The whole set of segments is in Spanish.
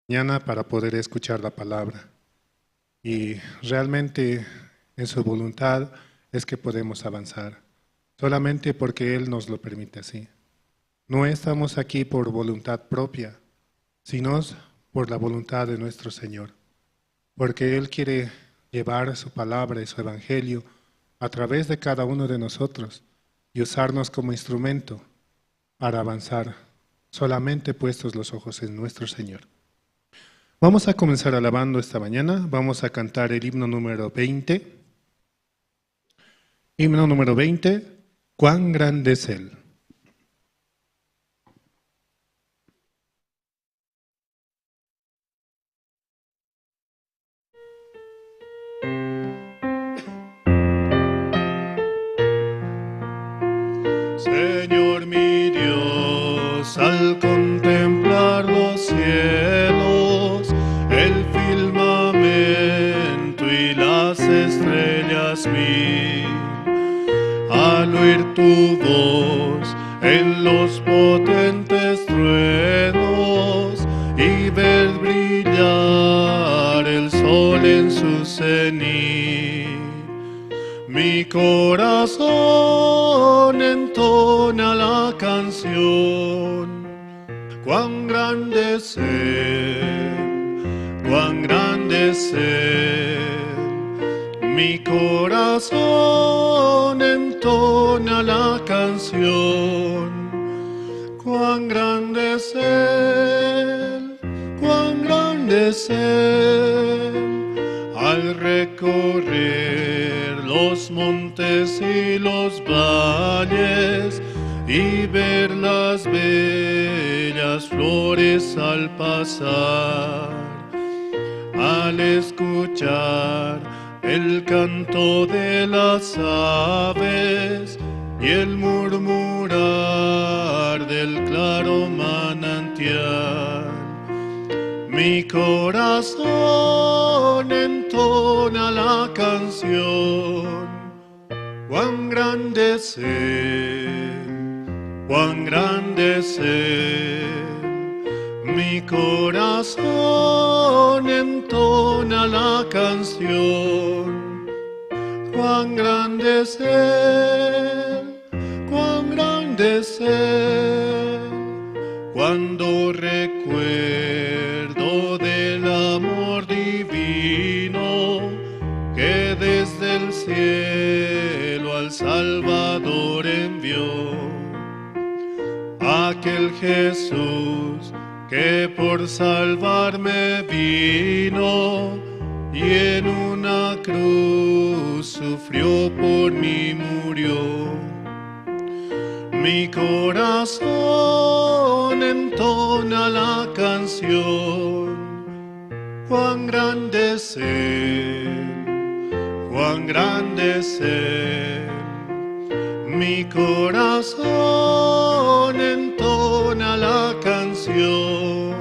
mañana para poder escuchar la palabra. Y realmente en su voluntad es que podemos avanzar, solamente porque Él nos lo permite así. No estamos aquí por voluntad propia, sino por la voluntad de nuestro Señor, porque Él quiere llevar su palabra y su evangelio a través de cada uno de nosotros y usarnos como instrumento para avanzar, solamente puestos los ojos en nuestro Señor. Vamos a comenzar alabando esta mañana. Vamos a cantar el himno número 20. Himno número 20. Cuán grande es Él. Señor mi Dios, al contemplar los cielos, el firmamento y las estrellas vi, al oír tu voz en los potentes truenos y ver brillar el sol en su cenit. Mi corazón entona la canción, cuán grande es Él, cuán grande es Él. Mi corazón entona la canción, cuán grande es Él, cuán grande es Él. Al recorrer los montes y los valles y ver las bellas flores al pasar, al escuchar el canto de las aves y el murmurar del claro manantial, mi corazón entona la canción, cuán grande es Él, cuán grande es Él. Mi corazón entona la canción, cuán grande es Él, cuán grande es Él. Cuando recuerdo del amor divino que desde el cielo al Salvador envió, aquel Jesús que por salvarme vino y en una cruz sufrió por mí, murió. Mi corazón entona la canción, cuán grande es Él, cuán grande es Él. Mi corazón entona la canción,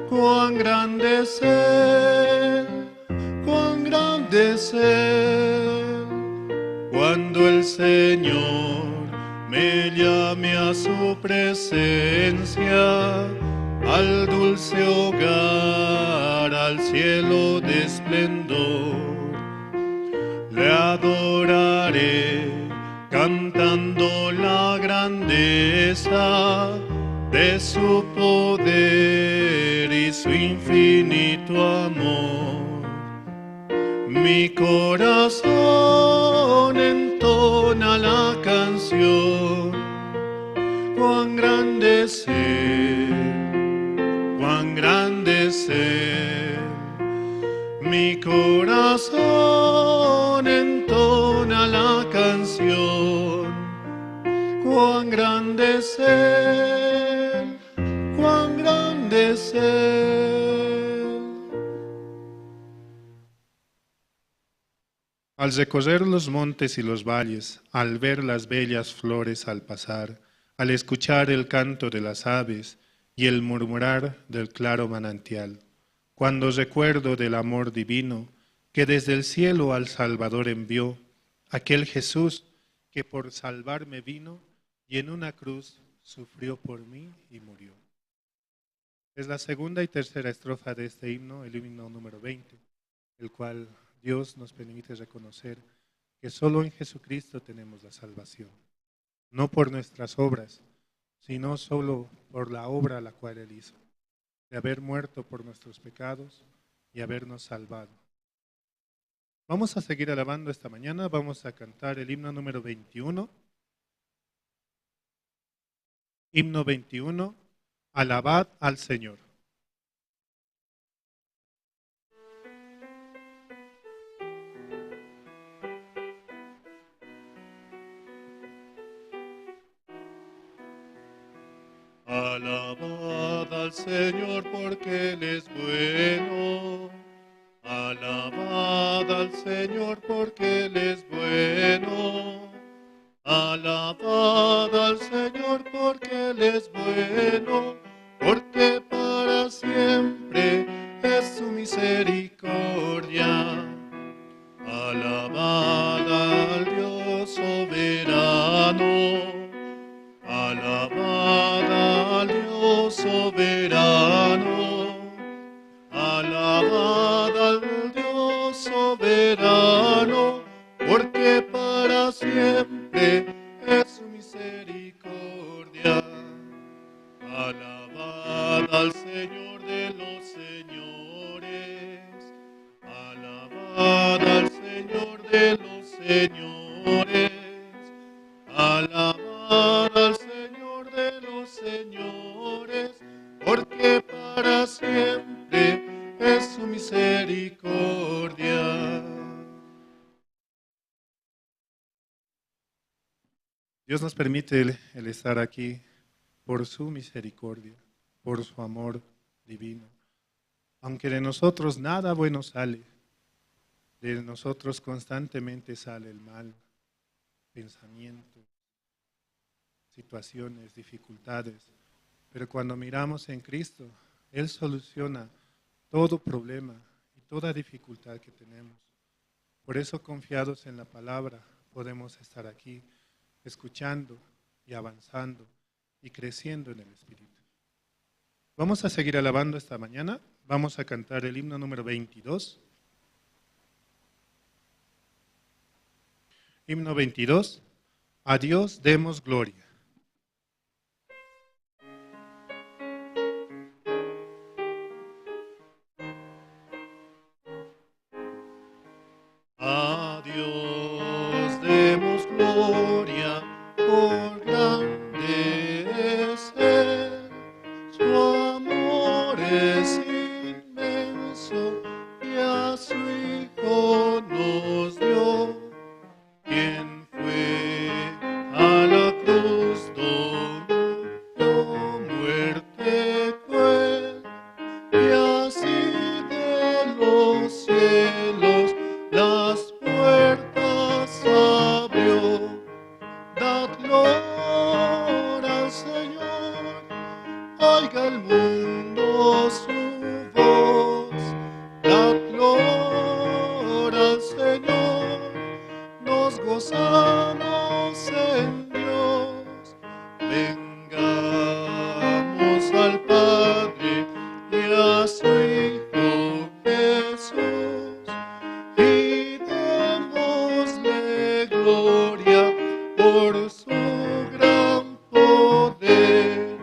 cuán grande es Él, cuán grande es Él. Cuando el Señor me llame a su presencia, al dulce hogar, al cielo de esplendor, le adoraré cantando la grandeza de su poder y su infinito amor. Mi corazón entona la canción, cuán grande es Él, cuán grande es Él. Mi corazón entona la canción, cuán grande es Él, cuán grande es Él. Al recorrer los montes y los valles, al ver las bellas flores al pasar, al escuchar el canto de las aves y el murmurar del claro manantial, cuando recuerdo del amor divino que desde el cielo al Salvador envió, aquel Jesús que por salvarme vino y en una cruz sufrió por mí y murió. Es la segunda y tercera estrofa de este himno, el himno número 20, el cual Dios nos permite reconocer que solo en Jesucristo tenemos la salvación, no por nuestras obras, sino solo por la obra la cual Él hizo, de haber muerto por nuestros pecados y habernos salvado. Vamos a seguir alabando esta mañana, vamos a cantar el himno número 21. Himno 21, alabad al Señor. Alabad al Señor porque Él es bueno. Alabad al Señor porque Él es bueno. Alabad al Señor porque Él es bueno, porque para siempre es su misericordia. Alabad al Dios soberano. Alabad al Dios soberano. Alabad al Dios soberano, porque para siempre es su misericordia. Alabad al Señor de los señores. Alabad al Señor de los señores. Alabad al Señor de los señores, porque para siempre es su misericordia. Dios nos permite el estar aquí por su misericordia, por su amor divino. Aunque de nosotros nada bueno sale, de nosotros constantemente sale el mal, pensamientos, situaciones, dificultades. Pero cuando miramos en Cristo, Él soluciona todo problema y toda dificultad que tenemos. Por eso, confiados en la palabra, podemos estar aquí escuchando y avanzando y creciendo en el Espíritu. Vamos a seguir alabando esta mañana. Vamos a cantar el himno número 22. Himno 22. A Dios demos gloria. A Dios demos gloria, por grande es Él. Su amor es inmenso y a su Hijo nos dio. Quien fue a la cruz donó muerte cruel, y así de los cielos las puertas abrió. Dad gloria al Señor, oiga el mundo su voz. Dad gloria al Señor, nos gozamos en Dios. Vengamos al Padre y a su Hijo Jesús, y démosle gloria por su gran poder,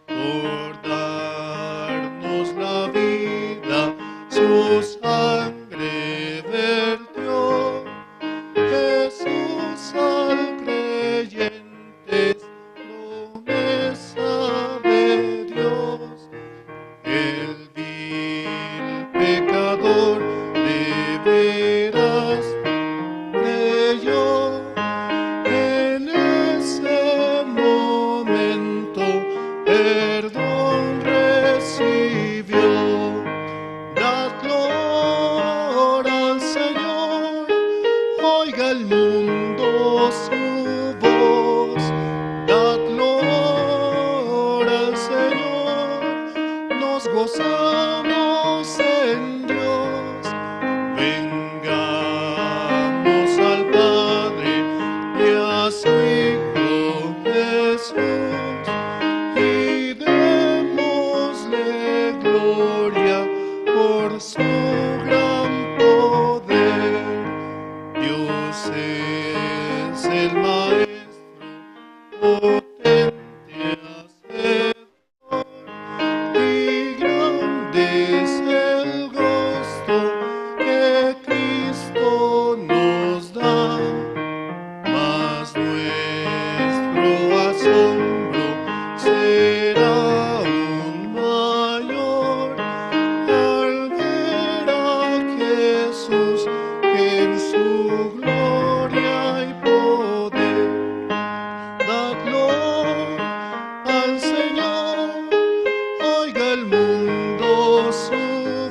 por darnos la vida, su sangre vertió. Jesús al creyente es promesa de Dios. El vil pecador de veras creyó. En ese momento perdón recibió. Dad gloria al Señor, oiga el mundo su voz. Dad gloria al Señor, nos gozamos en Dios. Vengamos al Padre y a su Hijo Jesús, y démosle el Maestro, potente Hacedor, y grande es el gozo que Cristo nos da. Mas nuestro asombro será aún mayor al ver a Jesús en su gloria y poder. Dadlo al Señor, oiga el mundo su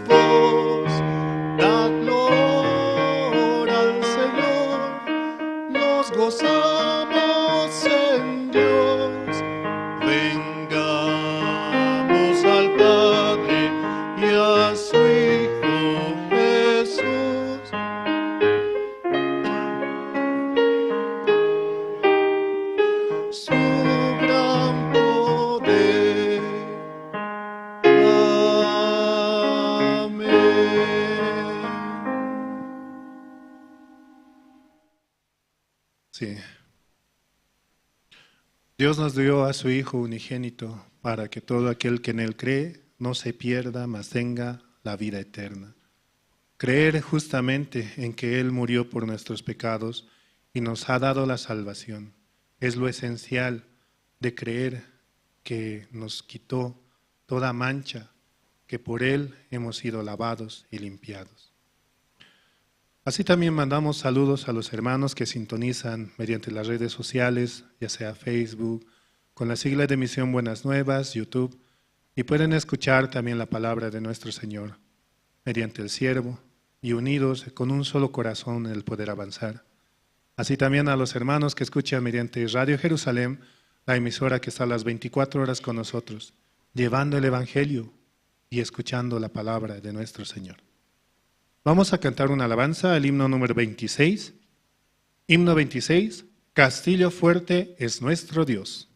voz. Dadlo al Señor, nos gozamos en Dios. Vengamos al Padre y a su Hijo Jesús. Su gran poder. Amén. Sí. Dios nos dio a su Hijo unigénito para que todo aquel que en Él cree no se pierda, mas tenga la vida eterna. Creer justamente en que Él murió por nuestros pecados y nos ha dado la salvación es lo esencial de creer que nos quitó toda mancha, que por Él hemos sido lavados y limpiados. Así también mandamos saludos a los hermanos que sintonizan mediante las redes sociales, ya sea Facebook, con la sigla de Misión Buenas Nuevas, YouTube, y pueden escuchar también la palabra de nuestro Señor mediante el siervo y unidos con un solo corazón en el poder avanzar. Así también a los hermanos que escuchan mediante Radio Jerusalén, la emisora que está a las 24 horas con nosotros, llevando el Evangelio y escuchando la palabra de nuestro Señor. Vamos a cantar una alabanza, el himno número 26. Himno 26, Castillo fuerte es nuestro Dios.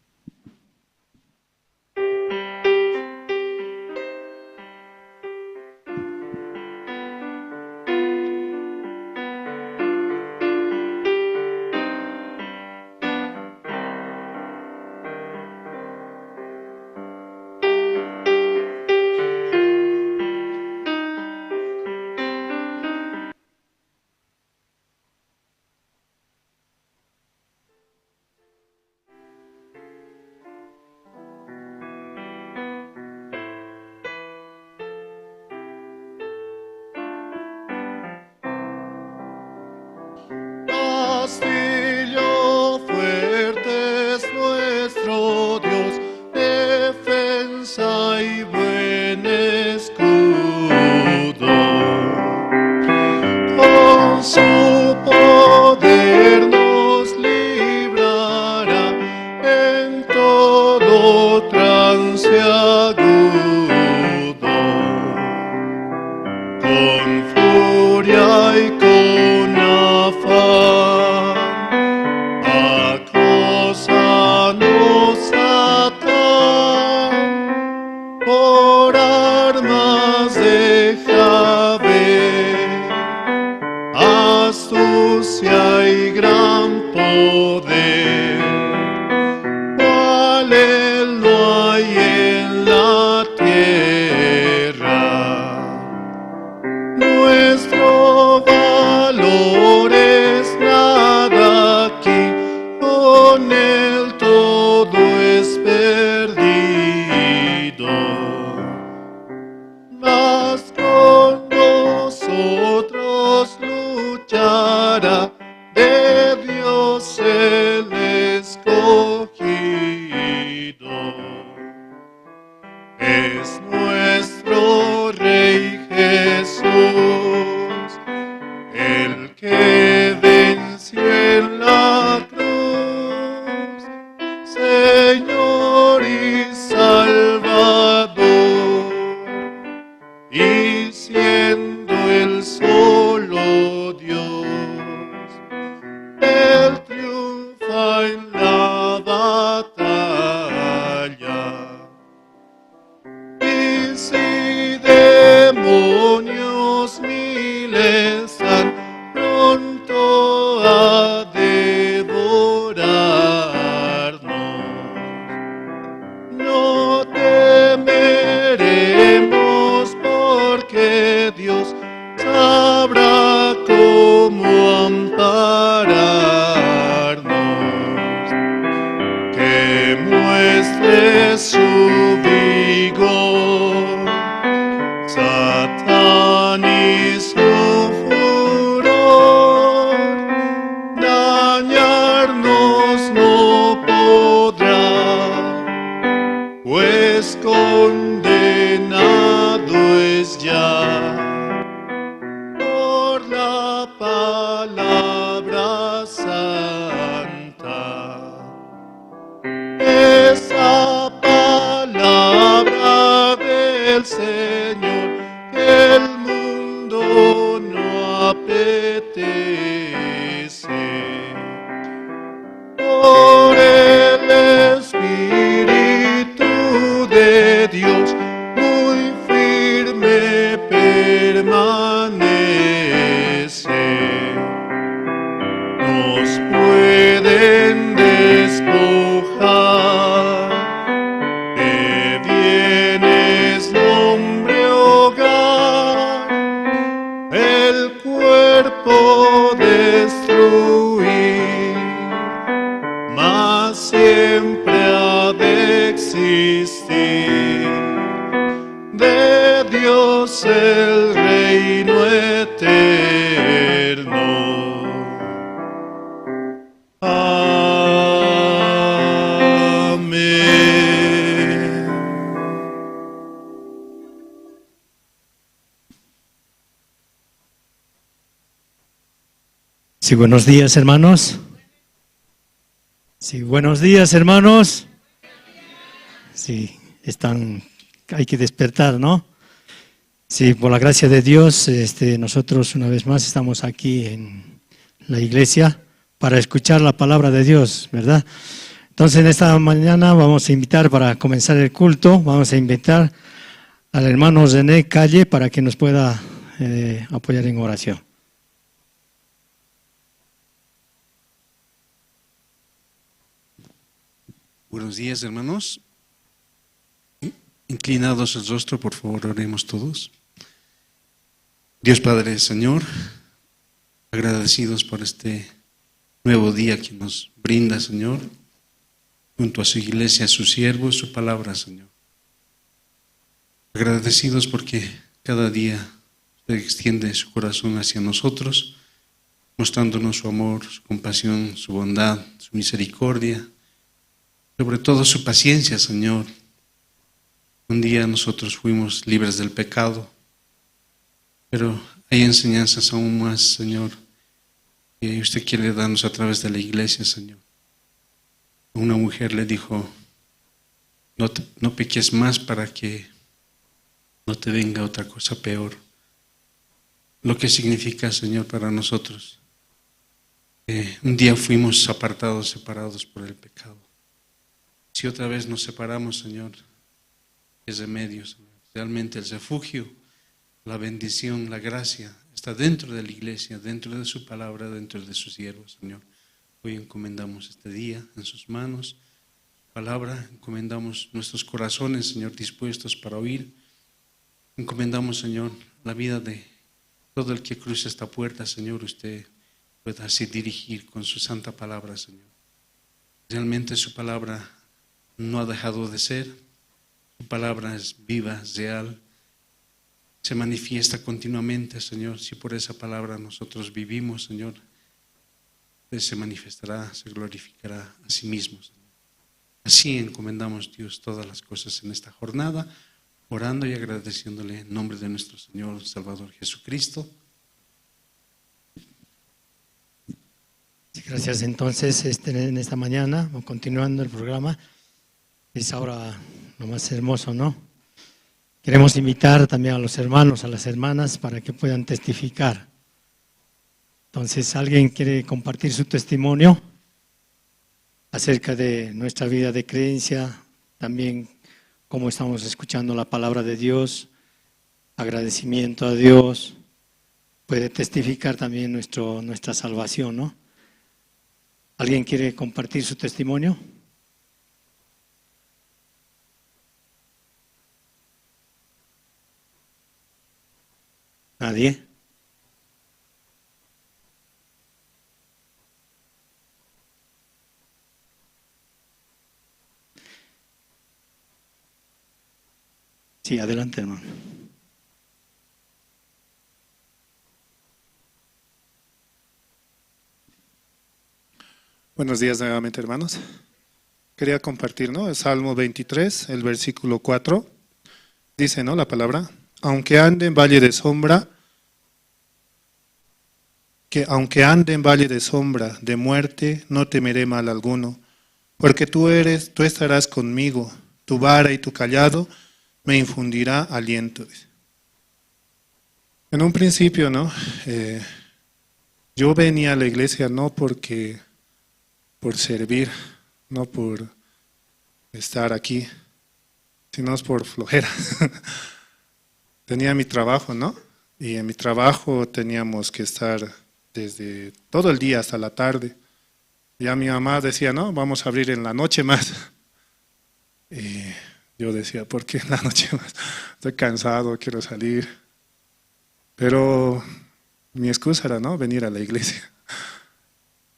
demuestre su vigor. Satán y su furor dañarnos no podrá, pues condenado es ya por la palabra santa. Esa palabra del Señor que el mundo no apetece. Por el Espíritu de Dios muy firme permanece. Nos pueden despojar de bienes, nombre, hogar, el cuerpo destruir, mas siempre ha de existir de Dios el reino eterno. Amén. Sí, buenos días, hermanos. Sí, buenos días, hermanos. Sí, hay que despertar, ¿no? Sí, por la gracia de Dios, nosotros una vez más estamos aquí en la iglesia para escuchar la palabra de Dios, ¿verdad? Entonces, en esta mañana vamos a invitar para comenzar el culto, vamos a invitar al hermano René Calle para que nos pueda apoyar en oración. Buenos días, hermanos. Inclinados el rostro, por favor, oremos todos. Dios Padre, Señor, agradecidos por este nuevo día que nos brinda, Señor, junto a su iglesia, a sus siervos, su palabra, Señor. Agradecidos porque cada día usted extiende su corazón hacia nosotros, mostrándonos su amor, su compasión, su bondad, su misericordia, sobre todo su paciencia, Señor. Un día nosotros fuimos libres del pecado, pero hay enseñanzas aún más, Señor, que usted quiere darnos a través de la iglesia, Señor. Una mujer le dijo, no peques más para que no te venga otra cosa peor. Lo que significa, Señor, para nosotros, que un día fuimos apartados, separados por el pecado. Si otra vez nos separamos, Señor, es remedio, Señor. Realmente el refugio, la bendición, la gracia está dentro de la iglesia, dentro de su palabra, dentro de sus siervos, Señor. Hoy encomendamos este día en sus manos, palabra, encomendamos nuestros corazones, Señor, dispuestos para oír. Encomendamos, Señor, la vida de todo el que cruce esta puerta, Señor, usted pueda así dirigir con su santa palabra, Señor. Realmente su palabra no ha dejado de ser, su palabra es viva, es real, se manifiesta continuamente, Señor. Si por esa palabra nosotros vivimos, Señor, Él se manifestará, se glorificará a sí mismo, Señor. Así encomendamos, Dios, todas las cosas en esta jornada, orando y agradeciéndole en nombre de nuestro Señor Salvador Jesucristo. Gracias. Entonces, en esta mañana, continuando el programa, es ahora lo más hermoso, ¿no? Queremos invitar también a los hermanos, a las hermanas, para que puedan testificar. Entonces, ¿alguien quiere compartir su testimonio acerca de nuestra vida de creencia? También cómo estamos escuchando la palabra de Dios, agradecimiento a Dios. Puede testificar también nuestra salvación, ¿no? ¿Alguien quiere compartir su testimonio? ¿Nadie? Sí, adelante, hermano. Buenos días nuevamente, hermanos. Quería compartir, ¿no? El Salmo 23, el versículo 4. Dice, ¿no? La palabra, aunque ande en valle de sombra, de muerte, no temeré mal alguno, porque tú estarás conmigo, tu vara y tu callado me infundirá aliento. En un principio, ¿no? Yo venía a la iglesia no por servir, no por estar aquí, sino por flojera. Tenía mi trabajo, ¿no? Y en mi trabajo teníamos que estar desde todo el día hasta la tarde. Ya mi mamá decía, no, vamos a abrir en la noche más. Y yo decía, ¿por qué en la noche más? Estoy cansado, quiero salir. Pero mi excusa era, ¿no? Venir a la iglesia.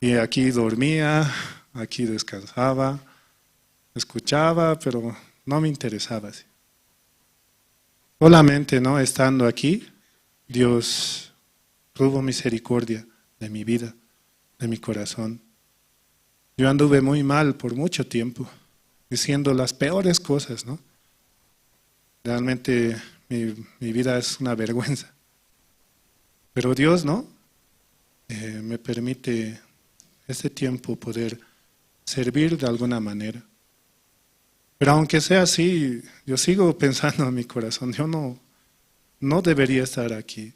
Y aquí dormía, aquí descansaba, escuchaba, pero no me interesaba. ¿Sí? Solamente, ¿no? Estando aquí, Dios tuvo misericordia de mi vida, de mi corazón. Yo anduve muy mal por mucho tiempo, diciendo las peores cosas, ¿no? Realmente mi vida es una vergüenza. Pero Dios, ¿no? Me permite este tiempo poder servir de alguna manera. Pero aunque sea así, yo sigo pensando en mi corazón, yo no debería estar aquí,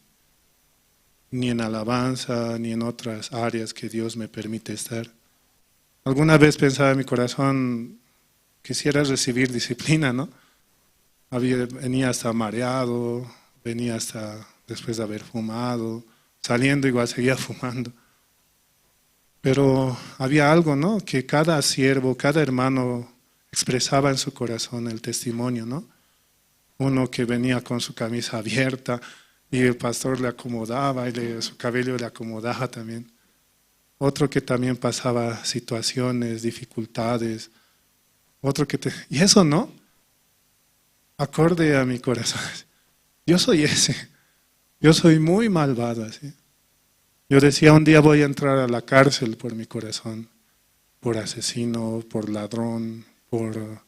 ni en alabanza, ni en otras áreas que Dios me permite estar. Alguna vez pensaba en mi corazón, quisiera recibir disciplina, ¿no? Venía hasta mareado, venía hasta después de haber fumado, saliendo igual seguía fumando. Pero había algo, ¿no? Que cada siervo, cada hermano expresaba en su corazón el testimonio, ¿no? Uno que venía con su camisa abierta y el pastor le acomodaba y su cabello le acomodaba también. Otro que también pasaba situaciones, dificultades. Y eso, ¿no? Acorde a mi corazón. Yo soy ese. Yo soy muy malvado, así. Yo decía, un día voy a entrar a la cárcel por mi corazón, por asesino, por ladrón, por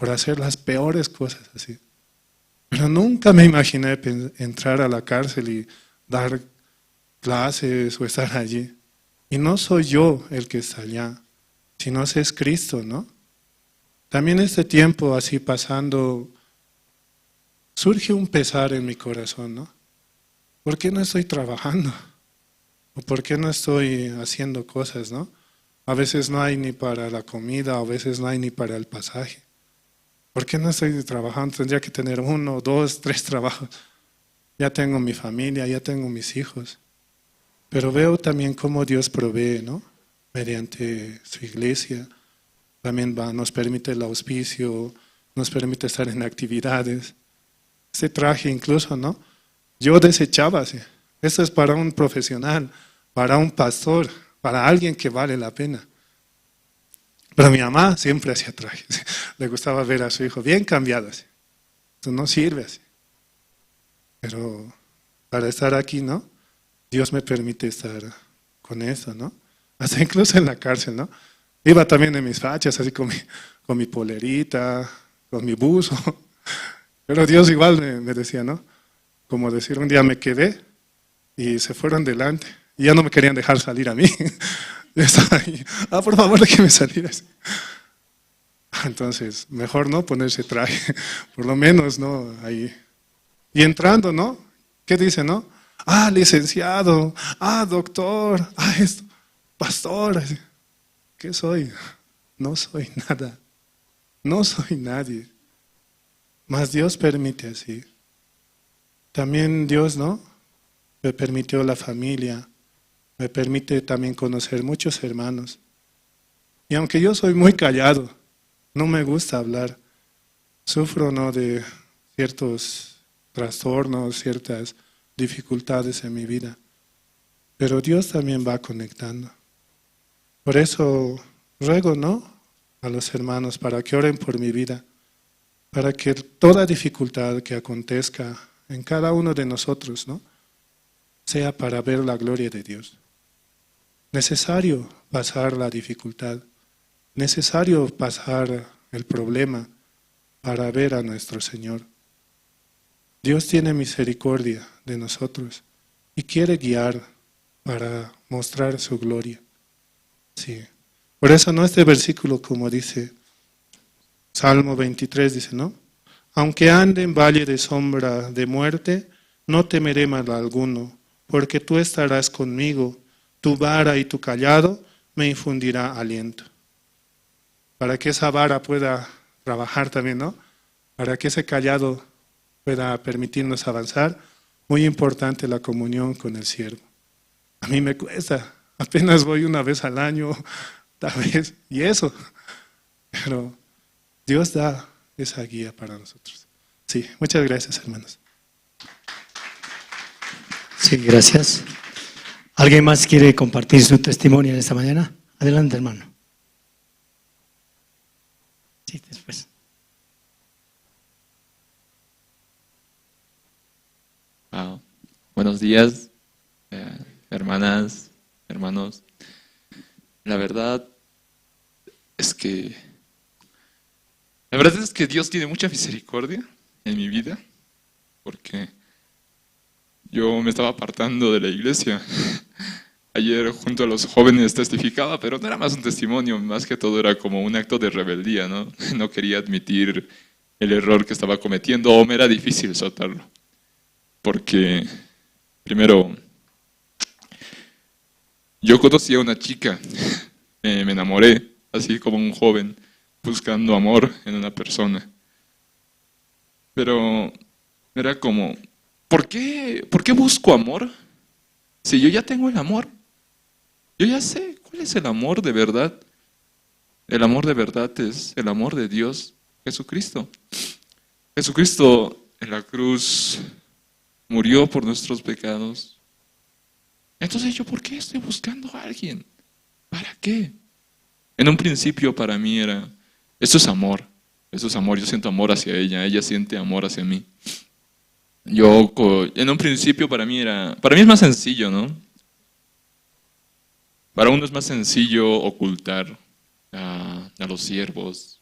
hacer las peores cosas así. Pero nunca me imaginé entrar a la cárcel y dar clases o estar allí. Y no soy yo el que está allá, sino es Cristo, ¿no? También este tiempo así pasando, surge un pesar en mi corazón, ¿no? ¿Por qué no estoy trabajando? ¿O por qué no estoy haciendo cosas, no? A veces no hay ni para la comida, a veces no hay ni para el pasaje. ¿Por qué no estoy trabajando? Tendría que tener 1, 2, 3 trabajos. Ya tengo mi familia, ya tengo mis hijos. Pero veo también cómo Dios provee, ¿no? Mediante su iglesia. También nos permite el auspicio, nos permite estar en actividades. Este traje incluso, ¿no? Yo desechaba así. Esto es para un profesional, para un pastor, para alguien que vale la pena. Pero mi mamá siempre hacía trajes. Le gustaba ver a su hijo bien cambiado así. Esto no sirve así. Pero para estar aquí, ¿no? Dios me permite estar con eso, ¿no? Hasta incluso en la cárcel, ¿no? Iba también en mis fachas, así con mi polerita, con mi buzo. Pero Dios igual me decía, ¿no? Como decir, un día me quedé y se fueron delante y ya no me querían dejar salir a mí. Yo estaba ahí, por favor, déjeme salir así. Entonces, mejor no ponerse traje, por lo menos, ¿no? Ahí. Y entrando, ¿no? ¿Qué dice, no? Licenciado, doctor, esto, pastor. ¿Qué soy? No soy nada, no soy nadie. Mas Dios permite así. También Dios, ¿no? Me permitió la familia, me permite también conocer muchos hermanos. Y aunque yo soy muy callado, no me gusta hablar, sufro, ¿no? De ciertos trastornos, ciertas dificultades en mi vida. Pero Dios también va conectando. Por eso ruego, ¿no? A los hermanos para que oren por mi vida, para que toda dificultad que acontezca en cada uno de nosotros, ¿no?, sea para ver la gloria de Dios. Necesario pasar la dificultad, necesario pasar el problema para ver a nuestro Señor. Dios tiene misericordia de nosotros y quiere guiar para mostrar su gloria. Sí. Por eso, ¿no?, este versículo, como dice Salmo 23, dice, ¿no?, aunque ande en valle de sombra de muerte, no temeré mal alguno, porque tú estarás conmigo, tu vara y tu cayado me infundirá aliento. Para que esa vara pueda trabajar también, ¿no?, para que ese cayado pueda permitirnos avanzar, muy importante la comunión con el siervo. A mí me cuesta, apenas voy una vez al año, tal vez, y eso, pero Dios da esa guía para nosotros. Sí, muchas gracias, hermanos. Sí, gracias. ¿Alguien más quiere compartir su testimonio en esta mañana? Adelante, hermano. Sí, después. Buenos días, hermanas, hermanos. La verdad es que Dios tiene mucha misericordia en mi vida, porque yo me estaba apartando de la iglesia. Ayer junto a los jóvenes testificaba, pero no era más un testimonio, más que todo era como un acto de rebeldía, ¿no? No quería admitir el error que estaba cometiendo, o me era difícil soltarlo. Porque, primero, yo conocí a una chica, me enamoré, así como un joven, buscando amor en una persona. Pero era como, ¿por qué busco amor? Si yo ya tengo el amor, yo ya sé cuál es el amor de verdad. El amor de verdad es el amor de Dios, Jesucristo. Jesucristo en la cruz murió por nuestros pecados. Entonces, ¿yo por qué estoy buscando a alguien? ¿Para qué? En un principio para mí era, esto es amor, yo siento amor hacia ella siente amor hacia mí. En un principio para mí es más sencillo, ¿no? Para uno es más sencillo ocultar a los siervos,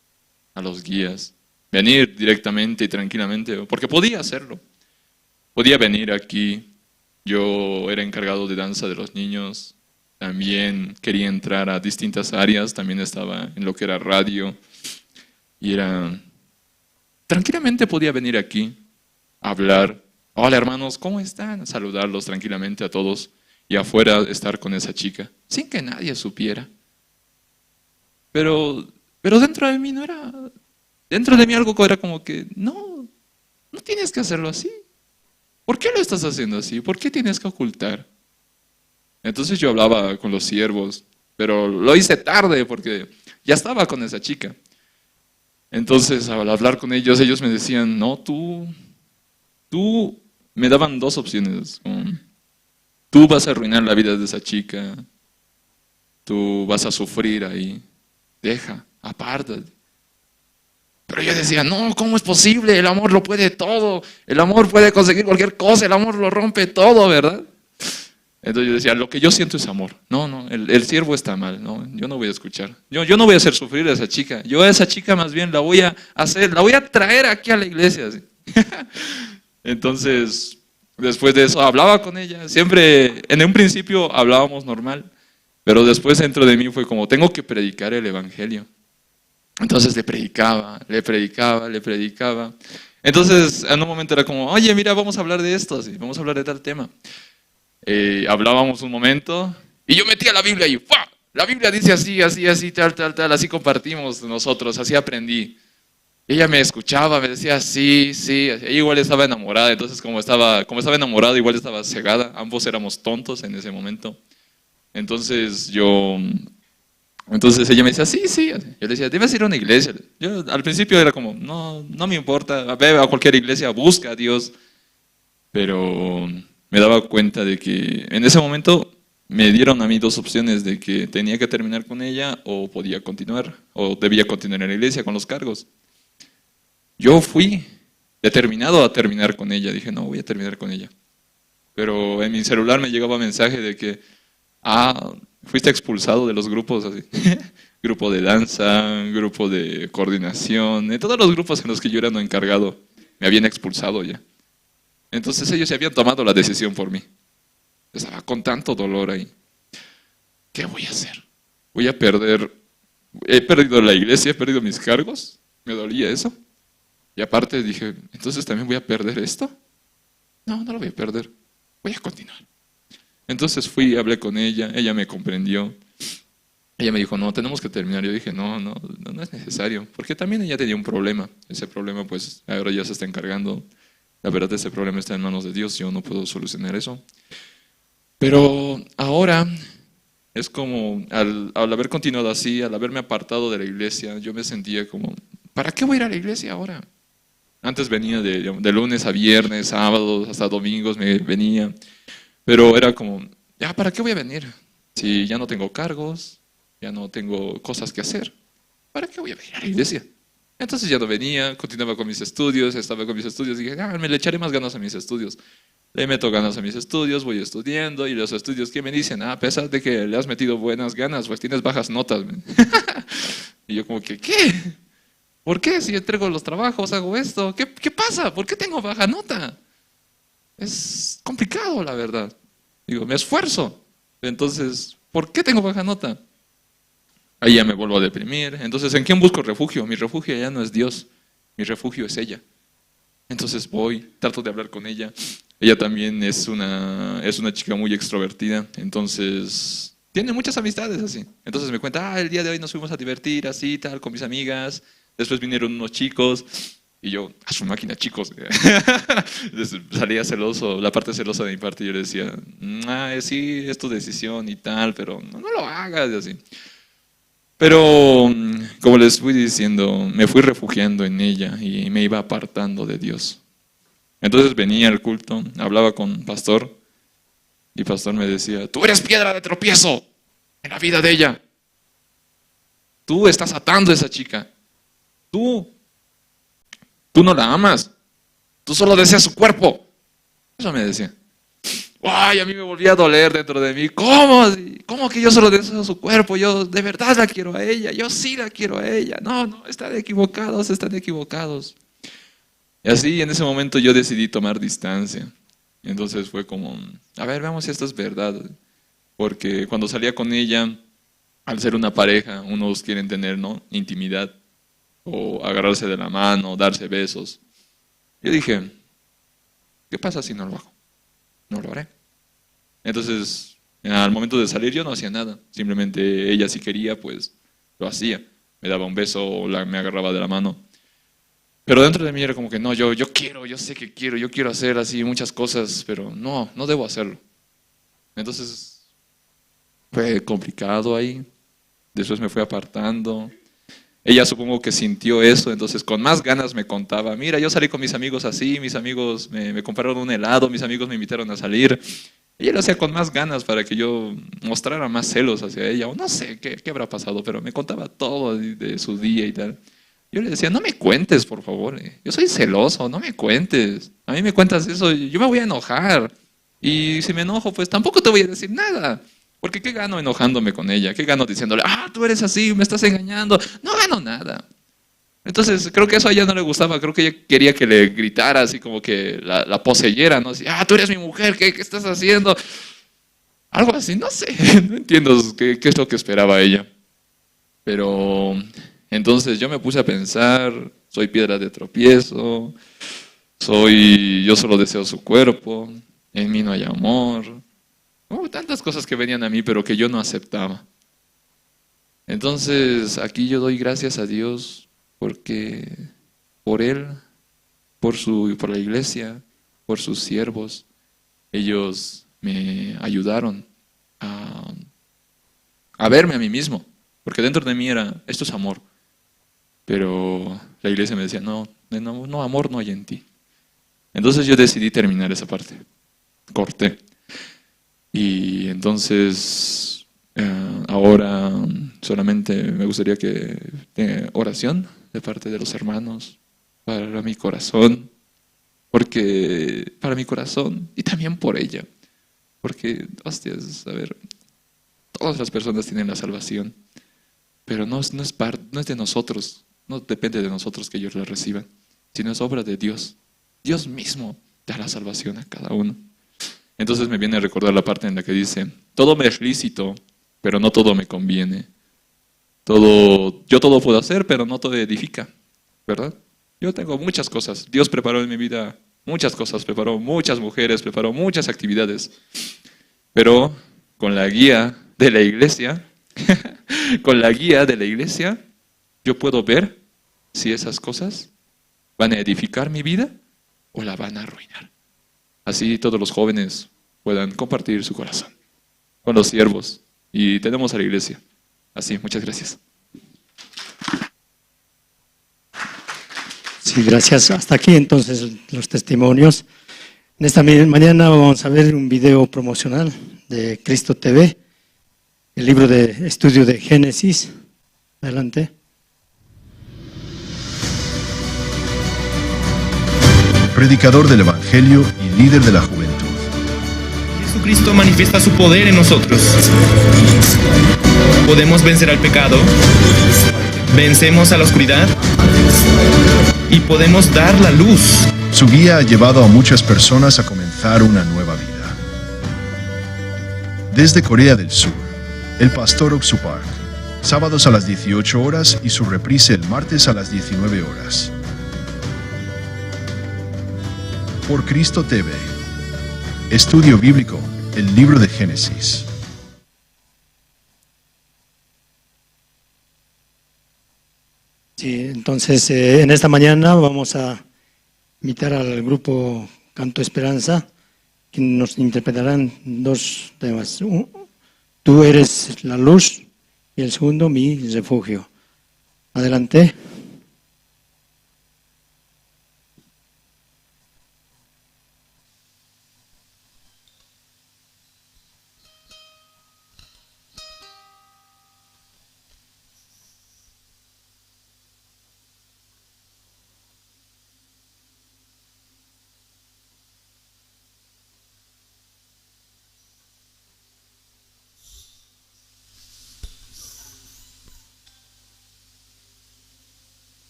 a los guías, venir directamente y tranquilamente, porque podía hacerlo. Podía venir aquí, yo era encargado de danza de los niños, también quería entrar a distintas áreas, también estaba en lo que era radio, y tranquilamente podía venir aquí, hablar, hola hermanos, ¿cómo están? Saludarlos tranquilamente a todos, y afuera estar con esa chica, sin que nadie supiera. Pero dentro de mí dentro de mí algo era como que, no tienes que hacerlo así. ¿Por qué lo estás haciendo así? ¿Por qué tienes que ocultar? Entonces yo hablaba con los siervos, pero lo hice tarde porque ya estaba con esa chica. Entonces al hablar con ellos me decían, no, tú me daban dos opciones. Tú vas a arruinar la vida de esa chica, tú vas a sufrir ahí, apártate. Pero yo decía, no, ¿cómo es posible? El amor lo puede todo, el amor puede conseguir cualquier cosa, el amor lo rompe todo, ¿verdad? Entonces yo decía, lo que yo siento es amor. No, el siervo está mal, no, yo no voy a escuchar. Yo no voy a hacer sufrir a esa chica. Yo a esa chica más bien la voy a traer aquí a la iglesia. ¿Sí? Entonces, después de eso hablaba con ella. Siempre, en un principio hablábamos normal, pero después dentro de mí fue como, tengo que predicar el evangelio. Entonces le predicaba. Entonces en un momento era como, oye, mira, vamos a hablar de esto, ¿sí? Vamos a hablar de tal tema. Hablábamos un momento y yo metía la Biblia y ¡fua! La Biblia dice así, tal, así compartimos nosotros, así aprendí. Y ella me escuchaba, me decía sí, ella igual estaba enamorada, entonces como estaba enamorada, igual estaba cegada, ambos éramos tontos en ese momento. Entonces ella me decía, sí. Yo le decía, debes ir a una iglesia. Yo al principio era como, no me importa, ve a cualquier iglesia, busca a Dios. Pero me daba cuenta de que en ese momento me dieron a mí dos opciones de que tenía que terminar con ella o podía continuar, o debía continuar en la iglesia con los cargos. yo fui determinado a terminar con ella. Dije, no, voy a terminar con ella. Pero en mi celular me llegaba mensaje de que, fuiste expulsado de los grupos, así. Grupo de danza, grupo de coordinación, de todos los grupos en los que yo era no encargado, me habían expulsado ya. Entonces ellos se habían tomado la decisión por mí. Estaba con tanto dolor ahí. ¿Qué voy a hacer? Voy a perder, he perdido la iglesia, he perdido mis cargos, me dolía eso. Y aparte dije, entonces también voy a perder esto. No, no lo voy a perder, voy a continuar. Entonces fui, hablé con ella me comprendió. Ella me dijo, no, tenemos que terminar. Yo dije, no es necesario, porque también ella tenía un problema. Ese problema pues ahora ya se está encargando. La verdad ese problema está en manos de Dios, yo no puedo solucionar eso. Pero ahora es como, al haber continuado así, al haberme apartado de la iglesia, yo me sentía como, ¿para qué voy a ir a la iglesia ahora? Antes venía de lunes a viernes, sábados, hasta domingos me venía. Pero era como, ya, ¿para qué voy a venir? Si ya no tengo cargos, ya no tengo cosas que hacer, ¿para qué voy a venir a la iglesia? Entonces ya no venía, continuaba con mis estudios, estaba con mis estudios, dije, me le echaré más ganas a mis estudios. Le meto ganas a mis estudios, voy estudiando, y los estudios, ¿qué me dicen? A pesar de que le has metido buenas ganas, pues tienes bajas notas. Y yo como que, ¿qué? ¿Por qué? Si entrego los trabajos, hago esto, ¿qué pasa? ¿Por qué tengo baja nota? Es complicado, la verdad. Digo, me esfuerzo. Entonces, ¿por qué tengo baja nota? Ahí ya me vuelvo a deprimir. Entonces, ¿en quién busco refugio? Mi refugio ya no es Dios. Mi refugio es ella. Entonces voy, trato de hablar con ella. Ella también es una chica muy extrovertida. Entonces, tiene muchas amistades así. Entonces me cuenta, el día de hoy nos fuimos a divertir así, tal, con mis amigas. Después vinieron unos chicos. Y yo, a su máquina, chicos. Salía celoso, la parte celosa de mi parte. Yo le decía, sí, es tu decisión y tal, pero no lo hagas. Y así. Pero, como les fui diciendo, me fui refugiando en ella y me iba apartando de Dios. Entonces venía al culto, hablaba con pastor, y pastor me decía, tú eres piedra de tropiezo en la vida de ella. Tú estás atando a esa chica. Tú no la amas. Tú solo deseas su cuerpo. Eso me decía. Ay, a mí me volvía a doler dentro de mí. ¿Cómo que yo solo deseo su cuerpo? Yo de verdad la quiero a ella. Yo sí la quiero a ella. No, están equivocados. Y así en ese momento yo decidí tomar distancia. Y entonces fue como, a ver, veamos si esto es verdad. Porque cuando salía con ella, al ser una pareja, unos quieren tener, ¿no?, intimidad. O agarrarse de la mano, darse besos. Yo dije, ¿qué pasa si no lo hago? No lo haré. Entonces, al momento de salir yo no hacía nada. Simplemente ella si quería, pues lo hacía. Me daba un beso o me agarraba de la mano. Pero dentro de mí era como que no, yo quiero, yo sé que quiero, yo quiero hacer así muchas cosas, pero no debo hacerlo. Entonces, fue complicado ahí. Después me fui apartando. Ella supongo que sintió eso, entonces con más ganas me contaba, mira, yo salí con mis amigos así, mis amigos me compraron un helado, mis amigos me invitaron a salir. Ella lo hacía con más ganas para que yo mostrara más celos hacia ella, o no sé qué habrá pasado, pero me contaba todo de su día y tal. Yo le decía, no me cuentes, por favor, yo soy celoso, no me cuentes. A mí me cuentas eso, yo me voy a enojar. Y si me enojo, pues tampoco te voy a decir nada. Porque ¿qué gano enojándome con ella? ¿Qué gano diciéndole, tú eres así, me estás engañando? No gano nada. Entonces creo que eso a ella no le gustaba, creo que ella quería que le gritara así como que la poseyera, ¿no? Así, tú eres mi mujer, ¿qué estás haciendo? Algo así, no sé, no entiendo qué es lo que esperaba ella. Pero entonces yo me puse a pensar, soy piedra de tropiezo, yo solo deseo su cuerpo, en mí no hay amor. Tantas cosas que venían a mí, pero que yo no aceptaba. Entonces, aquí yo doy gracias a Dios porque por Él, por la iglesia, por sus siervos, ellos me ayudaron a verme a mí mismo. Porque dentro de mí era, esto es amor. Pero la iglesia me decía, no, amor no hay en ti. Entonces yo decidí terminar esa parte. Corté. Y entonces, ahora solamente me gustaría que tenga oración de parte de los hermanos, para mi corazón, porque para mi corazón y también por ella, porque, hostias, a ver, todas las personas tienen la salvación, pero no es de nosotros, no depende de nosotros que ellos la reciban, sino es obra de Dios. Dios mismo da la salvación a cada uno. Entonces me viene a recordar la parte en la que dice, todo me es lícito, pero no todo me conviene. Yo todo puedo hacer, pero no todo edifica, ¿verdad? Yo tengo muchas cosas. Dios preparó en mi vida muchas cosas, preparó muchas mujeres, preparó muchas actividades. Pero con la guía de la iglesia, con la guía de la iglesia, yo puedo ver si esas cosas van a edificar mi vida o la van a arruinar. Así todos los jóvenes puedan compartir su corazón con los siervos. Y tenemos a la iglesia. Así, muchas gracias. Sí, gracias. Hasta aquí entonces los testimonios. En esta mañana vamos a ver un video promocional de Cristo TV, el libro de estudio de Génesis. Adelante. Predicador del Evangelio y líder de la juventud. Jesucristo manifiesta su poder en nosotros. Podemos vencer al pecado, vencemos a la oscuridad y podemos dar la luz. Su guía ha llevado a muchas personas a comenzar una nueva vida. Desde Corea del Sur, el pastor Oksu Park, sábados a las 18 horas y su reprise el martes a las 19 horas. Por Cristo TV. Estudio Bíblico, el libro de Génesis. Sí, entonces en esta mañana vamos a invitar al grupo Canto Esperanza, que nos interpretarán dos temas. Tú eres la luz y el segundo, mi refugio. Adelante.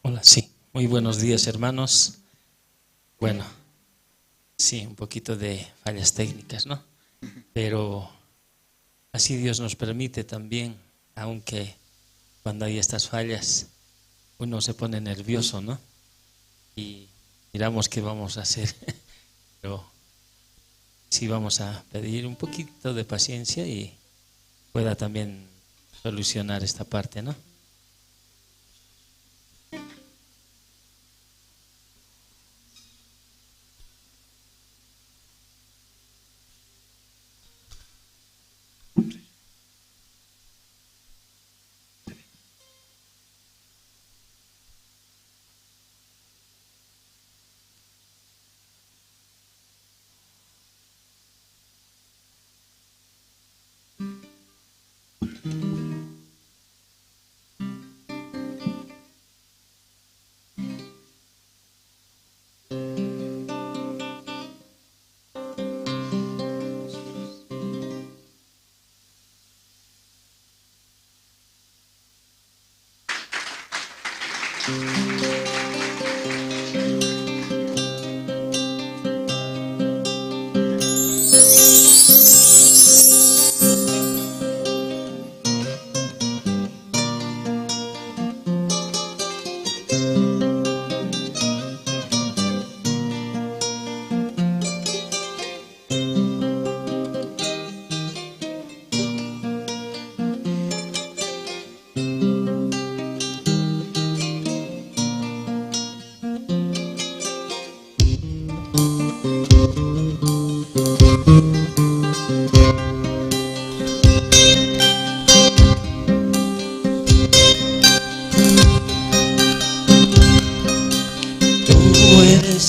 Hola, sí. Muy buenos días, hermanos. Bueno, sí, un poquito de fallas técnicas, ¿no? Pero así Dios nos permite también, aunque cuando hay estas fallas uno se pone nervioso, ¿no? Y miramos qué vamos a hacer. Pero sí vamos a pedir un poquito de paciencia y pueda también solucionar esta parte, ¿no?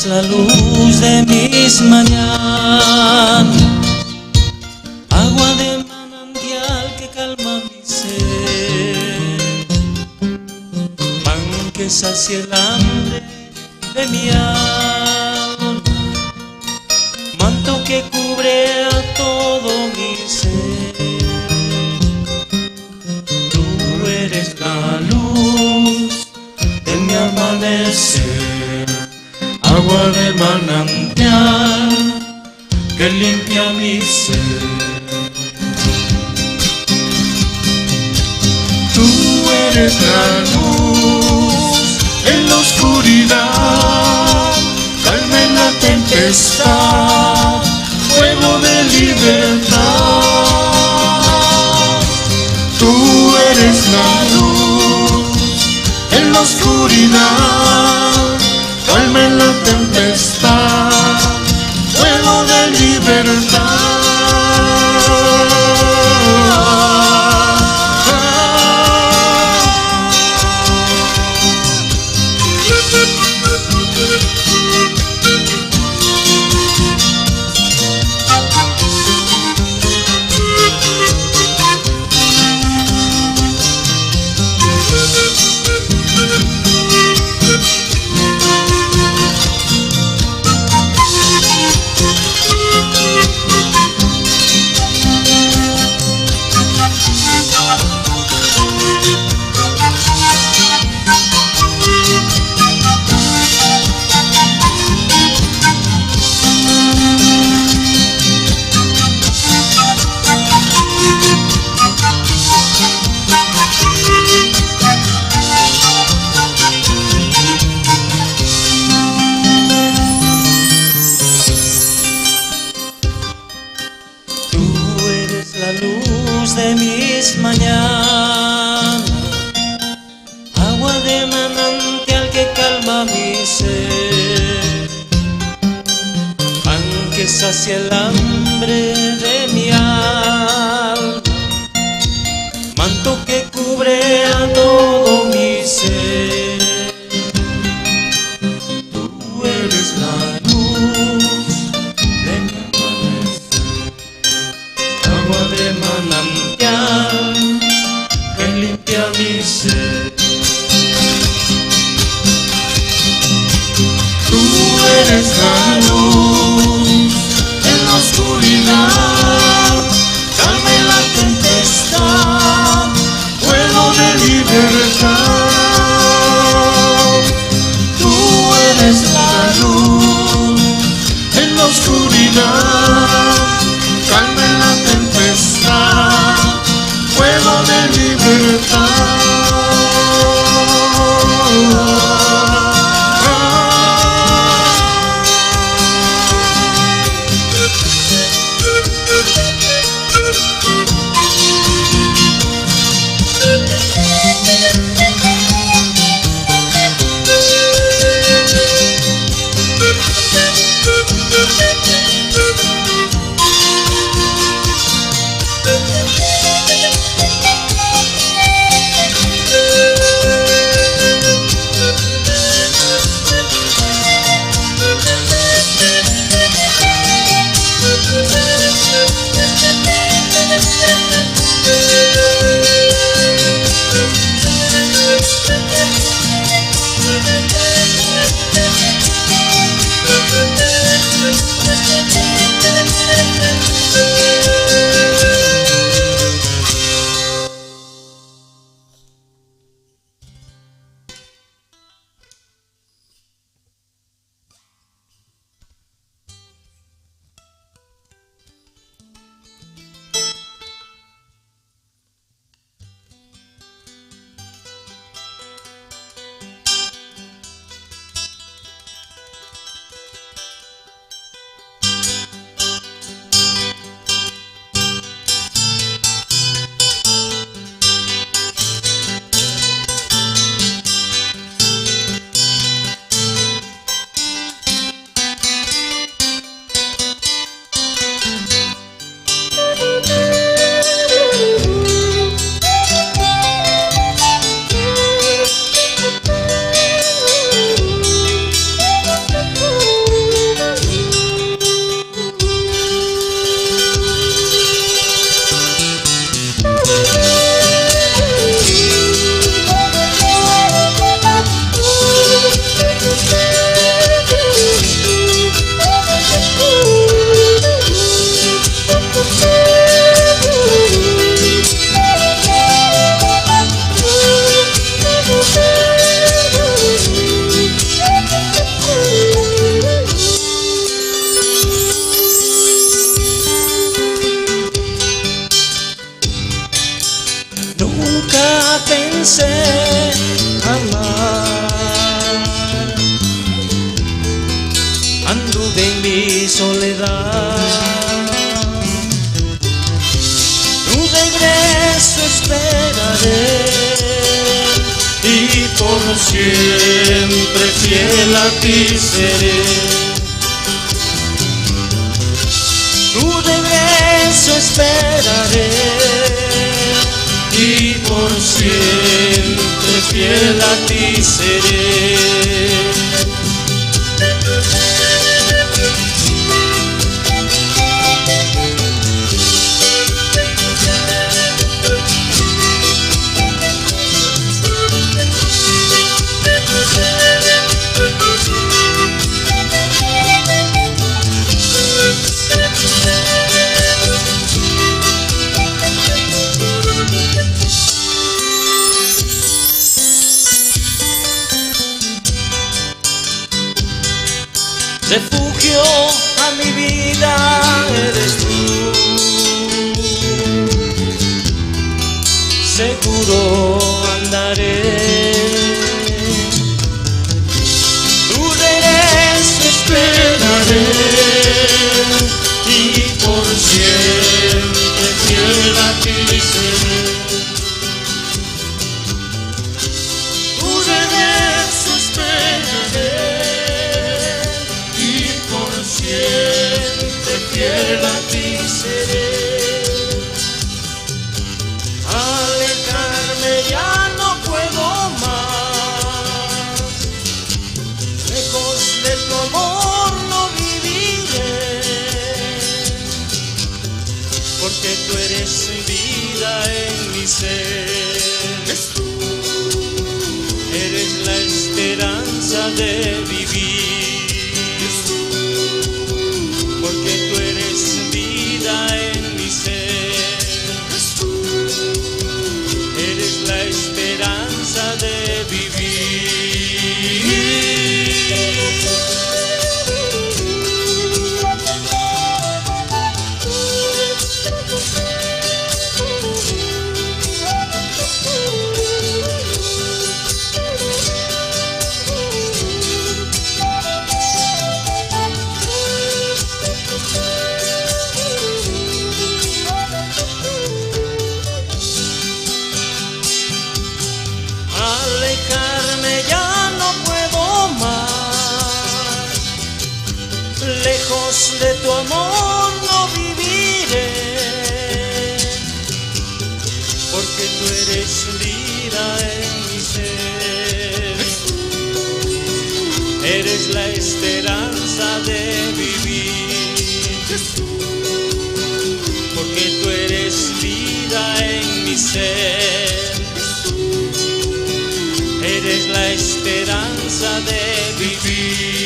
La luz de mis mañanas, agua de manantial que calma mi sed, pan que sacia el hambre de mi alma, manto que cubre a todo mi ser. Tú eres la luz de mi amanecer, agua de manantial que limpia mi ser. Tú eres la luz en la oscuridad, calma en la tempestad, fuego de libertad. Tú eres la luz en la oscuridad, calma en la tempestad, fuego de libertad. De mis mañanas, agua de manantial que calma mi ser, pan que sacia el hambre de mi alma, manto que cubre a todo mi ser. Tú eres la luz de mi amanecer, agua de manantial que limpia mi ser. Tú eres la luz en la oscuridad, calma en la tempestad, fuego de libertad. Tú eres la luz en la oscuridad, calma en la tempestad, fuego de libertad. Nunca pensé amar, anduve en mi soledad. Tu regreso esperaré y por siempre fiel a ti seré. Tu regreso esperaré y por siempre fiel a ti seré. Refugio a mi vida eres tú, seguro andaré. Tu regreso esperaré y por siempre fiel a ti seré. Tu regreso esperaré siempre fiel a ti seré. Alejarme ya no puedo más, lejos de tu amor no viviré, porque tú eres vida en mi ser. Eres la esperanza de vivir, porque tú eres vida en mi ser. Eres la esperanza de vivir. Alejarme ya no puedo más, lejos de tu amor no viviré, porque tú eres vida en mi ser. Eres la esperanza de vivir, porque tú eres vida en mi ser. Eres la esperanza de vivir.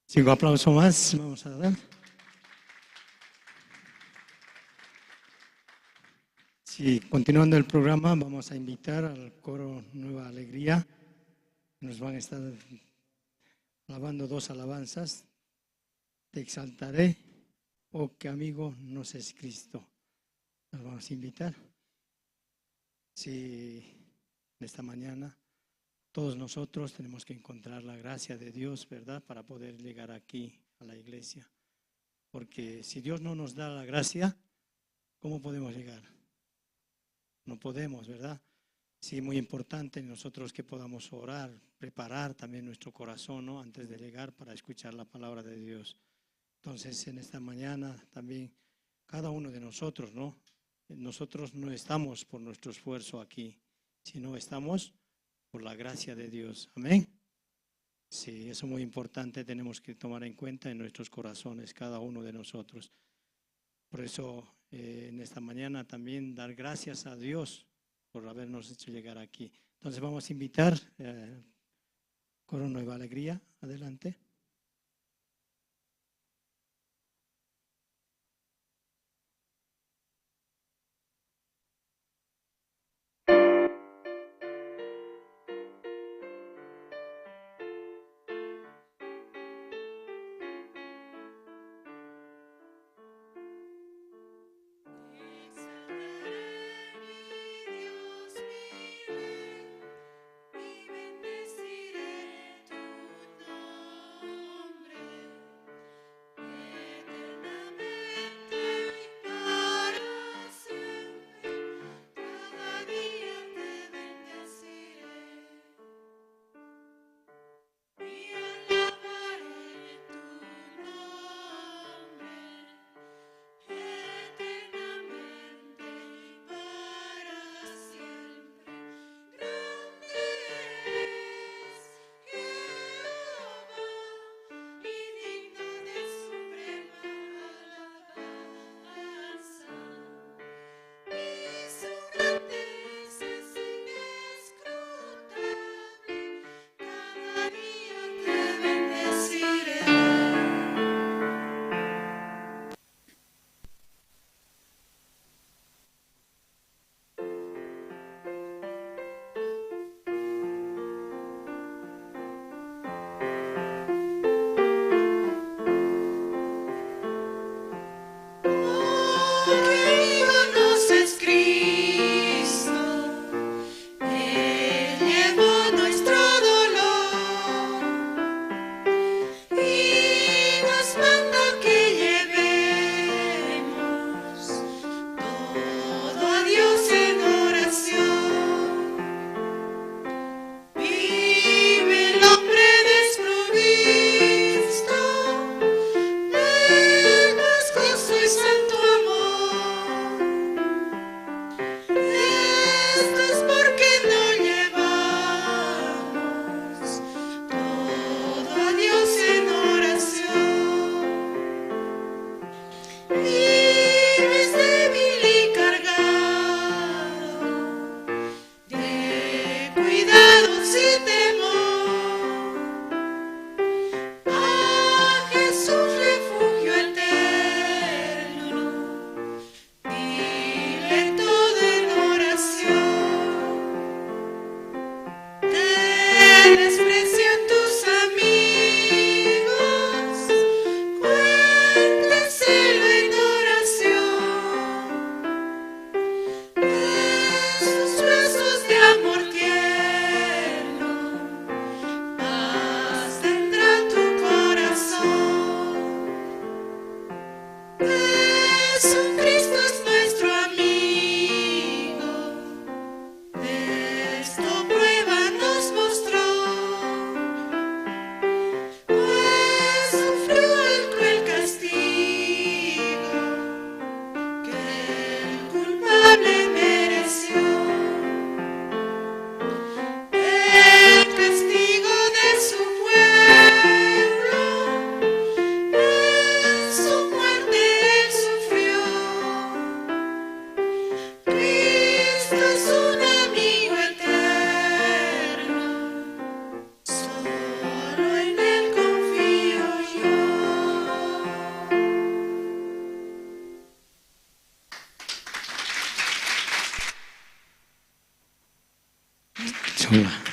Cinco aplausos más, vamos a dar. Sí, continuando el programa, vamos a invitar al coro Nueva Alegría. Nos van a estar alabando dos alabanzas. Te exaltaré, oh que amigo nos es Cristo. Nos vamos a invitar. Sí, esta mañana todos nosotros tenemos que encontrar la gracia de Dios, ¿verdad?, para poder llegar aquí a la iglesia. Porque si Dios no nos da la gracia, ¿cómo podemos llegar? No podemos, ¿verdad? Sí, muy importante nosotros que podamos orar, preparar también nuestro corazón, ¿no?, antes de llegar para escuchar la palabra de Dios. Entonces, en esta mañana también, cada uno de nosotros, ¿no? Nosotros no estamos por nuestro esfuerzo aquí, sino estamos por la gracia de Dios. Amén. Sí, eso es muy importante, tenemos que tomar en cuenta en nuestros corazones, cada uno de nosotros. Por eso, en esta mañana también dar gracias a Dios por habernos hecho llegar aquí. Entonces vamos a invitar Coro Nueva Alegría, adelante.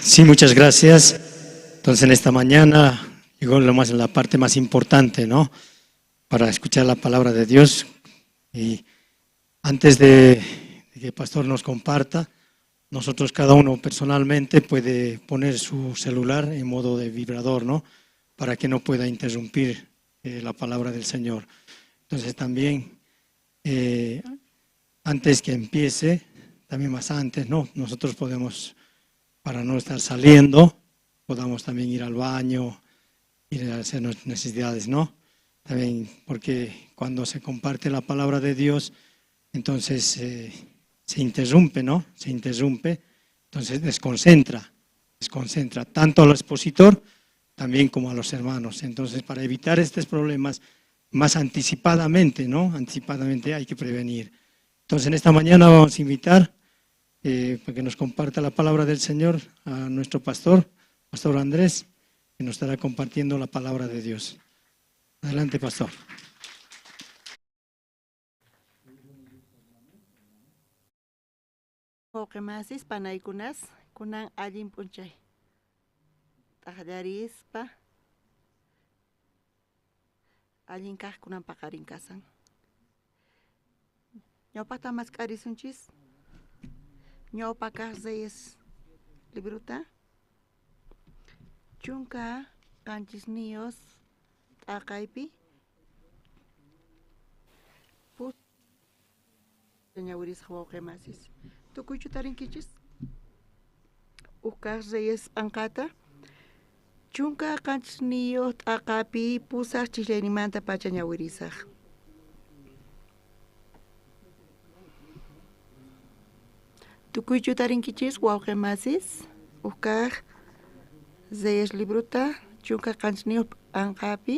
Sí, muchas gracias. Entonces, en esta mañana llegó la parte más importante, ¿no? Para escuchar la palabra de Dios. Y antes de que el pastor nos comparta, nosotros cada uno personalmente puede poner su celular en modo de vibrador, ¿no? Para que no pueda interrumpir la palabra del Señor. Entonces también, antes que empiece, también más antes, ¿no? Nosotros podemos, para no estar saliendo, podamos también ir al baño, ir a hacer nuestras necesidades, ¿no? también porque cuando se comparte la palabra de Dios, entonces se interrumpe, ¿no? Se interrumpe, entonces desconcentra tanto al expositor también como a los hermanos. Entonces, para evitar estos problemas más anticipadamente, ¿no? Anticipadamente hay que prevenir. Entonces, en esta mañana vamos a invitar para que nos comparta la palabra del Señor a nuestro pastor Andrés, que nos estará compartiendo la palabra de Dios. Adelante, pastor. Oqemasis panaykunas kunan allin p'unchay t'aqllarispa allin kaq kunan paqarin kasan ñawpaqta maskharisunchis ñawpa kaq Reyes libruta chunka qanchis niños t'aqaypi put ñawirisqa wawqimasis tukuychu tarinkichis ukaq Reyes p'anqata chunka qanchis niños t'aqapi pusaq chillaynimanta pacha ñawirisaq tukuychu tarinkichis wawqimasis ukaq Reyes libruta chunka qanchis niños p'anqapi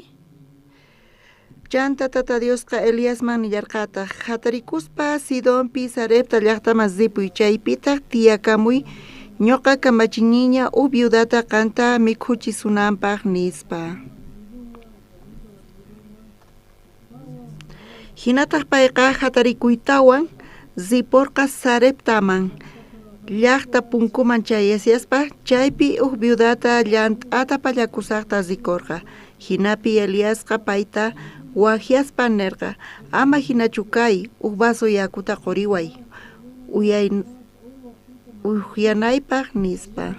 chanta tata Diosqa Eliasman nillarqataq hatarikuspa Sidonpi Sarepta llaqtaman zipuy chaypitaq tiyakamuy ñuqa kamachiniña viudata qanta mikhuchisunanpaq nispa hinataq payqa hatarikuytawan ziporqa Sareptaman llaqta punkuman chayasyaspa chaypi viudata llant'ata pallakusaqta zikorqa hinapi Eliasqa payta wajiaspa nerqa ama hinachu kay vaso yakuta qoriway uyanaypaq nispa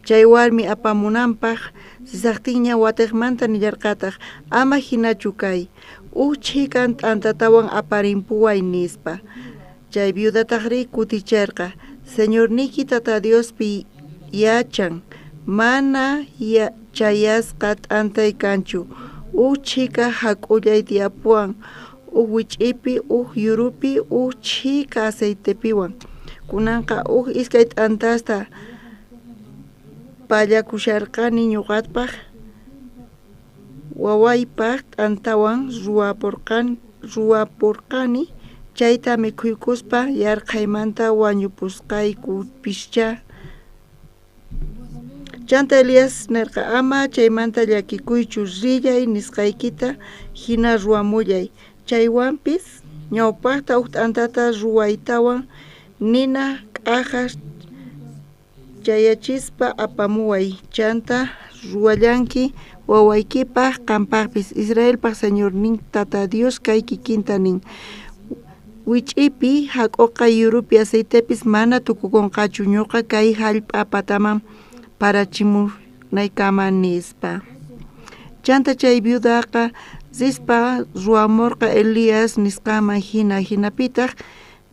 chay warmi apamunanpaq sisaqtinña watiqmanta nillarqataq ama hinachu kay chikan t'antatawan aparinpuway nispa chay viudataqri kuticharqa señorniki tata Diospi yachan mana chayasqa t'antay kanchu chika hak'ullay tiyapuwan wich'ipi yurupi chika aceitepiwan kunanqa iskay t'antasta pallakusharqani ñuqatpaq wawaypaq t'antawan ruwapurqani chayta mikhuykuspa yarqaymanta wañupusqaykupischa chanta Elias nerqa ama chaymanta llakikuychu rillay nisqaykita hina ruwamullay chaywanpis ñawpaqta t'antata ruwaytawan nina q'aqa chayachispa apamuway chanta ruwallanki wawaykipaq qampaqpis Israelpaq Señornin tata Dios kay kikinta nin wich'ipi hak'uqa yurupi aceitepis mana tukukunqachu ñuqa kay hallp'a pataman parachimunaykama nispa chanta chay viudaqa rispa ruwamurqa Elías nisqaman hinapitaq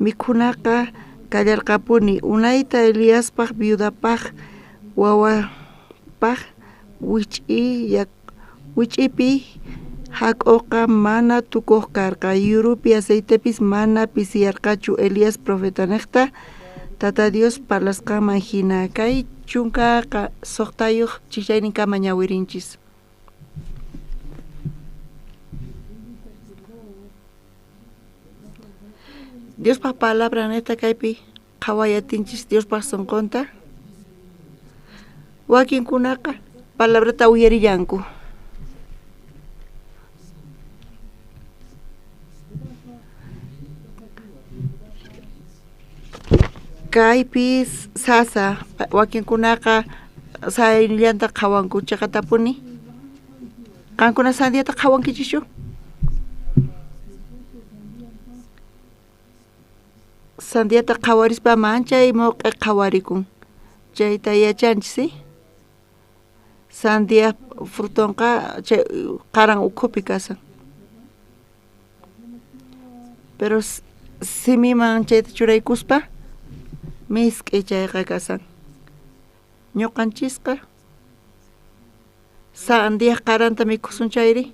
mikhunaqa kallarqapuni unayta Elíaspaq viudapaq wawapaq wich'ipi hak'uqa mana tukuq karqa yurupi aceitepis mana pisiyarqachu Elías profeta niqta tata Dios parlasqaman hina kay chunka suqtayuq chillayninkama ñawirinchis Diospaq palabra neta kaypi qhawayatinchis Diospaq sunqunta wakinkunaqa palabrata uyarillanku kaypis sasa wakinkunaqa sayllanta qhawanku chaqatapuni qankuna sandiyata qhawankichishu sandiyata qhawarispa manchay mawq'i qhawarikun chayta yachanchis sandiya frutonqa chay qaran ukhupi kasan pero simiman chayta churaykuspa misk'i chayqa kasan ñuqanchisqa sandiya qaranta mikhusun chayri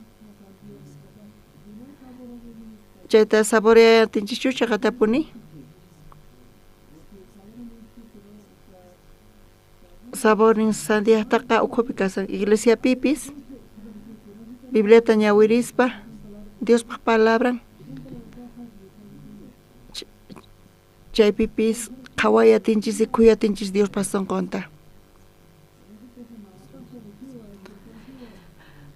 chayta saboreatinchikchu chaqatapuni. Saborin sandiaqtaqa ukhupi kasan iglesia pipis, Bibliata ñawirispa, Diospaq palabran, chaypipis qhawayatinchis y kuyatinchis Diospaq sunqunta.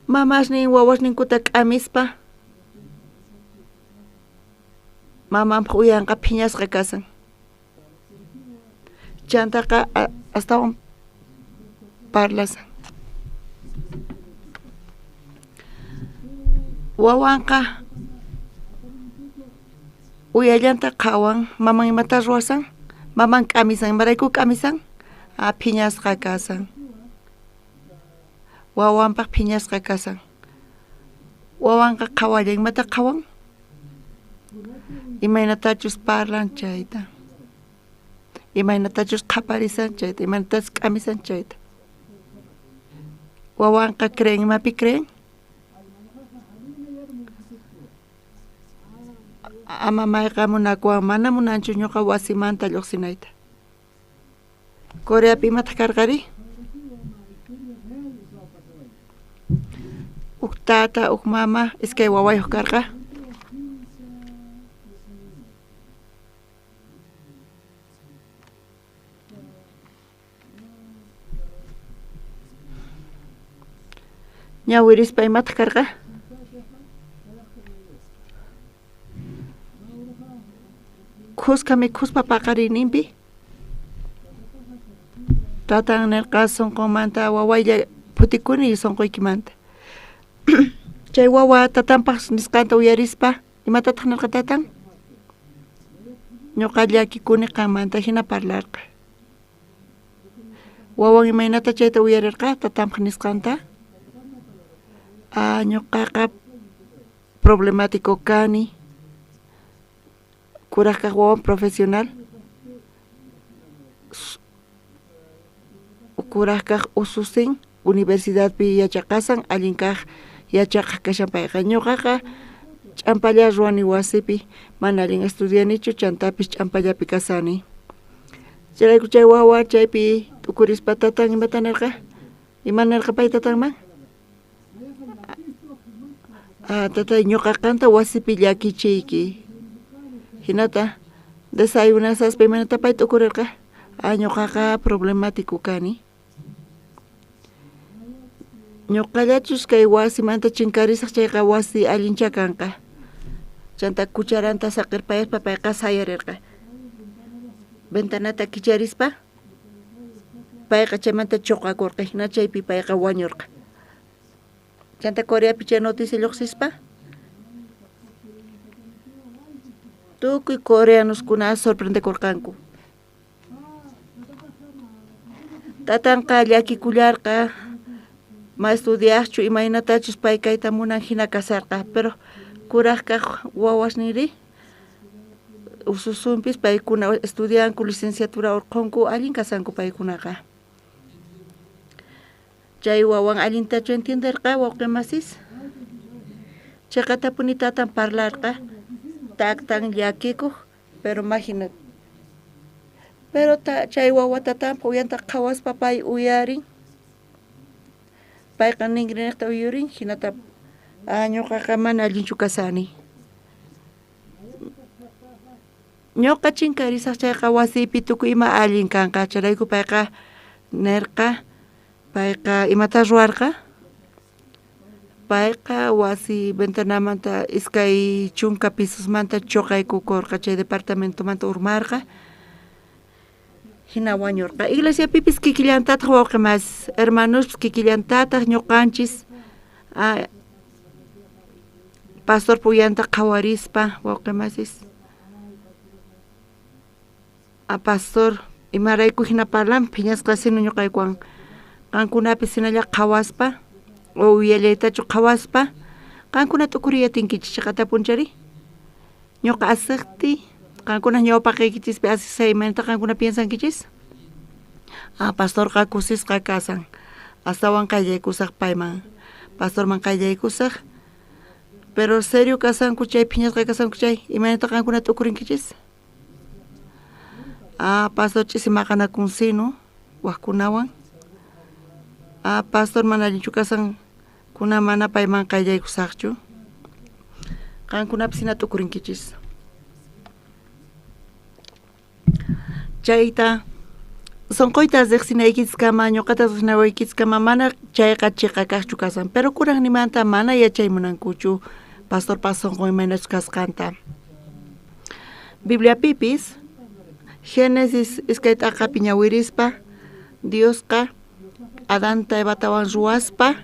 Mamashnin wawashninkuta k'amispa, mamanpaq uyanqa phiñasqa kasan. Chantaqa astawan parlasan. Wawanqa uyallanta qhawan, maman imata ruwasan, maman k'amisan, imarayku k'amisan, phiñasqa kasan. Wawanpaq phiñasqa kasan. Wawanqa qhawalla imata qhawan, imaynatachus parlan chayta, imaynatachus qhaparisan chayta, imaynatachus k'amisan chayta. Wawanqa creen, imapi creen? Mamayqa munakuwan mana munanchu ñuqa wasimanta lluqsinayta. Coreapi imataq karqari? Uk tata, uk mama, iskay wawayuq karqa. Ñawirispa imataq karqa? Khusqa mikhuspa paqarininpi, tatan nirqa sunqumanta wawaylla phutikuni sunquykimanta. Chay wawa tatanpaq nisqanta uyarispa, imatataq nirqa tatan? Ñuqa llakikuni qammanta hina parlarqa. Wawan imaynata chayta uyarirqa tatanpaq nisqanta? Ñuqaqa problemático kani, kuraq kaq wawan profesional, kuraq kaq ususin, universidadpi yachaqasan, allin kaq yachaqaq kashan payqa. Ñuqaqa ch'ampalla ruwani wasipi, mana allin estudianichu, chantapis ch'ampallapi kasani. Chayrayku chay wawa chaypi tukurispa tatan imata nirqa? Ima nirqa pay tatanman? Tatay ñuqaqanta wasipi llakichiyki. Hinata desayunasaspa imanata pay tukurirqa? Ñuqaqa problemático kani. Ñuqallachus kay wasimanta chinkarisaq chayqa wasi allincha kanqa. Chanta kucharanta saqirpayaspa payqa sayarirqa. Ventanata kicharispa, payqa chaymanta chuqakurqa, hina chaypi payqa wañurqa. Chanta Coreapi chay noticia lluqsispa, tukuy coreanuskuna sorprendekurqanku. Tatanqa llakikullarqa, ma estudiaqchu imaynatachus pay kayta munan hina kasarqa, pero kuraq kaq wawasniri ususunpis paykuna estudianku, licenciatura urqunku, allin kasanku paykunaqa. Chay wawan allintachu entenderqa wawqimasis? Chaqatapuni tatan parlarqa, taktan llakikuq, pero imagina. Pero chay wawa tatanpa uyanta qhawaspa pay uyarin, payqa ningriniqta uyurin, hinata ñuqaqa mana allinchu kasani. Ñuqa chinkarisaq chayqa wasipi tukuy ima allin kanqa, chayrayku payqa nirqa, payqa imata ruwarqa? Payqa wasi ventanamanta iskay chunka pisusmanta chuqaykukurqa, chay departamentomanta urmarqa, hina wañurqa. Iglesiapipis kikillantataq wawqimas, hermanuspis kikillantataq ñuqanchis, pastor puyanta qhawarispa wawqimasis, pastor imarayku hina parlan phiñasqa sinu ñuqaykuwan qankunapis sinalla qhawaspa o uyallaytachu qhawaspa qankuna tukuriyatinkichis chaqata punchari ñuqa asiqti qankuna ñawpaqaykichispi asisay imanata qankuna piensankichis pastorqa kusisqa kasan astawan qayllaykusaq payman pastorman qayllaykusaq Pero serio casan kuchay piñas casan kuchay imanita kankuna tukurinkichis. Pastor chisimaqana kunsino waqkunawan. Pastor manallinchu kasan kuna mana payman qayllaykusaqchu. Kankunapi sina tukurinkichis. Chayta sonqoyta riqsinaykiskama ñuqata riqsinawaykiskama mana chayqa chiqa kaqchu kasan. Pero kuraqnimanta mana yachaymunankuchu pastor sonqoy imanachus kasqanta. Bibliapipis Génesis iskaytaqa piñawirispa Diosqa Adanta Evatawan ruwaspa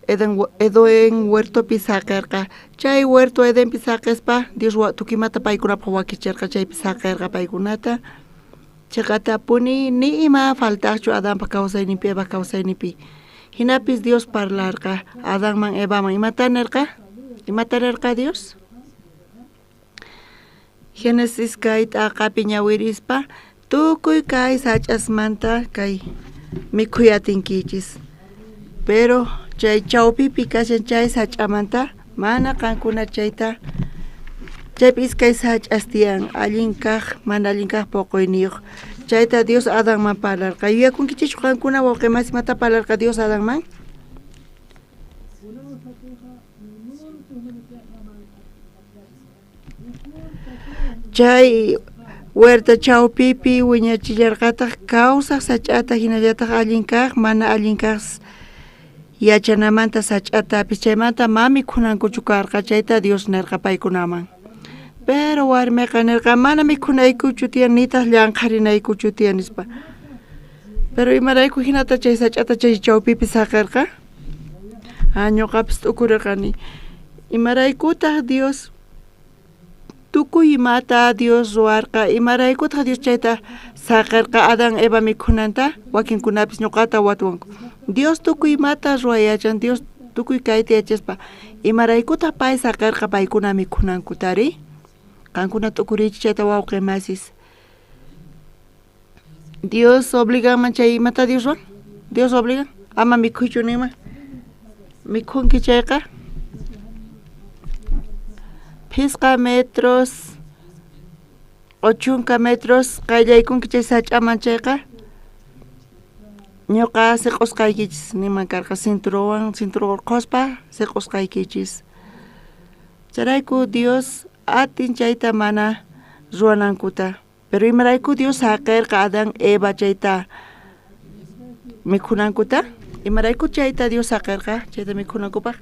Eden huertopi saqirqa. Chay huerto Edenpi saqispa Dios tukimata paykunapaq wakichirqa chaypi saqirqa paykunata. Chaqatapuni ni ima faltaqchu Adanpa kawsaynipi Eva kawsaynipi. Hinapis Dios parlarqa Adanman Evaman imata nirqa Dios. Génesis kaytaqa piñawirispa tukuy kay sach'asmanta kay mikhuyatinkichis. Pero chay chawpipi kashan chay sach'amanta mana qankuna chayta chaypi iskay sach'as tiyan allin kaq mana allin kaq puquyniyuq. Chayta Dios Adanman parlarqa. Yuyakunkichis qankuna wawqi mata parlarqa Dios Adanman? Chay huerta chawpipi wiñachillarqataq kawsaq sach'ata hinallataq allin kaq mana allin kaq yachanamanta sach'atapis chaymanta mami kunankuchu karqa chayta Dios nirqa paykunaman. Pero warmiqa nirqa mana mikhunaykuchu tiyan nitaq llanqarinaykuchu tiyan nispa. Pero imarayku hinata chay sach'ata chay chawpipi saqirqa? Ñuqapis t'ukurirqani imaraykutaq Dios tukuy imata Dios ruwarqa imaraykutaq Dios chayta saqirqa Adan Eva mikhunanta wakinkunapis ñuqata watwanku. Dios tukuy imata ruwayachan Dios tukuy kayta yachaspa imaraykutaq pay saqirqa paykuna mikhunankutari. Qankuna t'ukurichis chayta wawqi masis. Dios obliganman chay imata Dios ruwan? Dios obligan? Ama mikhuychu nima. Mikhunki chayqa? Pisqa metros, 8 metros qayllaykunki chay sach'aman chayqa. Ñuqa siqusqaykichis niman karqa cinturón quspa siqusqaykichis. Charayku Dios atin chayta mana ruwanankuta. Pero imarayku Dios saqirqa Adan Eva chayta mikhunankuta. Imarayku chayta Dios saqirqa chayta mikhunankupaq.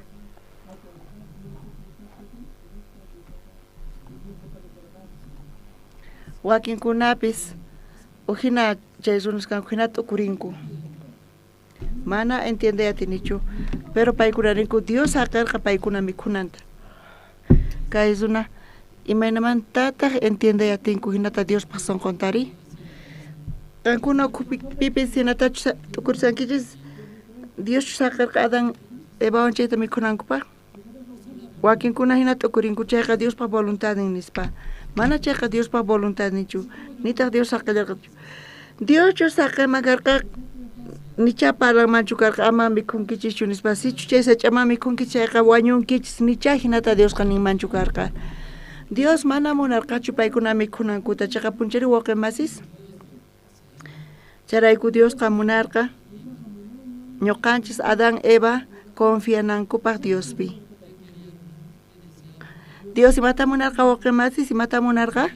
Wakinkunapis uhina chay runas kanku hina t'ukurinku. Mana entiende atinichu. Pero paykunarinku Dios saqirqa paykuna mikhunanta. Kay runa imaynamantataq entiende atinku hinata Dios pasan contari. Kankuna pipis hinatachu t'ukursankichis Dios saqirqa Adan Evawan chayta mikhunankupaq. Wakinkuna hina t'ukurinku chayqa Dios pa voluntad nispa. Mana chayqa Dios pa voluntad nichu. Nitaq Dios saqillarqachu. Dios chu saqima karqa nicha parlamanchu karqa ama mikhunkichis nispa. Sichu chay sach'ama mikhunkichis chayqa wañunkichis nicha hinata Dios nimanchu karqa. Dios mana munarqachu paykuna mikhunankuta chayqa punchari wawqi masis. Charayku Diosqa munarqa ñuqanchis Adan Eva confianankupaq Diospi. Dios imata munarqa wawqi masis imata munarqa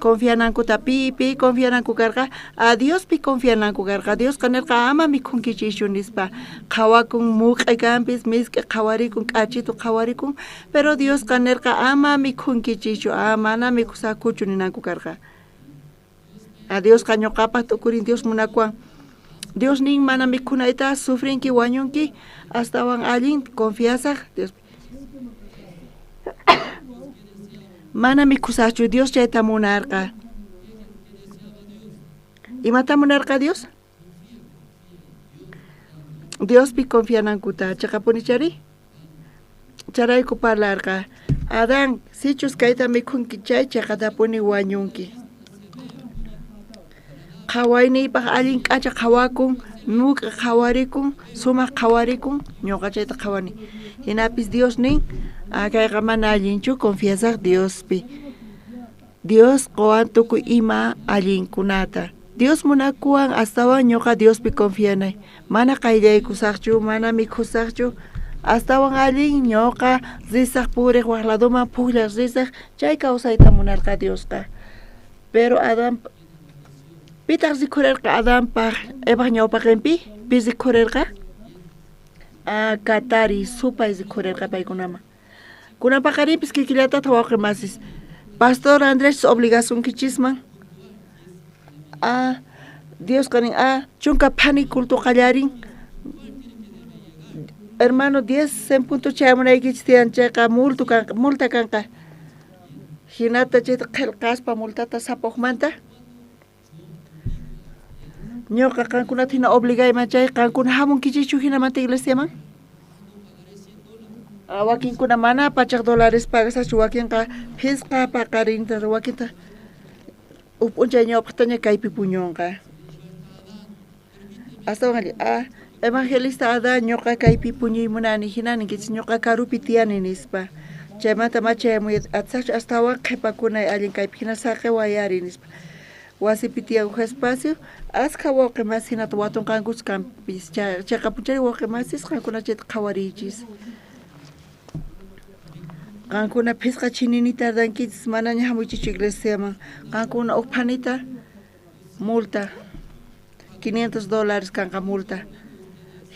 confianankuta pipi confiananku karqa a Diospi confiananku karqa. Dios kanirqa ama mikhunkichis nispa qhawakun muq'i kanpis misk'i qhawarikun k'achitu qhawarikun pero Dios kanirqa ama mikhunkichis mana mikhusakuchu ninanku karqa. A Dios ñuqapaq t'ukurin Dios munakuwan Dios nin mana mikhunayta sufrinki wañunki astawan allin confiasaq Dios mana mikhusachu Dios chayta munarqa. Imata munarqa Dios? Diospi confianankuta chaqapuni chari? Charayku parlarqa Adan sichus kayta mikhunki chay chaqatapuni wañunki. Qhawayniypaq allin k'acha qhawakun nuk qawarikun sumaq qawarikun ñuqa chayta qawani hinapis Dios nin kayqa mana allinchu confianzaq Diospi Dios qowan tukuy ima allinkunata Dios munakuwan astawan ñuqa Diospi confianay mana qayllaykusaqchu mana mikhusaqchu astawan allin ñuqa risaq puriq waqladuman puqllaq risaq chay kawsayta munarqa Diosqa pero Adán pitaq rikurerqa Adánpaq Evaq ñawpaqinpi pi rikurerqa Katari supay rikurerqa paykunaman kunapaqarinpis kikillatata wawqimasis Pastor Andrés obligación kichisman Dios kanin chunka pani culto qallarin hermano 10 punto chamunaykichis tiyan chayqa multa kanqa hinata chayta qillqaspa multata sapuqmanta ñuqa qankunata hina obligayman chay qankuna hamunkichichu hinamanta iglesiaman wakinkuna mana pachaq dólares pagasachu wakinqa pisqa paqarinta wakinta upunchay ñawpaqtaña kaypi puñunqa astawan ali evangelista Adán ñuqa kaypi puñuymunani hinaninkichis ñuqa karupi tiyani nispa chaymanta machayamuy atsaqchu astawan qhipakunay allin kaypi hina saqewayari nispa wasipi tiyanku espacio asqa wawqimas hinata watunqankus kanpis chayqa punchari wawqimasis qankuna chayta qhawariychis qankuna pisqa chinini tardankichis manaña hamuychichu iglesiaman qankuna uqpanita multa $500 kanqa multa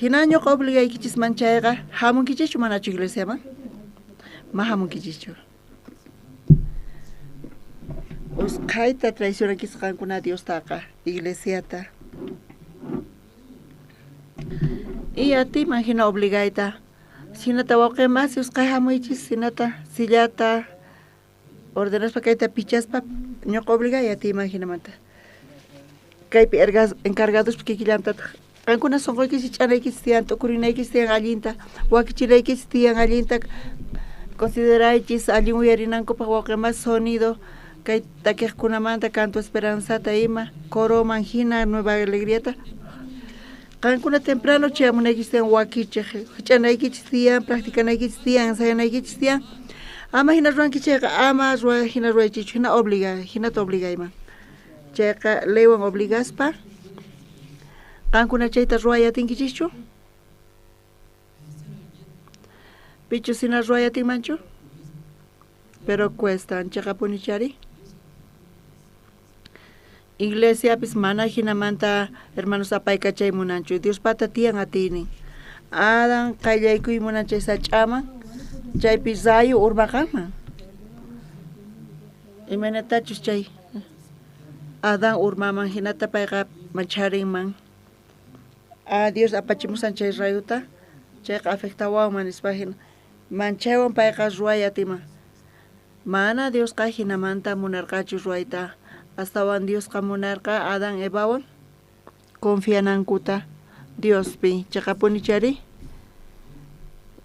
hina ñuqa obligaykichis manchayqa hamunkichichu manachu iglesiaman ma hamunkichichu usqayta traicionankis qankuna Diostaqa iglesiata y atiman hina obligayta sinata wawqimas usqay hamuychis sinata sillata ordenaspa kayta pichaspa ñuqa obligay atiman hinamanta kaypi encargadospa kikillamanta qankuna sunquykichis ch'anaykis tiyan tukurinaykis tiyan allinta wakichiraykis tiyan allinta consideraychis allin uyarinankupaq wawqimas sonido kay takiqkunamanta canto esperanzata ima coroman hina nueva alegriata qankuna temprano chayamunaykis tiyan wakichiq ch'anaykichis tiyan practicanaykichis tiyan ensayanaykichis tiyan ama hina ruwankichayqa ama hina ruwaychichu hina hinata obligayman chayqa leywan obligaspa qankuna chayta ruwayatinkichishchu pichu sina ruwayatinmanchu pero cuesta anchaqa punichari iglesiapis mana hinamanta hermanos apayqa chaymunanchu Dios pata tiyan atinin Adán qayllaykuymunan chay sach'aman chaypi rayu urmaqanman imanatachus chay Adán urmaman hinata payqa mancharinman Dios apachimusan chay rayuta chayqa afectawanman nispa hina manchaywan payqa ruwayatinman mana Diosqa hinamanta munarqachu ruwayta astawan Diosqa munarqa Adán Evawan confianankuta Diospi chayqa punichari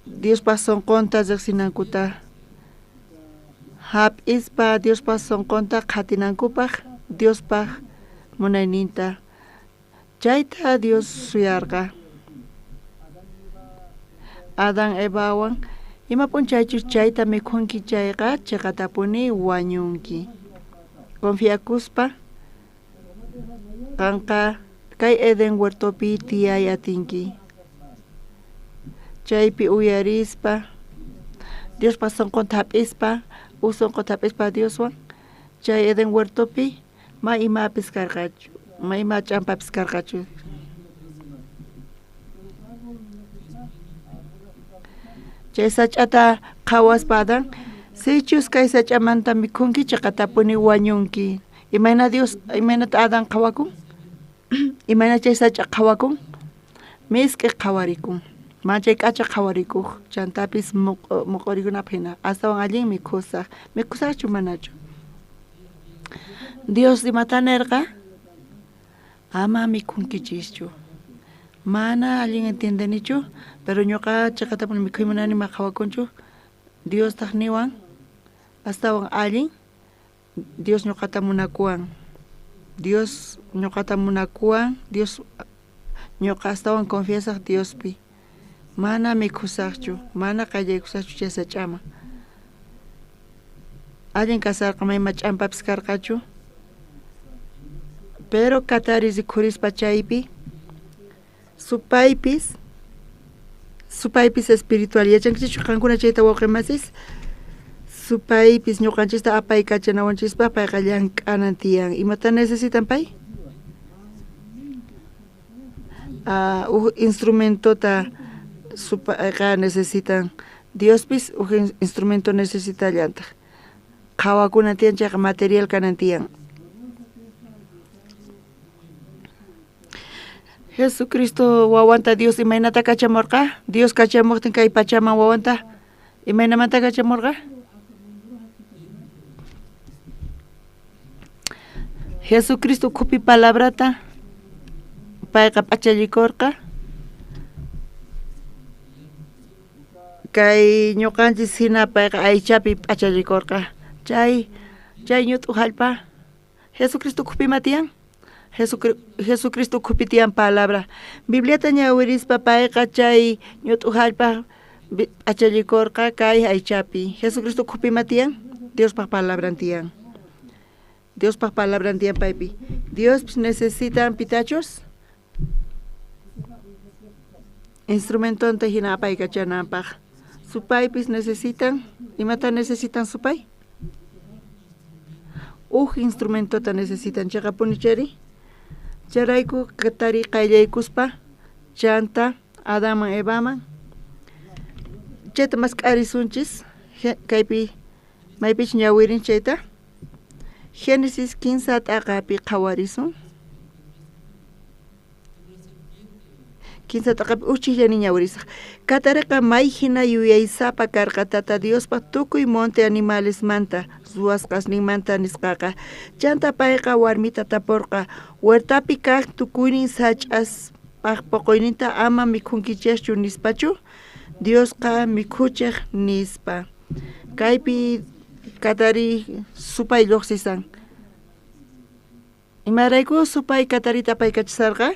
Diospa sonqonta riqsinankuta hap'ispa Diospa sonqonta qhatinankupaq Diospaq munayninta chayta Dios suyarqa Adán Evawan ima punchaychus chayta mikhunki chayqa chaqatapuni wañunki confiakuspa qanqa kay Eden huertopi tiyay atinki chaypi uyarispa Diospa sonqonta hap'ispa sonqonta hap'ispa Dioswan chay Eden huertopi ma imapis karqachu ma ima ch'ampapis karqachu chay sach'ata qhawaspa Adán sichus kay sach'amanta mikhunki chaqatapuni wañunki imaynata Adán qhawakun imayna chay sach'a qhawakun misk'i qhawarikun machay k'acha qhawarikuq chantapis muq'urikunapaq hina astawan allin mikhusaqchu manachu Dios imata nirqa ama mikhunkichischu mana allin entiendenichu pero ñuqa chaqatapuni mikhuymunani ma qhawakunchu Dios taqniwan astawan allin Dios ñuqata munakuwan Dios ñuqata munakuwan Dios ñuqa astawan confianza Diospi mana mikusaqchu mana qallaykusaqchu chay sach'ama allin kasarqa mayma ch'ampapis karqachu pero kataris rikhurispa chaypi supaypis espiritual yachankichu qankuna chayta wawqimasis supaypis ñuqanchista apaykachanawanchispa payqa llank'anan tiyan imata necesitan pay instrumentota supayqa necesitan Diospis instrumento necesita llanta qhawakuna tiyan chayqa material kanan tiyan Jesucristo wawanta Dios imaynata kachamurqa Dios kachamurtin kay pachaman wawanta imaynamanta kachamurqa Jesucristo kupi palabrata payqa p'achallikurqa kay ñuqanchis hina payqa aychapi p'achallikurqa chay ñut'u hallp'a Jesucristo kupima tiyan Jesucristo kupitian palabra Bibliata ñawirispa payqa chay ñut'u hallp'a p'achallikurqa kay aychapi Jesucristo kupima tiyan Diospaq palabran tiyan Diospaq palabran tiyan paypi Dios necesitan pitachos instrumentonta hina apaykachananpaq supaypis necesitan imata necesitan supay instrumentota necesitan chayqa punichari charayku katari qayllaykuspa chanta Adaman Evaman chayta mask'arisunchis kaypi maypich ñawirin chayta Génesis 15 t'aqapi qhawarisun 15 t'aqapi uchillani ñawirisaq katariqa may hina yuyaysapa karqa tata Diospa tukuy monte animales manta ruwasqasninmanta nisqaqa chanta payqa warmita tapurqa huertapi kaq tukuynin sach'as poqoyninta ama mikhunkichaschu nispachu Diosqa mikhuchiq nispa kaypi katari supay lluqsisan imarayku supay katarita paykachisarqa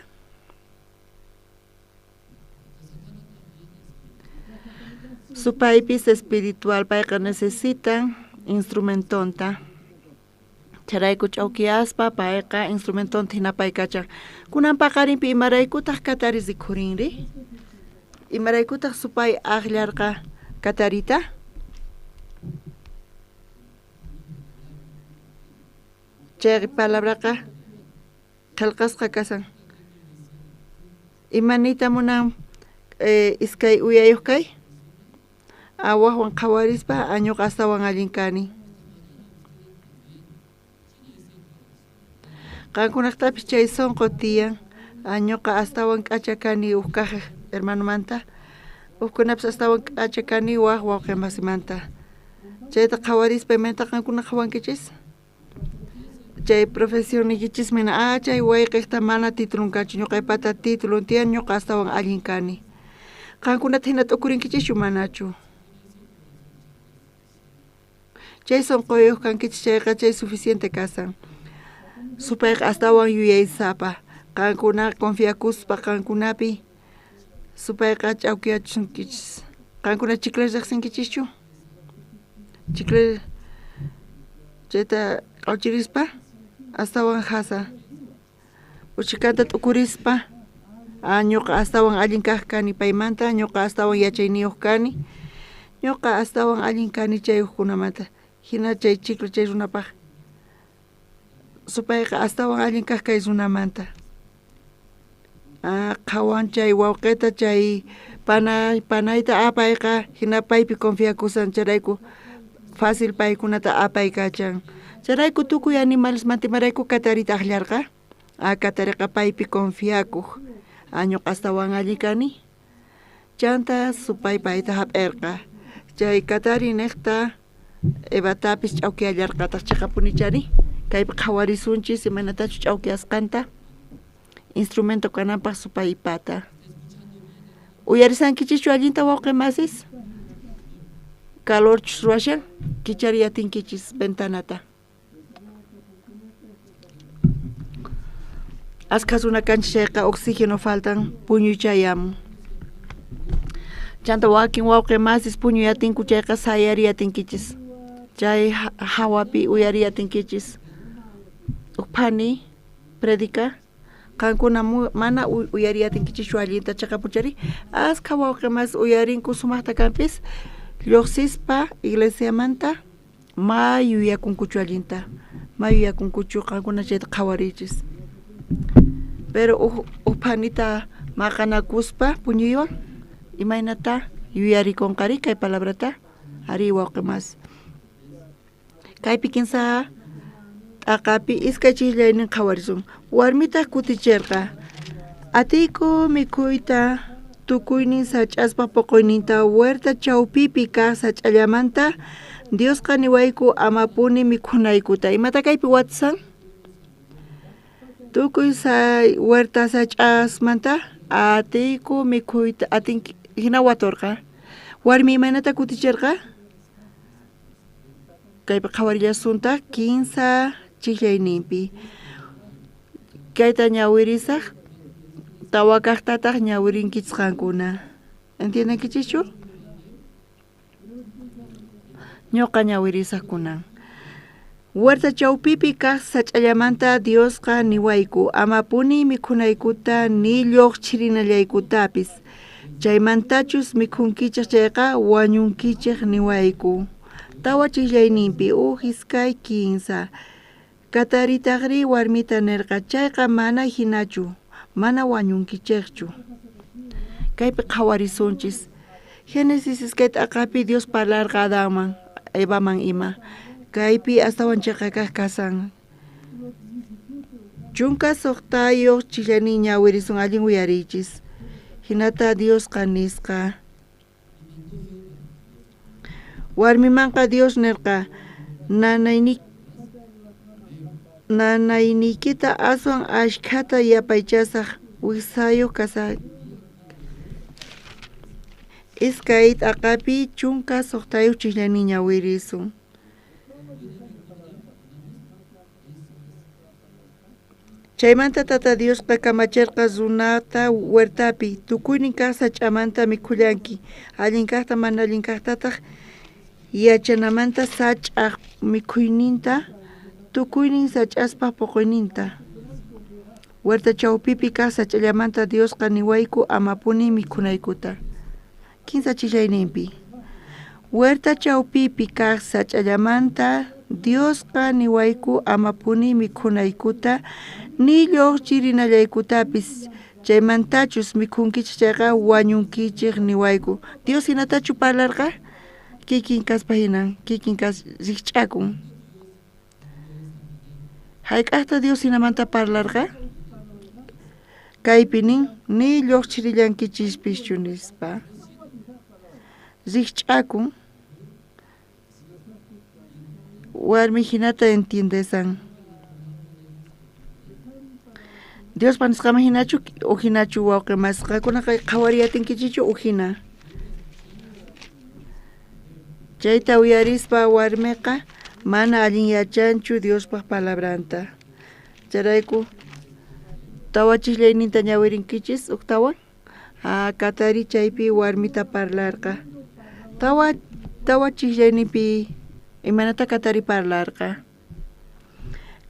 supaypis espiritual payqa necesitan instrumentonta charayku ch'awkiyaspa payqa instrumentonta hina paykachan kunan paqarinpi imaraykutaq kataris rikhurinri imaraykutaq supay aqllarqa katarita chay palabraqa qillqasqa kasan imanita munan iskay uyayuq kay awaqwan qhawarispa añuqa astawan allin kani qankunaqtapis chay sonqo tiyan añuqa astawan k'acha kani kaq hermanomanta ukkunapis astawan k'acha kani wawqimasimanta chayta qhawarispa imayta qankuna qhawankichis chay profesión nikichis mina chay wayqiqta mana titulun kanchu ñuqaypata titulun tiyan ñuqa astawan allin kani qankunata hina t'ukurinkichis manachu chay sonqoyuq kankichis chayqa chay suficiente kasan supayqa astawan yuyaysapa qankuna confiakuspa qankunapi supayqa ch'awkiyachunkichis qankuna chikla riqsinkichischu chikla chayta q'awchirispa astawan hasa uchikanta t'ukurispa ñuqa astawan allin kaq kani paymanta ñuqa astawan yachayniyuq kani ñuqa astawan allin kani chayuqkunamanta hina chay chikla chay runapaq supayqa astawan allin kaq kay runamanta qhawan chay wawqita chay panayta apayqa hina paypi confiakusan charayku fácil paykunata apaykachan charayku tukuy animales mantimarayku katarita aqllarqa katariqa paypi confiakuq ñuqa astawan alli kani chanta supay payta hap'irqa chay katari niqta Evatapis ch'awkiyallarqataq chiqapunichari kaypi qhawarisunchis imanatachu ch'awkiyasqanta instrumento kananpaq supay pata uyarisankichischu allinta wawqimasis calorchus ruwashan kichariyatinkichis ventanata Ascasuna canchayqa oxígeno faltan puñuchayamun. Chanta wakin wawqi masis puñuyatinki chayqa sayariyatinkichis. Chay hawapi uyariyatinkichis. Uphani predica kankuna mana uyariyatinkichis shuallinta chaqapuchari asqa wawqi mas uyarinku sumaqta kanpis lluqsispa iglesiamanta mayu yakunkuchu allinta mayu yakunkuchu kankuna chayta qhawarichis. Pero uphanita maqanakuspa puñuywan imaynata yuyarikunqari kay palabrata ari wawqi mas. Kaypi kinsa t'aqapi iskay chillaynin qhawarisun. Warmita kutichirqa atiyku mikhuyta tukuynin sach'aspa puquyninta huerta chawpipi kaq sach'allamanta Diosqa niwayku amapuni mikhunaykuta. Imata kaypi watasan? Tukuy huerta sach'asmanta atiyku mikhuyta atinki hina waturqa. Warmi imaynata kutichirqa? Kaypi qhawarillasunta 15 chillayninpi. Kayta ñawirisaq tawa kaqtataq ñawirinkichis qankuna. ¿Entiendenkichischu? Ñuqa ñawirisaq kunan. Huerta chawpipi kaq sach'allamanta Diosqa niwayku amapuni mikhunaykuta ni lluqchirinallaykutapis. Chaymantachus mikhunkichik chayqa wañunkichik niwayku. Tawa chillayninpi iskay 15. Kataritaqri warmita nirqa chayqa mana hinachu, mana wañunkichikchu. Kaypi qhawarisunchis. Génesis iskay t'aqapi Dios parlarqa Adamman, Evaman ima. Kaypi astawan chaqakaq kasan. Chunka suqtayuq chillaynin ñawirisun allin uyarichis. Hinata Diosqa nisqa. Warmimanqa Dios nirqa nanaynikita aswan ashkhata yapaychasaq wisayuq kasaq. Iskay t'aqapi chunka suqtayuq chillaynin ñawirisun. Chaymanta tata Diosqa kamachirqa runata huertapi tukuynin kaq sach'amanta mikhullanki. Allin kaqta mana allin kaqtataq yachanamanta sach'aq mikhuyninta tukuynin sach'aspa puquyninta. Huerta chawpipi kaq sach'allamanta Diosqa niwayku amapuni mikhunaykuta. 15 chillayninpi. Huerta chawpipi kaq sach'allamanta Diosqa niwayku amapuni mikhunaykuta ni lluqchirinallaykutapis. Chaymantachus mikhunkichik chayqa wañunkichik niwayku. Dios hinatachu parlarqa? Kikin kaspa hinan, kikin kas rikch'akun. Hayk'aqta Dios hinamanta parlarqa? Kaypi nin ni lluqchirillankichishpischu nispa. Rikch'akun. Warmi hinata entiendesan. Dios panisqama hinachu o hinachu wawqi masqa kunaqa qhawariyatinkichichu o hina. Chayta uyarispa warmiqa mana allin yachanchu Diospaq palabranta. Charayku tawa chillayninta ñawirinkichis uktawan. Katari chaypi warmita parlarqa. Tawa chillayninpi imanata katari parlarqa.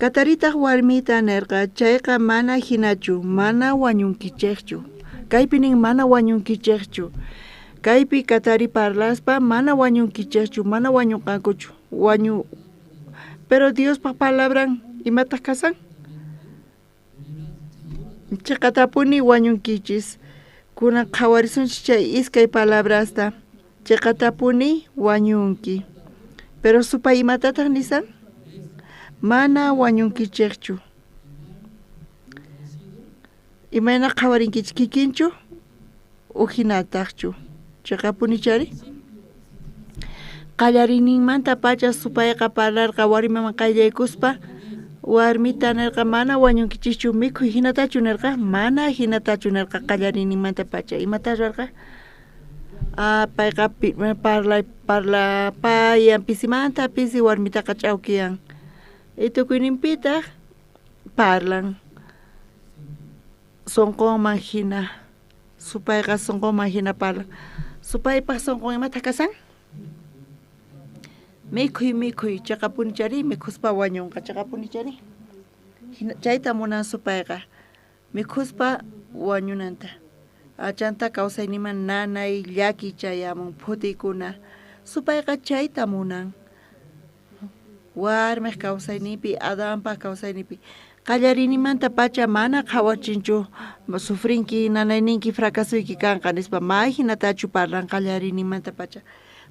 Kataritaq warmita nirqa chayqa mana hinachu, mana wañunkichikchu. Kaypi nin mana wañunkichikchu. Kaypi katari parlaspa mana wañunkichikchu, mana wañunqankuchu. Pero Diospaq palabran imataq kasan? Chaqatapuni wañunkichis. Kunan qhawarisunchis chay iskay palabrasta. Chaqatapuni wañunki. Pero supay imatataq nisan? Mana wañunkichikchu. Imayna qhawarinkichik kikinchu o hinataqchu. Chaqapunichari? Qallariyninmanta pacha supayqa parlarqa warmiman qayllaykuspa warmita nirqa mana wañunkichikchu mikhuy hinatachu nirqa mana hinatachu nirqa qallariyninmanta pacha. Imata rurarqa? Payqa parla payan pisimanta pisi warmitaqa ch'awkiyan. Tukuyninpitaq parlan. sonqonman hina supayqa sonqonman hina parlan. Supaypaq sonqon imata kasan? Mikhuy chaqapunichari mikhuspa wañunqa chaqapunichari. Chayta munan supayqa mikhuspa wañunanta. Achanta kawsayniman nanay llaki chayamun phutikuna. Supayqa chayta munan. Warmiq kawsaynipi Adanpa kawsaynipi qallarinimanta pacha mana qhawachinchu sufrinki nanayninki fracasuyki kanqa nispa mayhinatachu parlan qallarinimanta pacha.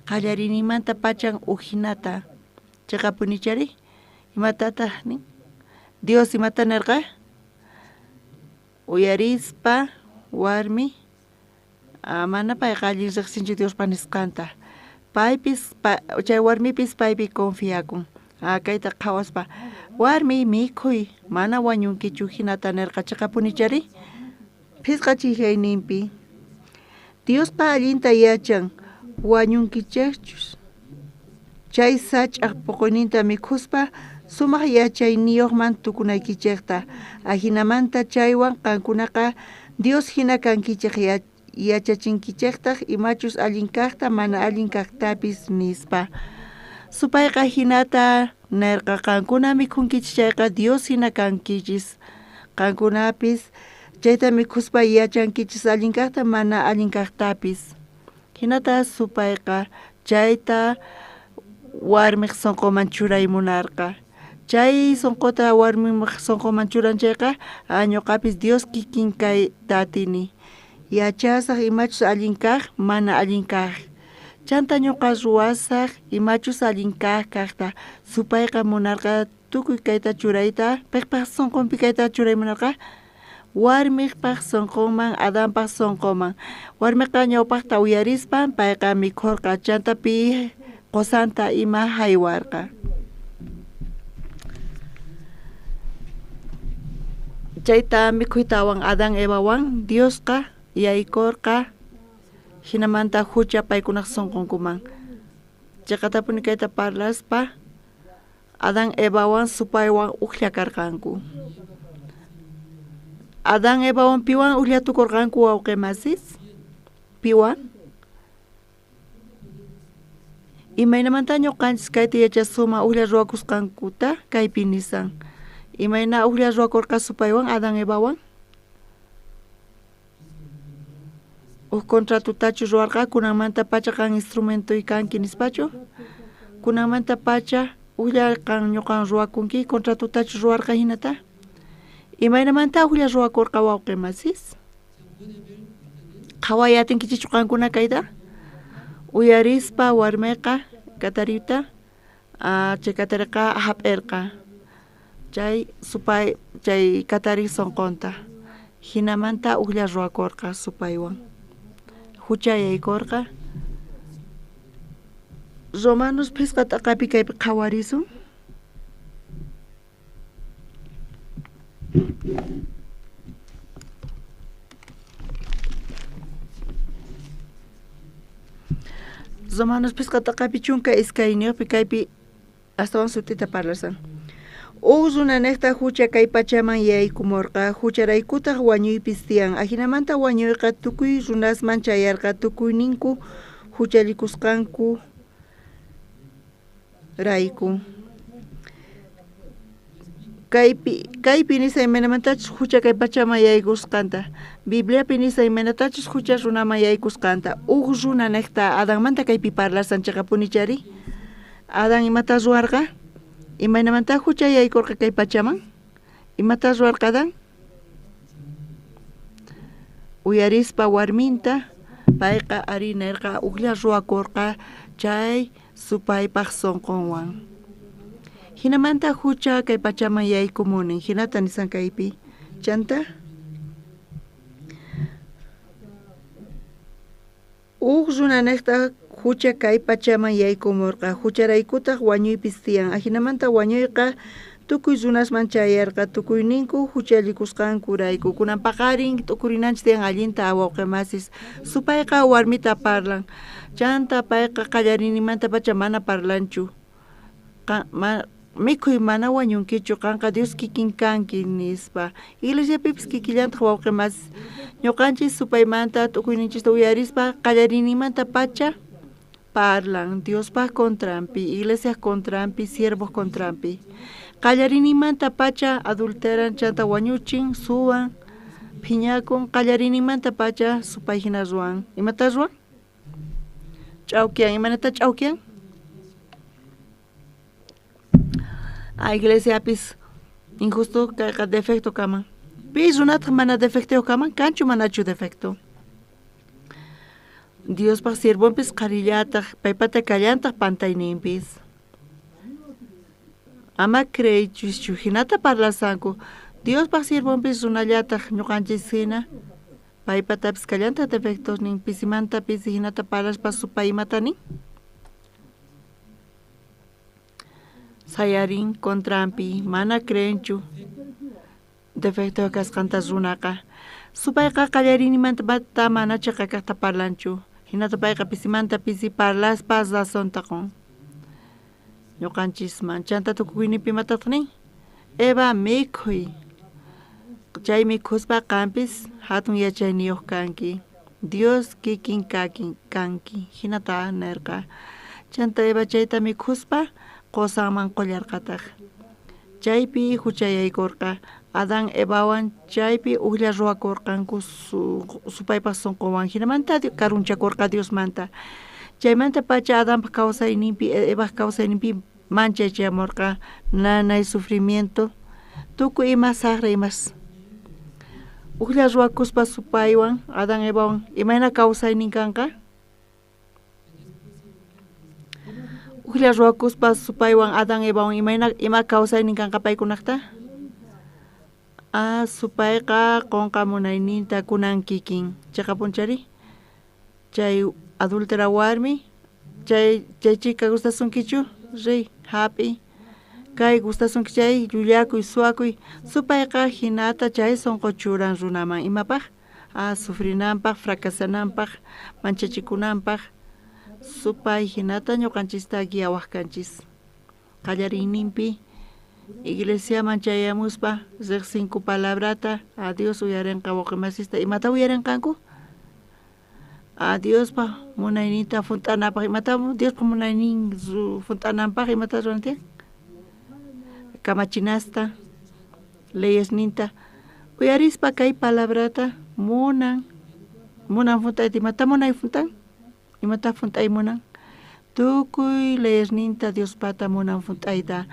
Qallarinimanta pachan uhinata chaqapunichari imatataq nin Dios imata nirqa uyarispa warmi mana payqa allin riqsinchu Diospa nisqanta paypis chay warmipis paypi confiakun kayta qhawaspa warmi mikhuy mana wañunkichu hinata nirqa chaqapunichari pisqachihayninpi Diosqa allinta yachan wañunkichachus chay sach'aq puquyninta mikhuspa sumaq yachayniyuqman tukunaykichikta ahinamanta chaywan qankunaqa Dios hina kankichik yachachinkichiktaq imachus allin kaqta mana allin kaqtapis nispa supayqa hinata nirqa qankuna mikhunkichik chayqa Dios hina kankichis qankunapis chayta mikhuspa yachankichis allin kaqta mana allin kaqtapis hinata supayqa chayta warmiq sonqoman churaymunarqa chay sonqota warmiq sonqoman churanchayqa ñuqapis Dios kikin kay tatini yachasaq imachus allin kaq mana allin kaq chanta ñuqa ruwasaq imachus allin kaq kaqta supayqa munarqa tukuy kayta churayta piqpaq sonqonpi kayta churaymunarqa warmiqpaq sonqonman Adanpaq sonqonman warmiqa ñawpaqta uyarispa payqa mikhurqa chantapi qusanta ima haywarqa chayta mikhuytawan Adán Evawan Diosqa yaykurqa hinamanta hucha paykunaq sonqonkuman chaqatapuni kayta parlaspa Adán Evawan supaywan uqllakarqanku Adán Evawan piwan uqllatukurqanku wawqimasis piwan imaynamanta ñuqanchis kayta yachasuma uqlla ruwakusqankuta kaypi nisan imayna uqlla ruwakurqa supaywan Adán Evawan contratutachu ruwarqa kunanmanta pacha qan instrumentoy kanki nispachu kunanmanta pacha uqlla qan ñuqan ruwakunki contratutachu ruwarqa hinata imaynamanta uqlla ruwakurqa wawqimasis qhawayatinkichichu qankuna kayta uyarispa warmiqa katariyta chay katariqa hap'irqa chay supay chay katari sonqonta hinamanta uqlla ruwakurqa supaywan hucha yaykurqa Romanos pisqata qapi kaypi qhawarisun Romanos pisqata qapi chunka iskayniyuqpi kaypi astawan sutita parlasan Uzunanekta hucha kay pachaman yaykumurqa hucharaykutaq wañuypis tiyan ahinamanta wañuyqa tukuy runasman chayarqa tukuyninku huchalikusqanku rayku kaypi nisaymanamantachus hucha kay pachaman yaykusqanta Bibliapi nisaymanatachus hucha runaman yaykusqanta runanekta Adánmanta kaypi parlasan chaqapunichari Adán imata ruwarqa imaynamanta hucha yaykurqa kay pachaman imata ruwarqa Adán uyarispa warminta payqa ari nirqa uqlla ruwakurqa chay supaypaq sonqonwan hinamanta hucha kay pachaman yaykumunin hinata nisan kaypi chanta runanekta hucha kay pachaman yaykumurqa hucharaykutaq wañuypis tiyan ahinamanta wañuyqa tukuy runasman chayarqa tukuyninku huchalikusqanku rayku kunan paqarin tukurinanchis tiyan allinta wawqimasis supayqa warmita parlan chanta payqa qallarinimanta pacha mana parlanchu Mikhuy mana wañunkichu kanqa Dios kikin kanki nispa. Iglesiapipis kikillantaq wawqimas ñuqanchis supaymanta t'ukuyninchista uyarispa qallarinimanta pacha parlan Diospa contrampi, iglesia contrampi, siervos contrampi. Qallarinimanta pacha adulteran chanta wañuchin, suwan, phiñakun, qallarinimanta pacha supayhina ruwan. Imata ruwan? Ch'awkiyan, imanata ch'awkiyan? A iglesiapis injusto kayqa defecto kaman. Pis runataq mana defecteo kaman, kanchu manachu defecto. Diospa sirvonpis qarillataq, paypata kallantaq pantayninpis. Ama creychischu hinata parlasanku. Diospa sirvonpis runallataq ñuqanchis hina. Paypatapis kallantaq defectos nin pisimantapis hinata parlaspa supaymatani. Sayarin contrampi, mana creenchu. Defecto kasqantas runaqa. Supayqa qallarinimanta bata mana chaqakaqta parlanchu. Hinata payqa pisimanta pisi parlaspas razontaqon. Ñuqanchisman chanta tukuynipi mataqnin. Eva mikhuy. Chay mikhuspa qampis hatun yachayniyuq kanki. Dios kikin kanki. Hinata nerqa. Chanta Eva chayta mikhuspa qosanman qollarqataq. Chaypi huchayaykurqa. Adán Evawan chaypi uqlla ruwakurqanku supaypaq sunquwan hinamanta karunchakurqa Diosmanta. Chaymanta pacha Adánpaq kawsayninpi Evaq kawsayninpi manchaychamurqa nanay sufrimiento tukuy ima saqra imas. Uqlla ruwakuspa supaywan Adán Evawan imayna kawsaynin kanqa? Uqlla ruwakuspa supaywan Adán Evawan ima kawsaynin kanqa paykunaqta? Supayqa qonqa munayninta kunan kikin. Chayqa punchari. Chay adultera warmi. Chay chica gustasunkichu. Riy, hapi. Kay gustasunki chay llullakuy, suwakuy. Supayqa hinata chay sonqo churan runaman. Imapaq? Sufrinanpaq, fracasananpaq, manchachikunanpaq. Supay hinata ñuqanchista guiawaq kanchis. Qallarinninpi. Iglesia manchayamuspa, riq 5 palabrata, a Dios uyarenqa wawqimasista. Imata uyarenqanku? A Diospa munayninta funt'anapaq. Imata Diospa munaynin funt'ananpaq imata rurantiyan? Kamachinasta, leyesninta. Uyarispa kay palabrata munan funt'ayta. Imata munay funt'an? Imata funt'ay munan? Tukuy leyesninta Diospata munan funt'ayta.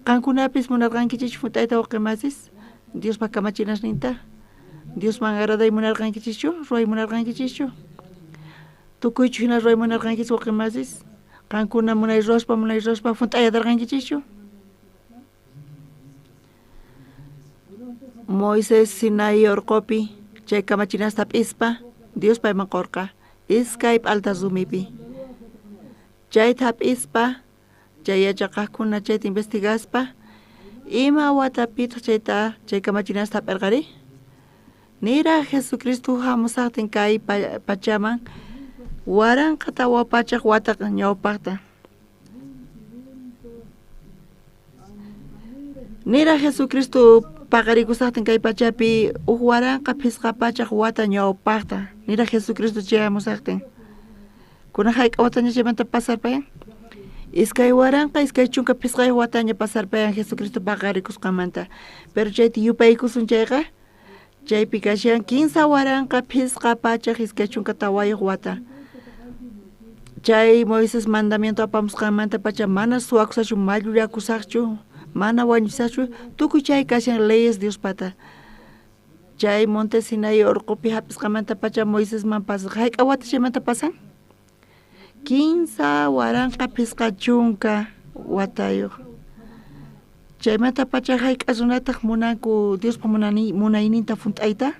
Qankunapis munarqankichis funt'ayta wawqimasis Diospa kamachinasninta. Diosman agraday munarqankichischu, ruway munarqankichischu. Tukuychu hina ruway munarqankis wawqimasis. Qankuna munay ruwaspa funt'ayadarqankichischu. Moisés Sinai urqupi chay kamachinasta p'ispa Dios payman qurqa. Iskay p'alta rumipi. Chayta p'ispa chay yachaqaqkuna chayta investigaspa ima watapita chayta chay kamachinasta p'irqari. Nira Jesucristo hamusaqtin kay pachaman waranqa tawa pachaq wataq ñawpaqta. Nira Jesucristo paqarikusaqtin kay pachapi waranqa phisqa pachaq wata ñawpaqta. Nira Jesucristo chay hamusaqtin. Kuna hayk'awataña chaymanta pasarpayan. Iskay waranqa iskay chunka pisqay wataña pasarpayan Jesucristo paqarikusqamanta. Pero chayta yupaykusun chayqa chaypi kashan 15 waranqa pisqa pachaq iskay chunka tawayuq wata. Chay Moisés mandamiento apamusqamanta pacha mana suwakusaqchu, mallullakusaqchu, mana wañusaqchu, tukuy chay kashan leyes Diospata. Chay Monte Sinai urqupi hapisqamanta pacha Moisésman pasaq. Hayk'a wata chaymanta pasan? 15 waranqa pisqa chunka watayuq. Chaymanta pacha hayk'a runataq munanku Diospa munayninta funt'ayta.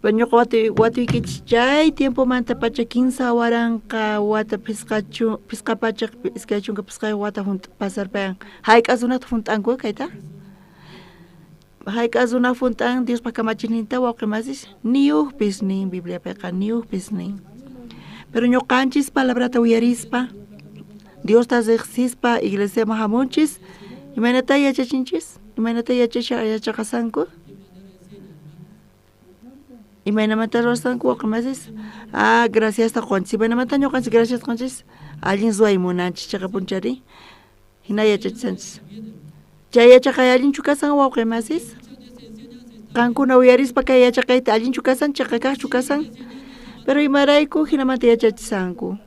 Ñuqa watuykichis chay tiempomanta pacha 15 waranqa wata pisqa pachaq iskay chunka pisqay wata pasarpayan. Hayk'a runata funt'anku kayta? Hayk'a runa funt'an Diospa kamachikninta wawqimasis niyuqpis nin Bibliapiqa niyuqpis nin. Pero ñoqanchis palabrata uyarispa, Dios ta zexispa, iglesia mahamonchis, imanata yachachinchis, imanata yachakasanku. Imanamata rosanku waqamasis. Gracias ta qonchis. Imanamata ñoqanchis gracias qonchis. Allin zuay munanchis chaqapunchari. Hina yachachanchis. Chay yachaqay allin chukasan waqamasis. Qankuna uyarispa kay yachaqayta allin chukasan chaqakaq chukasan. Pero imarayku hinamanta yachachisanku.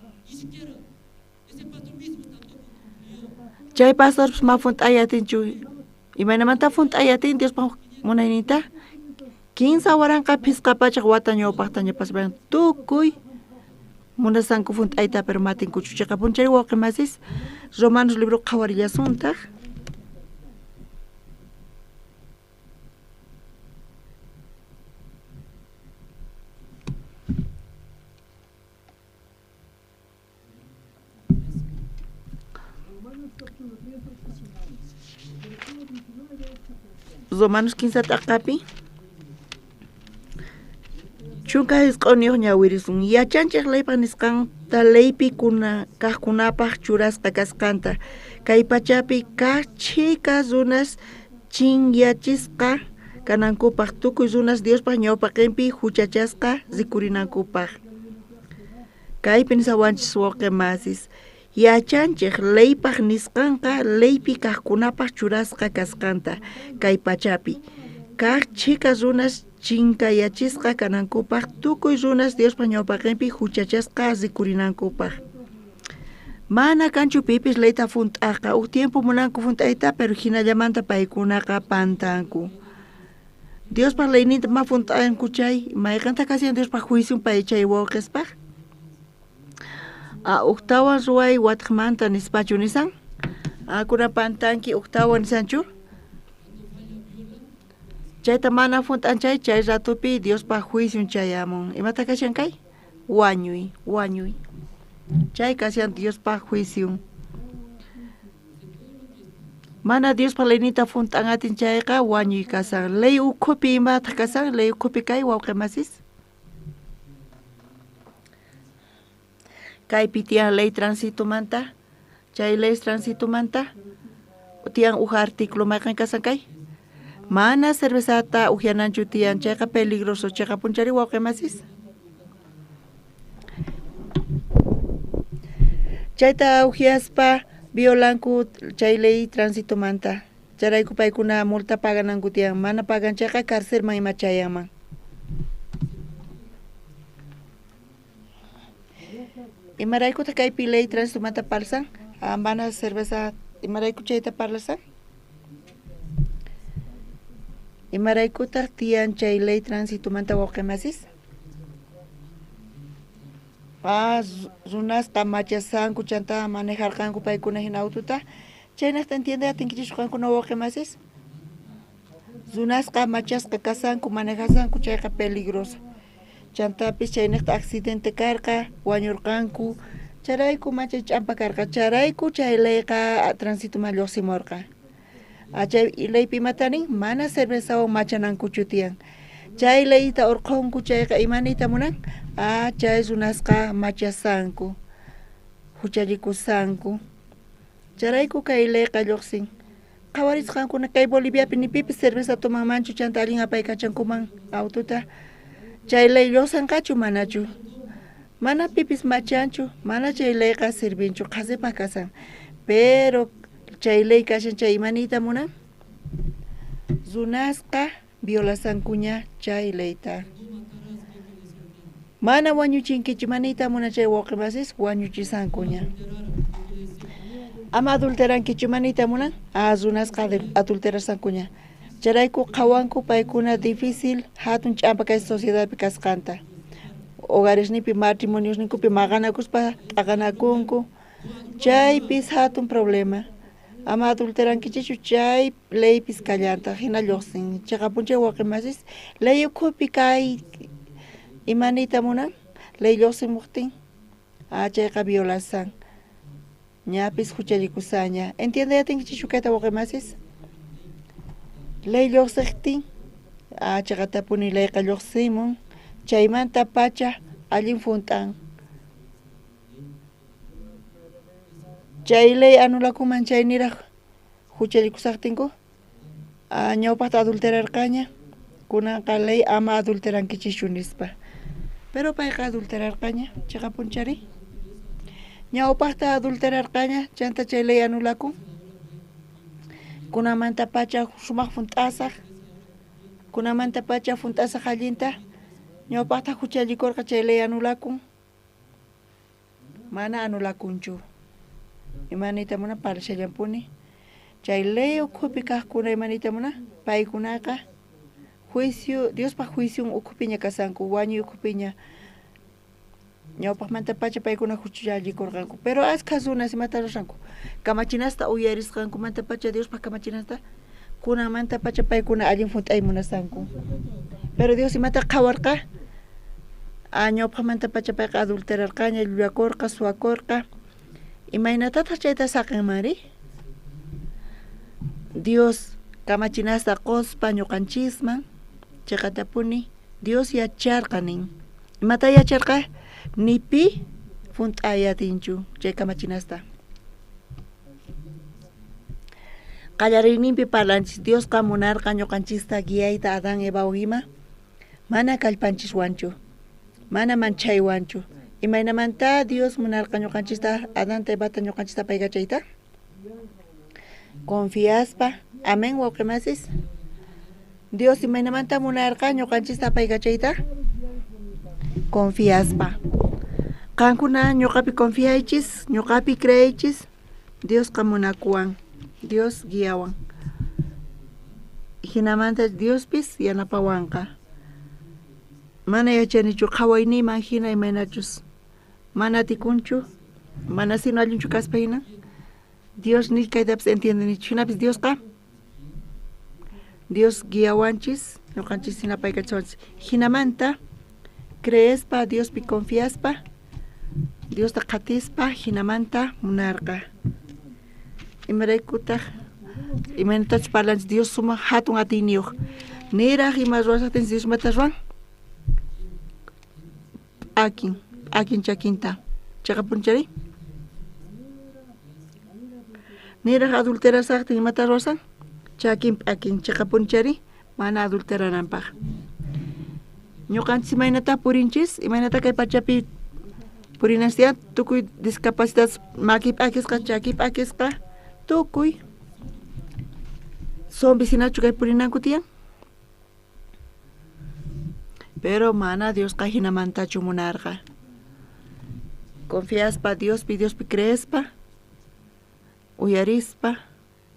Chay pastor ma funt ayatinchu. Imanamanta funt ayatin Dios pa munaynita. 15 waranqa pisqapachaq watañawpaqtaña pasban tukuy munasanku funt ayta pero matinkuchu chaqapunchari waqamasis Romanos libro qhawarillasuntaq. Romanos 15 taqapi chunka hisq'uniyuq ñawirisun yachanchik laypaq nisqan ta laypi kaqkunapaq churasqa kasqanta kay pachapi kaq chika runas chinyachisqa kanankupaq tukuy runas Diospaq ñawpaqinpi huchachasqa rikurinankupaq kaypi nisawanchis waqemasis yachanchik laypaq nisqanqa laypi kaqkunapaq churasqa kasqanta kay pachapi kaq chika runas chinkayachisqa kanankupaq tukuy runas Diospaq ñawpaqinpi huchachasqa rikurinankupaq mana kanchu pipis layta funt'aqqa tiempo munanku funt'ayta pero hinallamanta paykunaqa pantanku Diospaq layninta ma funt'anku chay mayqanta kasiyan Diospaq juiciun pay chay wawqispaq octawan ruway watqmanta nispachu nisan kuna pantanki octawan nisanchu chayta mana funt'anchay chay ratupi Diospaq juiciun chayamun imata kashankay wañuy chay kashan Diospaq juiciun mana Diospaq laynita funt'anatin chayqa wañuy kasan ley ukhupi imata kasan ley ukhupi kay wawqimasis kaypi tiyan ley transitumanta chay ley transitumanta tiyan uja artículo mayqan kasan kay mana cervezata ujiananchu tiyan chayqa peligroso chayqa punchari wawqimasis chayta ujiaspa violanku chay ley transitumanta charayku paykuna multa pagananku tiyan mana pagan chayqa carcelman ima chayanman imaraykuta kaypi ley transitumanta parsan mana cerveza imarayku chayta parlasan imaraykuta tiyan chay ley transitumanta wawqimasis runasqa machasanku chanta manejarqanku paykuna hina autota chaynaqta entiende atinkichishqankuna wawqimasis runasqa machasqa kasanku manejasanku chayqa peligroso chantapis chaynaqta accidente karqa wañurqanku charayku machay ch'ampa karqa charayku chay layqa transituman lluqsimurqa chay laypi imatanin mana cervezawan machanankuchu tiyan chay layta urqunku chayqa imanita munan chay runasqa machasanku hucharikusanku charayku kay layqa lluqsin qhawarisqankuna kay Boliviapi ni pipis cerveza tomanmanchu chanta allin apaykachankuman autota chay ley lluqsanqachu manachu mana pipis machanchu mana chay layqa sirvinchu qhasipa kasan pero chay ley kashan chay imanita munan runasqa violasankuña chay layta mana wañuchinkichu manita munan chay wawqimasis wañuchisankuña ama adulterankichu manita munan runasqa adulterasankuña charayku qhawanku paykuna difícil hatun ch'ampa kay sociedadpi kasqanta hogaresnipi matrimoniosnikupi maqanakuspa t'aqanakunku chaypis hatun problema ama adulterankichichu chay leypis kallanta hina lluqsin chaqapunchay wawqimasis ley ukhupi kay imanita munan ley lluqsimuqtin chayqa violasan ñapis hucharikusaña entiende atinkichichu kayta wawqimasis ley lluqsiqtin chaqatapuni layqa lluqsimun chaymanta pacha allin funt'an Chay ley anulakuman chay niraq huchalikusaqtinku ñawpaqta adulterarqaña kunanqa ley ama adulterankichishchu nispa. Pero payqa adulterarqaña chayqa punchari. Ñawpaqta adulterarqaña chanta chay ley anulakun. Kunamanta pacha sumaq funt'asaq. Kunamanta pacha funt'asaq allinta ñawpaqta huchalikurqa chay ley anulakun. Mana anulakunchu. Imanita muna palashallampuni. Chay ley ukhupi kaqkuna imanita muna paykunaqa juicio Diospa juicio ukhupiña kasanku wañuy ukhupiña ñawpaqmanta pacha paykuna huchalikurqanku. Pero askhas runas imata rurqanku kamachinasta uyarisqanku manta pacha Diospa kamachinasta kunamanta pacha paykuna allin funt'ay munasanku. Pero Dios imata qhawarqa ñawpaqmanta pacha payqa adulterarqaña llullakurqa suwakurqa imaynatataq chayta saqanmari. Dios kamachinasta quspa ñuqanchisman chayqatapuni Dios yacharqa nin. Imata yacharqa nipi funt'ayatinchu chay kamachinasta. Qallariyninpi parlanchis Diosqa munarqa ñuqanchista guiayta Adán Evawan ima mana kallpanchiswanchu, mana manchaywanchu. Imaynamanta Dios munarqa ñuqanchista Adanta Evata ñuqanchista payqa chayta confiaspa. Amén wawqimasis. Dios imaynamanta munarqa ñuqanchista payqa chayta confiaspa. Qankuna ñuqapi confiaychis, ñuqapi creaychis, Diosqa munakuwan, Dios guiawan. Hinamanta Diospis yanapawanqa. Mana yachanichu qhawayniyman hina imaynachus mana tikunchu, mana sino allinchu kaspa hina. Dios ni kaytapas entiendenichu. Hinapis Diosqa Dios guiawanchis, ñuqanchis hina payqa chawanchis. Hinamanta creespa, Diospi confiaspa, Diosta qatispa, hinamanta munarqa. Imaraykutaq imaynatachus parlanchis Dios sumaq hatun atiyniyuq. Niraq ima ruwasaqtinchis Dios mata ruwan akin chakinta. Chayqa punchari. Niraq adulterasaqtin imata ruwasan chakin p'akin chayqa punchari mana adulterananpaq. Ñuqanchis imaynata purinchis, imaynata kay pachapi purinasya tukuy discapacidad maki p'akisqa, chaki p'akisqa, tukuy son vicinachu kay purinanku tiyan. Pero mana Diosqa hinamantachu munarqa. Confiaspa Diospi creespa, uyarispa,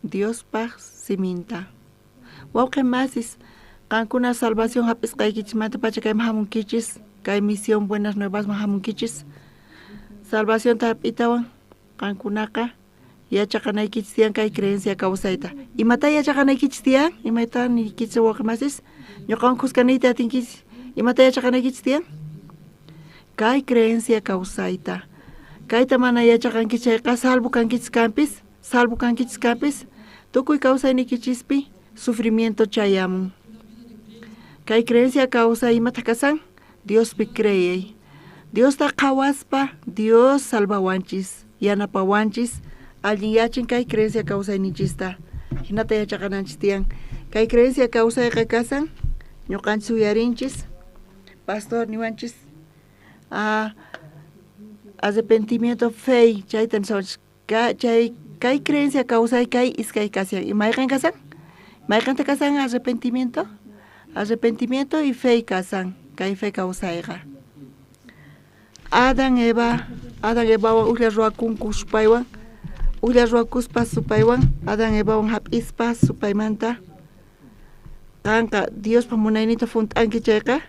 Diospaq siminta. Wawqimasis qankuna salvación hapisqaykichis manta pacha kayman hamunkichis, kay misión buenas nuevasman hamunkichis. Salvación hap'itawan qankunaqa yachaqanaykichis tiyan kay creencia kawsayta. Imata yachaqanaykichis tiyan, imayta nikichis wawqimasis, ñuqawan qusqaniyta atinkichis, imata yachaqanaykichis tiyan? Kay creencia kawsayta. Kayta mana yachaqankichis chayqa salvo kankichis kampis, tukuy kawsaynikichispi sufrimiento chayamun. Kay creencia kawsay imata kasan Diospi creey. Diosta qhawaspa Dios salvawanchis, yanapawanchis, allin yachin kay creencia kawsaynichista. Hinata yachaqananchis tiyan. Kay creencia kawsayqa kasan ñuqanchis uyarinchis, pastor niwanchis arrepentimiento fe chayta nisawanchis. Kay creencia kawsay kay iskay kasyan. Imayqan kasan? Mayqanta kasan arrepentimiento? Arrepentimiento y fe kasan. Kay fe kawsayqa. Adán Evawan ulla ruwakunku supaywan, ulla ruwakuspa supaywan, Adán Evawan hap'ispa supaymanta qanqa Diospa munaynita funt'anki chayqa.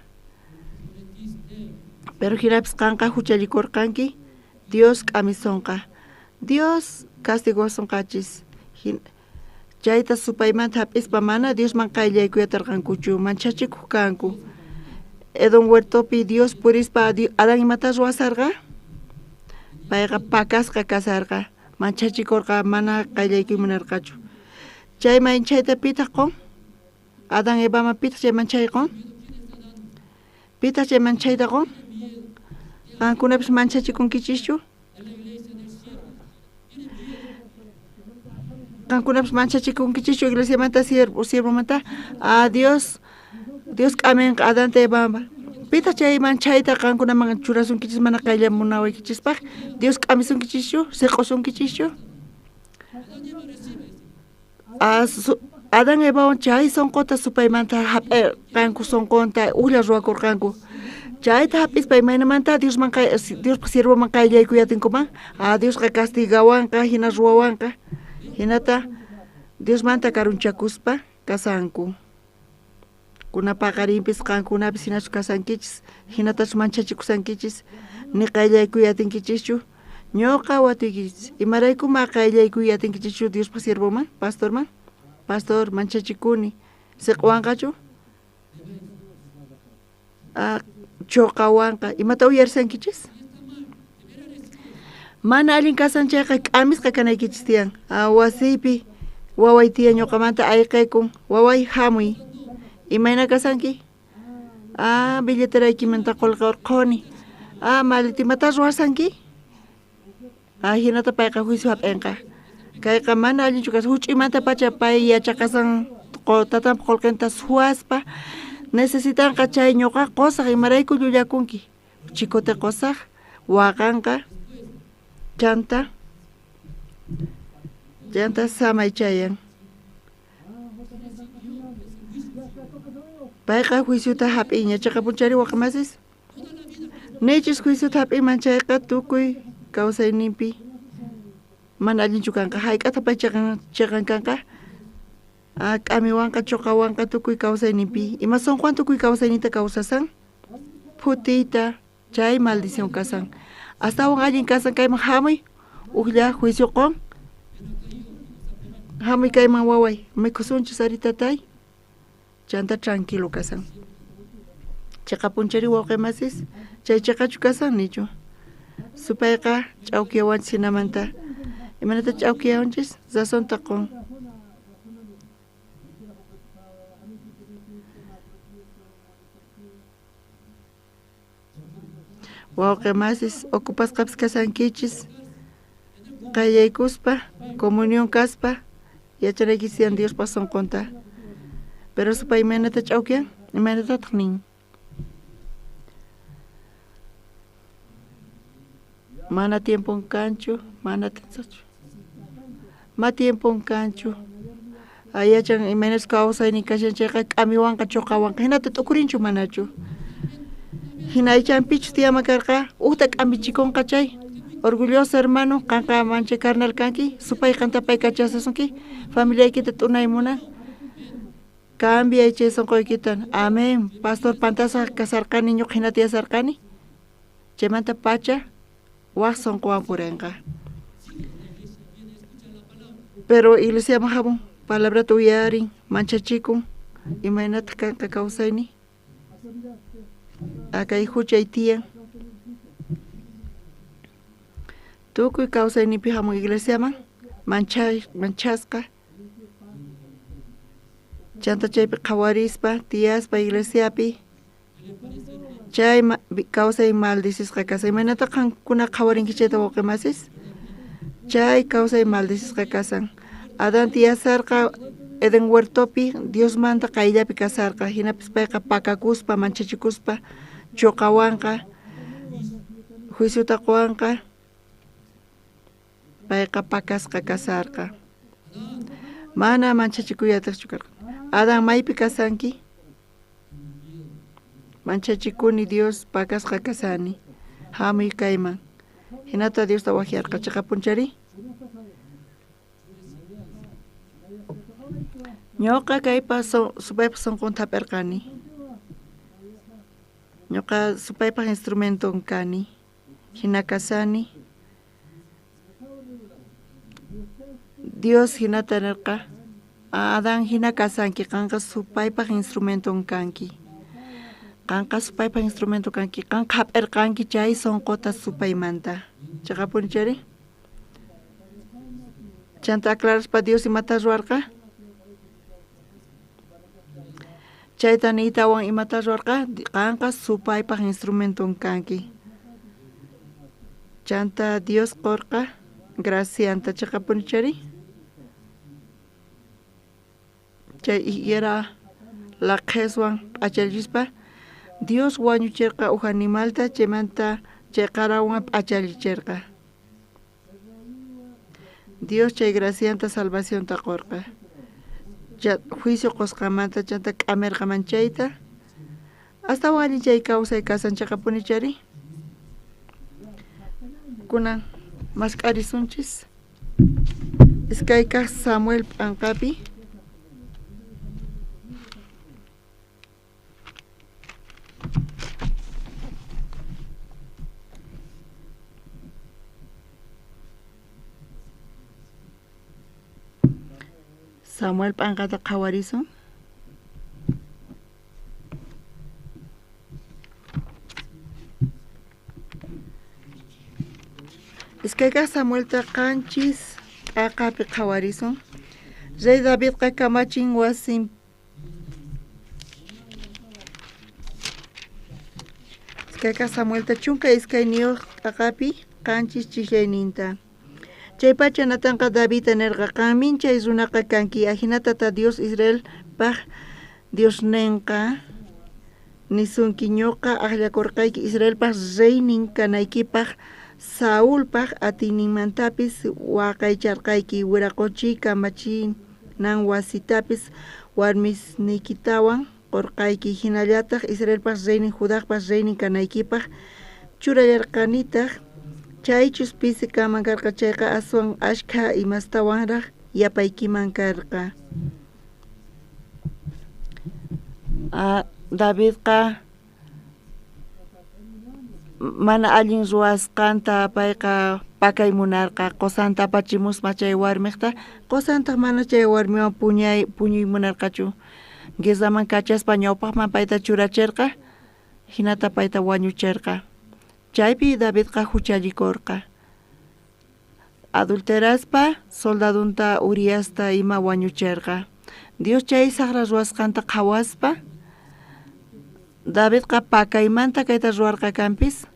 Pero hinapis qanqa huchalikurqanki Dios k'amisunqa. Dios castigosunqachis. Chayta supaymanta hap'ispa mana Diosman qayllaykuyarqankuchu, manchachikuq kanku. Edom huertopi Dios purispa Adán imata ruwasarqa, payqa pakasqa kasarqa, manchachikurqa mana qayllaykuy munarqachu. Chayman chayta pitaq qon? Adán Evaman pitaq chayman chayqon? Pitaq chayman chayta qon? Qankunapis manchachikunkichishchu? kankunapas manchachikunkichichu iglesiamanta siervomanta Dios k'amin Adante Bamba pita chay manchayta kankunaman churasunkichis mana qayllamunawaykichispaq Dios k'amisunkichichu siq'usunkichichu Adán Evawan chay sonqota supaymanta hap'e kanku sonqonta ulla ruwakurqanku chayta hap'ispa imaynamanta Dios siervoman qayllaykuyatinku Dios castigawanqa hina ruwawanqa hinata Dios manta karunchakuspa kasanku kuna paqarinpis qankunapis hinachu kasankichis hinatachu manchachikusankichis ni qayllaykuyatinkichischu ñuqa watuykichis imaraykuma qayllaykuyatinkichischu Dios siervoman pastor manchachikuni siqwanqachu choqawanqa imata uyarisankichis mana allin kasanchayqa k'amisqa kanaykichis tiyan wasiypi waway tiyan ñuqamanta ayqaykun waway hamuy imayna kasanki billeteraykimanta qolqurquni maliti imata ruwarsanki hinata payqa juicio hap'inqa kayqa mana allinchu kasa huch'imanta pacha pay yachaqasan tatanpa qolqinta suwaspa necesitanqa chay ñuqa qusaq imarayku llullakunki chikuta qusaq waqanqa chanta samay chayan payqa juiciota hap'iña chayqa punchari waqamasis nichis juiciota hap'iman chayqa tukuy kawsayninpi mana allinchu kanqa hayk'ata pay chaqan kanqa k'amiwanqa chuqawanqa tukuy kawsayninpi ima sonqwan tukuy kawsayninta kawsasan phutiyta chay maldición kasan astawan allin kasan kayman hamuy uqlla juicio qon hamuy kayman waway mikusunchis aritatay chanta tranquilo kasan chayqa punchari wawqimasis chay chaqachu kasan nichu supayqa ch'awkiyawanchis hinamanta imanata ch'awkiyawanchis zasonta qon wawqimasis ocupasqapis kasankichis qayllaykuspa comunión kaspa yacharaykisiyan Diospa sonqonta pero supay imaynata ch'awkiyan imaynatataq nin mana tiempon kanchu mana tensachu ma tiempon kanchu ayachan imaynas kawsaynin kashan chayqa k'amiwanqa chuqawanqa hinata t'ukurinchu manachu hina aychanpichu tiyama karqa uqta k'amichikunqa chay orgulloso hermano qanqa mancha carnal kanki supay qanta pay kachasasunki familiaykita t'unaymunan cambia chay sonqoykitan amén pastor pantasa kasarqani ñuqa hinata yasarqani chaymanta pacha waq sonqowan purinqa pero iglesia mahamun palabrata uyarin manchachikun imaynata kanqa kawsayni akay huchay tiyan tukuy kawsaynipi hamun iglesiaman manchasqa chanta chaypi qhawarispa tiyaspa iglesiapi chay kawsay maldisisqa kasa imaynata qankuna qhawarinki chayta wawqimasis chay kawsay maldisisqa kasan Adán tiyasarqa Eden huertopi Dios manta qayllapi kasarqa hinapis payqa pakakuspa manchachikuspa chuqawanqa juiciota quwanqa payqa pakasqa kasarqa mana manchachikuyataqchu karqa Adán maypi kasanki manchachikuni Dios pakasqa kasani hamuy kayman hinata Diosta wajiarqa chayqa punchari ñuqa kaypa supaypa sonqonta hap'irqani ñuqa supaypaq instrumenton kani hina kasani Dios hinata nirqa Adán hina kasanki qanqa supaypaq instrumenton kanki qanqa supaypaq instrumento kanki qanqa hap'irqanki chay sonqota supaymanta chayqa punchari chanta aclaraspa Dios imata ruwarqa chayta nitawan imata ruwarqa qanqa supaypaq instrumenton kanki chanta Dios qorqa gracianta chayqa punchari chay era la queswan p'achallispa Dios wañuchirqa uj animalta chaymanta chay qarawan p'achallichirqa. Dios chay gracianta salvacionta qurqa. Juicio qusqamanta chanta k'amirqa manchayta hasta wali chay kawsay kasanchaqa punichari. Kunan masq'arisunchis iskay kaq Samuel p'anqapi Samuel p'anqata qhawarisun iskayqa Samuelta qanchis p'aqapi qhawarisun Rey Davidqa kamachin wasin iskayqa Samuelta chunka iskayniyuq p'aqapi qanchis chishlayninta chaypacha natanqa David nirqa qanmin chay runaqa kanki ahinatata Dios Israel paq Dios nenqa nisunki ñuqa aqllakurqayki Israel paq reynin kanaykipaq Saúl paq atiyninmantapis waqaycharqayki wiraquchi kamachinan wasitapis warmisnikitawan qurqayki hinallataq Israel paq reynin Judapaq reynin kanaykipaq churallarqanitaq chaychus pisi kaman karqa chayqa aswan ashkha imastawanraq yapaykiman karqa. Davidqa mana allin ruwasqanta payqa pakay munarqa qusanta apachimuspa chay warmiqta qusantaq mana chay warmiwan puñuy munarqachu guesaman kachaspa ñawpaqman payta churachirqa hinata payta wañuchirqa. Chaypi Davidqa huchallikurqa. Adulteraspa soldadunta Uriasta ima wañuchirqa. Dios chay saqra ruwasqanta qhawaspa Davidqa pakaymanta kayta ruwarqa kanpis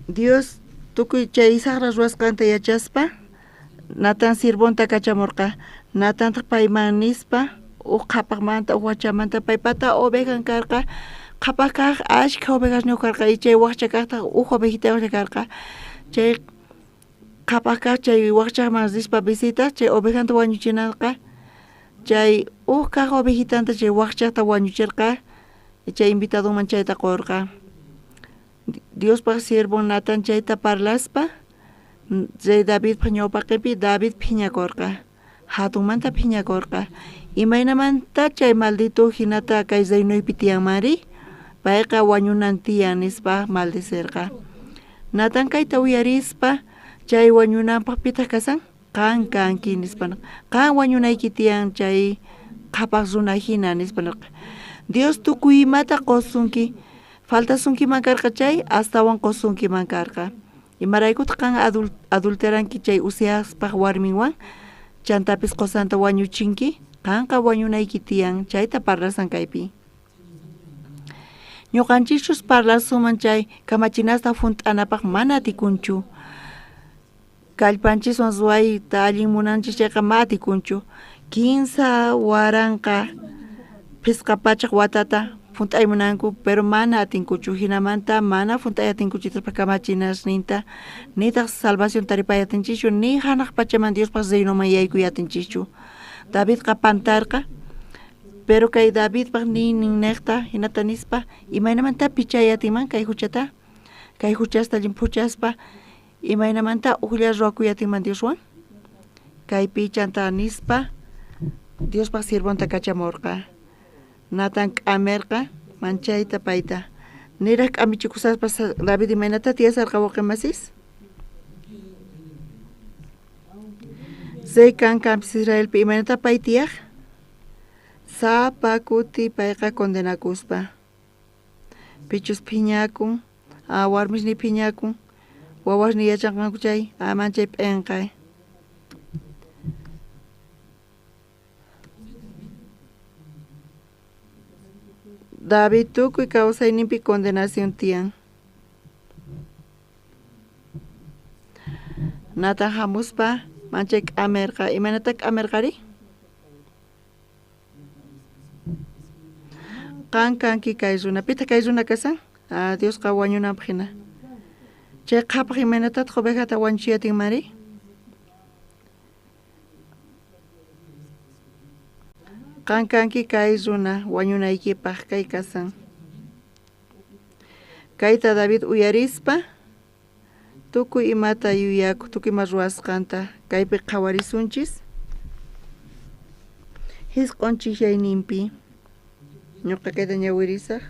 Dios tukuy chay saqra ruwasqanta yachaspa Natan sirvonta kachamurqa. Natantaq payman nispa qhapaqmanta wachamanta paypata ovejan karqa qhapaq kaq ashkha ovejas ñukarqa y chay wakcha kaqta ovejita karqa chay qhapaq kaq chay wakchaman rispa visita chay ovejanta wañuchinarqa chay kaq ovejitanta chay wakchata wañuchirqa chay invitadoman chayta qurqa Diospaq sirvon Natan chayta parlaspa Rey David ñawpaqipi David phiñakurqa hatunmanta phiñakurqa imaynamanta chay maldito hinata kay reynuypi tiyanmari payqa wañunan tiyan nispa maldecirqa. Natan kayta uyarispa chay wañunanpaq pitaq kasan kanki nispa kan wañunayki tiyan chay qhapaq runa hina nispa Dios tukuy imata qusunki faltasunkiman karqa chay astawan qusunkiman karqa imaraykutaq kan adulteranki chay usiaspaq warminwan chantapis qusanta wañuchinki kanqa wañunayki tiyan chayta parlasan kaypi. Ñuqanchishus parlasuman chay kamachinasta funt'anapaq mana atikunchu. Kallpanchiswan ruwayta allin munanchis chayqa ma atikunchu. 15 waranqa pisqa pachaq watata funt'aymunanku pero mana atinkuchu hinamanta mana funt'ay atinkuchitaspa kamachinasninta nitaq salvación taripay atinchichu ni hanaq pachaman Diospaq reynoman yaykuy atinchichu. Davidqa pantarqa pero kay Davidpaq niqta hinata nispa imaynamanta pichay atinman kay huchata kay huchasta allin puchaspa imaynamanta uqlla ruwakuy atinman Dioswan kay pichanta nispa Diospaq sirvonta kachamurqa. Natan k'amirqa manchayta payta niraq k'amichikusaspa David imaynata tiyasarqa waqemasis Rey kankanpis Israelpi imaynata pay tiyaq sapa kuti payqa condenakuspa pichus phiñakun warmisni phiñakun wawasni yachanqanku chay manchay p'enqay David tukuy kawsayninpi condenación tiyan natan hamuspa manchay k'amirqa imaynata k'amirqari Kanki kay runa pita kay runa kasan Dios ka wañunapaq hina chay qhapaq imaynatataq ovejata wanchiyatin mari kanki kay runa wañunaykipaq kay kasan kayta David uyarispa tukuy imata yuyaku tukuy ima ruwasqanta kaypi qhawarisunchis hisq'unchishayninpi ñuqa kayta ñawirisaq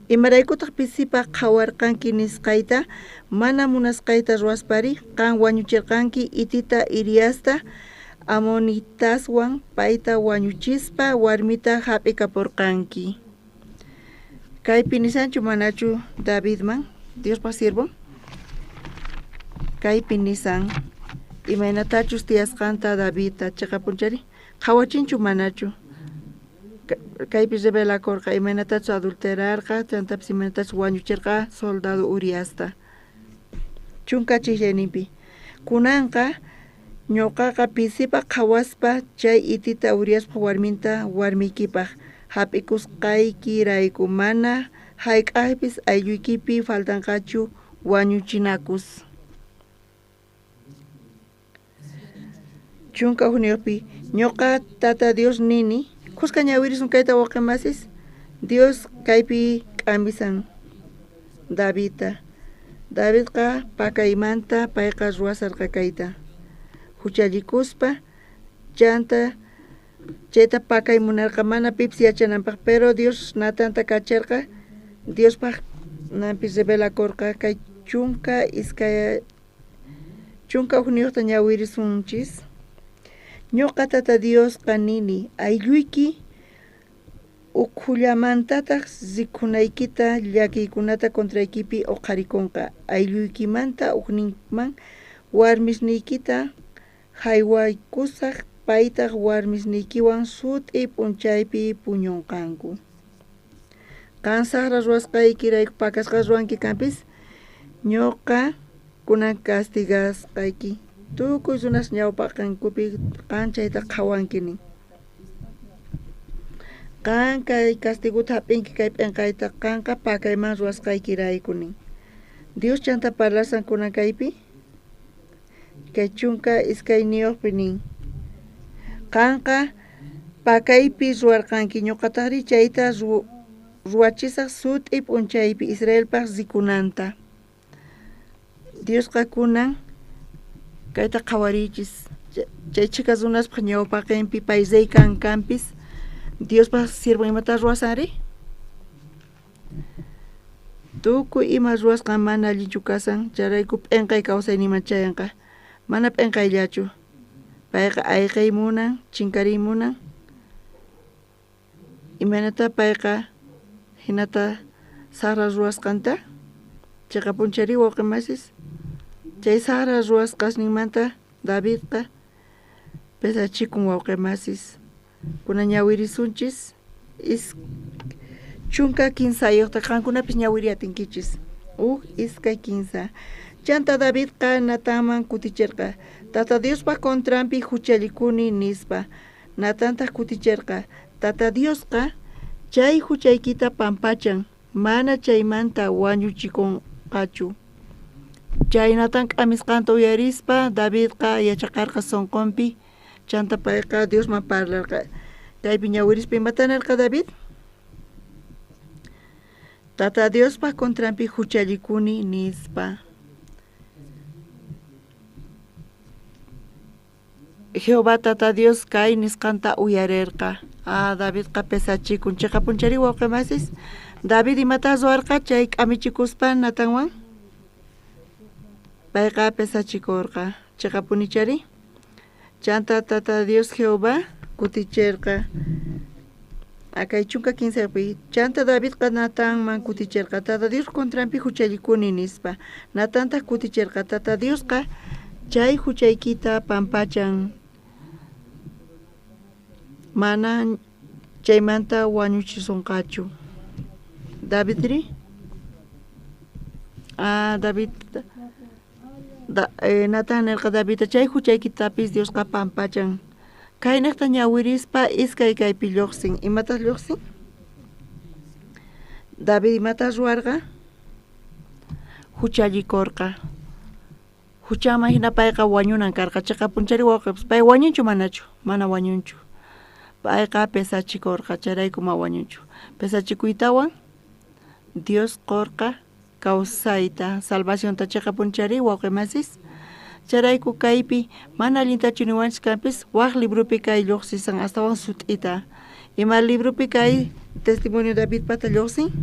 imaraykutaq pisipa qhawarqanki nisqayta mana munasqayta ruwaspari qan wañuchirqanki itita Iriasta Amonitaswan payta wañuchispa warmita hap'ikapurqanki kaypi nisanchu manachu Davidman Diospa sirvo kaypi nisan imaynatachus tiyasqanta Davidta chaqapunchari qhawachinchu manachu kaypi revelakurqa imaynatachus adulterarqa chantapis imaynatachus wañuchirqa soldado Uriasta chunka chishayninpi kunanqa ñuqaqa pisipa qhawaspa chay itita Uriaspa warminta warmiykipaq hap'ikusqaykirayku mana hayk'aypis aylluykipi faltanqachu wañuchinakus chunka huniyuqpi ñuqa tata Dios nini kusqa ñawirisun kayta waqemasis Dios kaypi k'amisan Davidqa pakaymanta payqa ruwasarqa kayta huchallikuspa chanta chayta pakay munarqa mana pipis yachananpaq pero Dios natanta kacharqa Diospaq nanpis revelakurqa kay chunka huniyuqta ñawirisunchis ñuqa tata Dios nini aylluyki ukhullamantataq rikunaykita llakiykunata kontraykipi uqharikunqa aylluykimanta ukninman warmisniykita haywaykusaq paytaq warmisniykiwan sut'ip p'unchaypi puñunqanku qan saqra ruwasqaykirayku pakasqa ruwanki kanpis ñuqa kunan castigasqayki tukuy runas ñawpaqankupi qan chayta qhawankini qan kay castiguta hap'inki kay p'inqayta qanqa pakayman ruwasqaykirayku Dios chanta parlasan kunan kaypi kay chunka iskayniyuqpi nin qanqa pakaypi ruwarqanki ñuqataqri chayta ruwachisaq sut'ip p'unchaypi Israelpaq rikunanta Diosqa kunan kayta qhawarichis chay chika runaspaq ñawpaqinpi pay reykan kanpis Diospaq sirvan imata ruwasanri tukuy ima ruwasqan mana allinchu kasan charayku p'inqay kawsayniman chayanqa mana p'inqayllachu payqa ayqay munan chinkaray munan imaynata payqa hinata saqra ruwasqanta chayqa punchari wawqimasis chay saqra ruwasqasninmanta Davidqa pesachikun wawqimasis kunan ñawirisunchis chunka kinsayuqta qankunapis ñawiriyatinkichis iskay kinsa chanta Davidqa Natanman kutichirqa tata Diospa contrampi huchallikuni nispa Natantaq kutichirqa tata Diosqa chay huchaykita pampachan mana chaymanta wañuchikunqachu chay Natan k'amisqanta uyarispa Davidqa yachaqarqa sunqunpi chanta payqa Diosman parlarqa kaypi ñawirispa imatanarqa David tata Diospa contrampi huchallikuni nispa Jehová tata Dios kay nisqanta uyarirqa Davidqa pesachikun chayqa punchari wawqimasis David imata ruwarqa chay k'amichikuspa Natanwan payqa pesachikurqa chayqa punichari chanta tata Dios Jehová kutichirqa akay chunka 15pi chanta Davidqa Natanman kutichirqa tata Dios contrampi huchallikuni nispa Natantaq kutichirqa tata Diosqa chay huchaykita pampachan mana chaymanta wañuchisunqachu Davidri Natan el David chay huchaykitapis Dios pampachan. Kaynaqta ñawirispa iskay kaypi lluqsin. Imatas lluqsin? David imatas ruarqa? Huchallikorqa. Huchama hina payqa wañunan karqa. Chayqa punchari wawqipas pay wañunchu manachu? Mana wañunchu. Payqa pesachikorqa chayrayku ma wañunchu. Pesachikuytawan Dios qorqa kawsayta salvacionta chayqa punchari wawqimasis. Chayrayku kaypi mana allintachu niwanchis kanpis waq librupi kay lluqsisan astawan sut'ita. Ima librupi kay testimonio David pata lluqsin?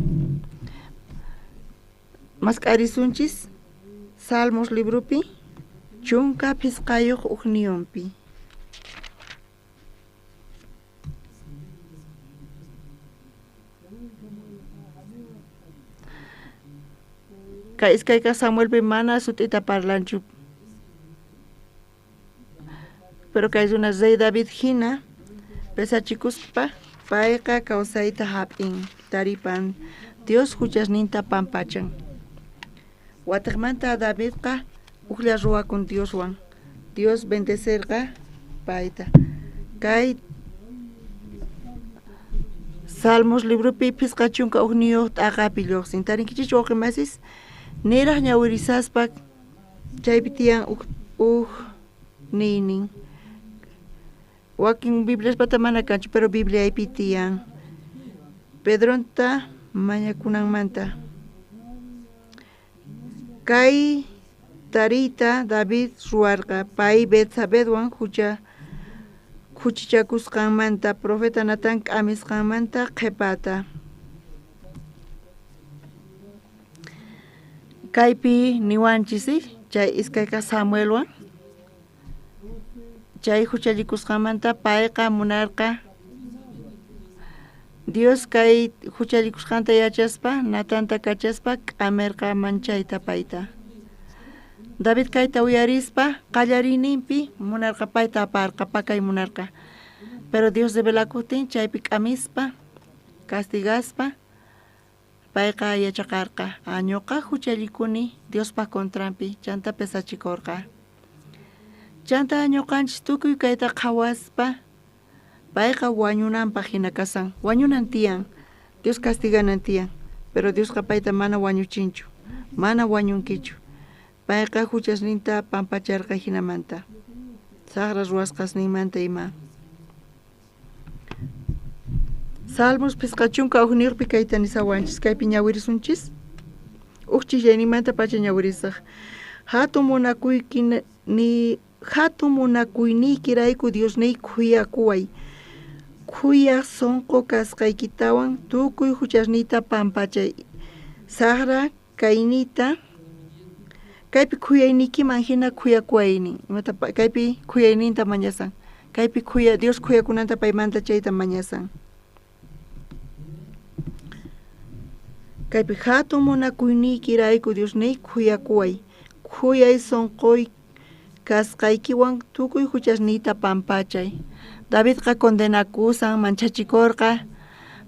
Masq'arisunchis Salmos librupi chunka pisqayuq uqniyunpi. Kay iskayqa Samuelpi mana sut'ita parlanchu. Pero kay runa rey David hina pesachikuspa payqa kawsayta hap'in taripan Dios huchasninta pampachan. Wataqmanta Davidqa uqlla ruwakun Dioswan. Dios bendecirqa payta. Kay Salmos librupi pisqa chunka uqniyuq t'aqapi lluqsin. Tarinkichis wawqimasis niraq ñawirisaspa chaypi tiyan ninin. Wakin Biblias pata mana kanchu, pero Bibliaypi tiyan. Pedronta mañakunanmanta. Kay tarita David ruarqa pay Betsabedwan huchichakusqanmanta profeta Natán k'amisqanmanta qhipata. Kaypi niwanchisi chay iskayqa Samuelwan chay huchallikusqanmanta payqa munarqa Dios kay huchallikusqanta yachaspa Natanta kachaspa k'amirqa manchayta payta. David kayta uyarispa qallariyninpi munarqa payta aparqa pakay munarqa. Pero Dios revelakutin chaypi k'amispa castigaspa payqa yachaqarqa ñuqa huchallikuni Diospa contrampi chanta pesachikorqa. Chanta ñuqanchis tukuy kayta qhawaspa payqa wañunanpaq hina kasan. Wañunan tiyan, Dios castiganan tiyan, pero Diosqa payta mana wañuchinchu, mana wañunkichu. Payqa huchasninta pampacharqa hinamanta. Saqra ruwasqasninmanta ima. Salmos pisqa chunka uqniyuqpi kayta nisawanchis, kaypi ñawirisunchis. Uqchillayninmanta pacha ñawirisaq. Hatun munakuyniyki Diosniy khuyakuway. Khuyaq sonqo kasqaykitawan tukuy huchasniyta pampachay. Saqra kaynita kaypi khuyaynikiman hina khuyakuwaynin. Kaypi khuyayninta mañasan. Kaypi Dios khuyakunanta paymanta chayta mañasan. Kaypi hatun munakuyniyki Diosniy khuyakuway. Khuyay sonqoy kasqaykiwan tukuy huchasniyta pampachay. Davidqa condenakusan manchachikorqa,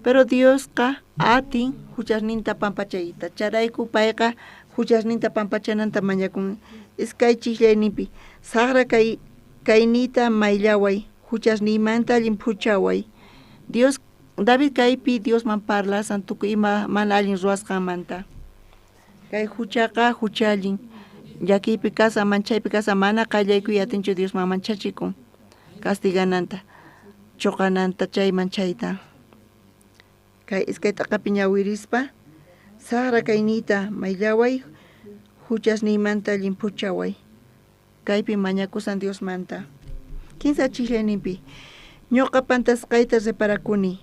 pero Diosqa atin huchasninta pampachayta. Charayku payqa huchasninta pampachananta mañakun. Iskay chiklayninpi saqra kaynita mayllaway, huchasniymanta limpuchaway. David kaypi Diosman parlasan tukuy ima mana allin ruwasqanmanta. Kay huchaqa huchallin. Llakiypi kasa manchaypi kasa mana qallaykuy atinchu Diosman manchachikun. Castigananta, choqananta chay manchayta. Kay iskay t'aqapi ñawirispa saqra kaynita mayllaway, huchasniymanta limpuchaway. Kaypi mañakusan Diosmanta. Kinsa chiklayninpi ñuqa pantasqayta reparakuni,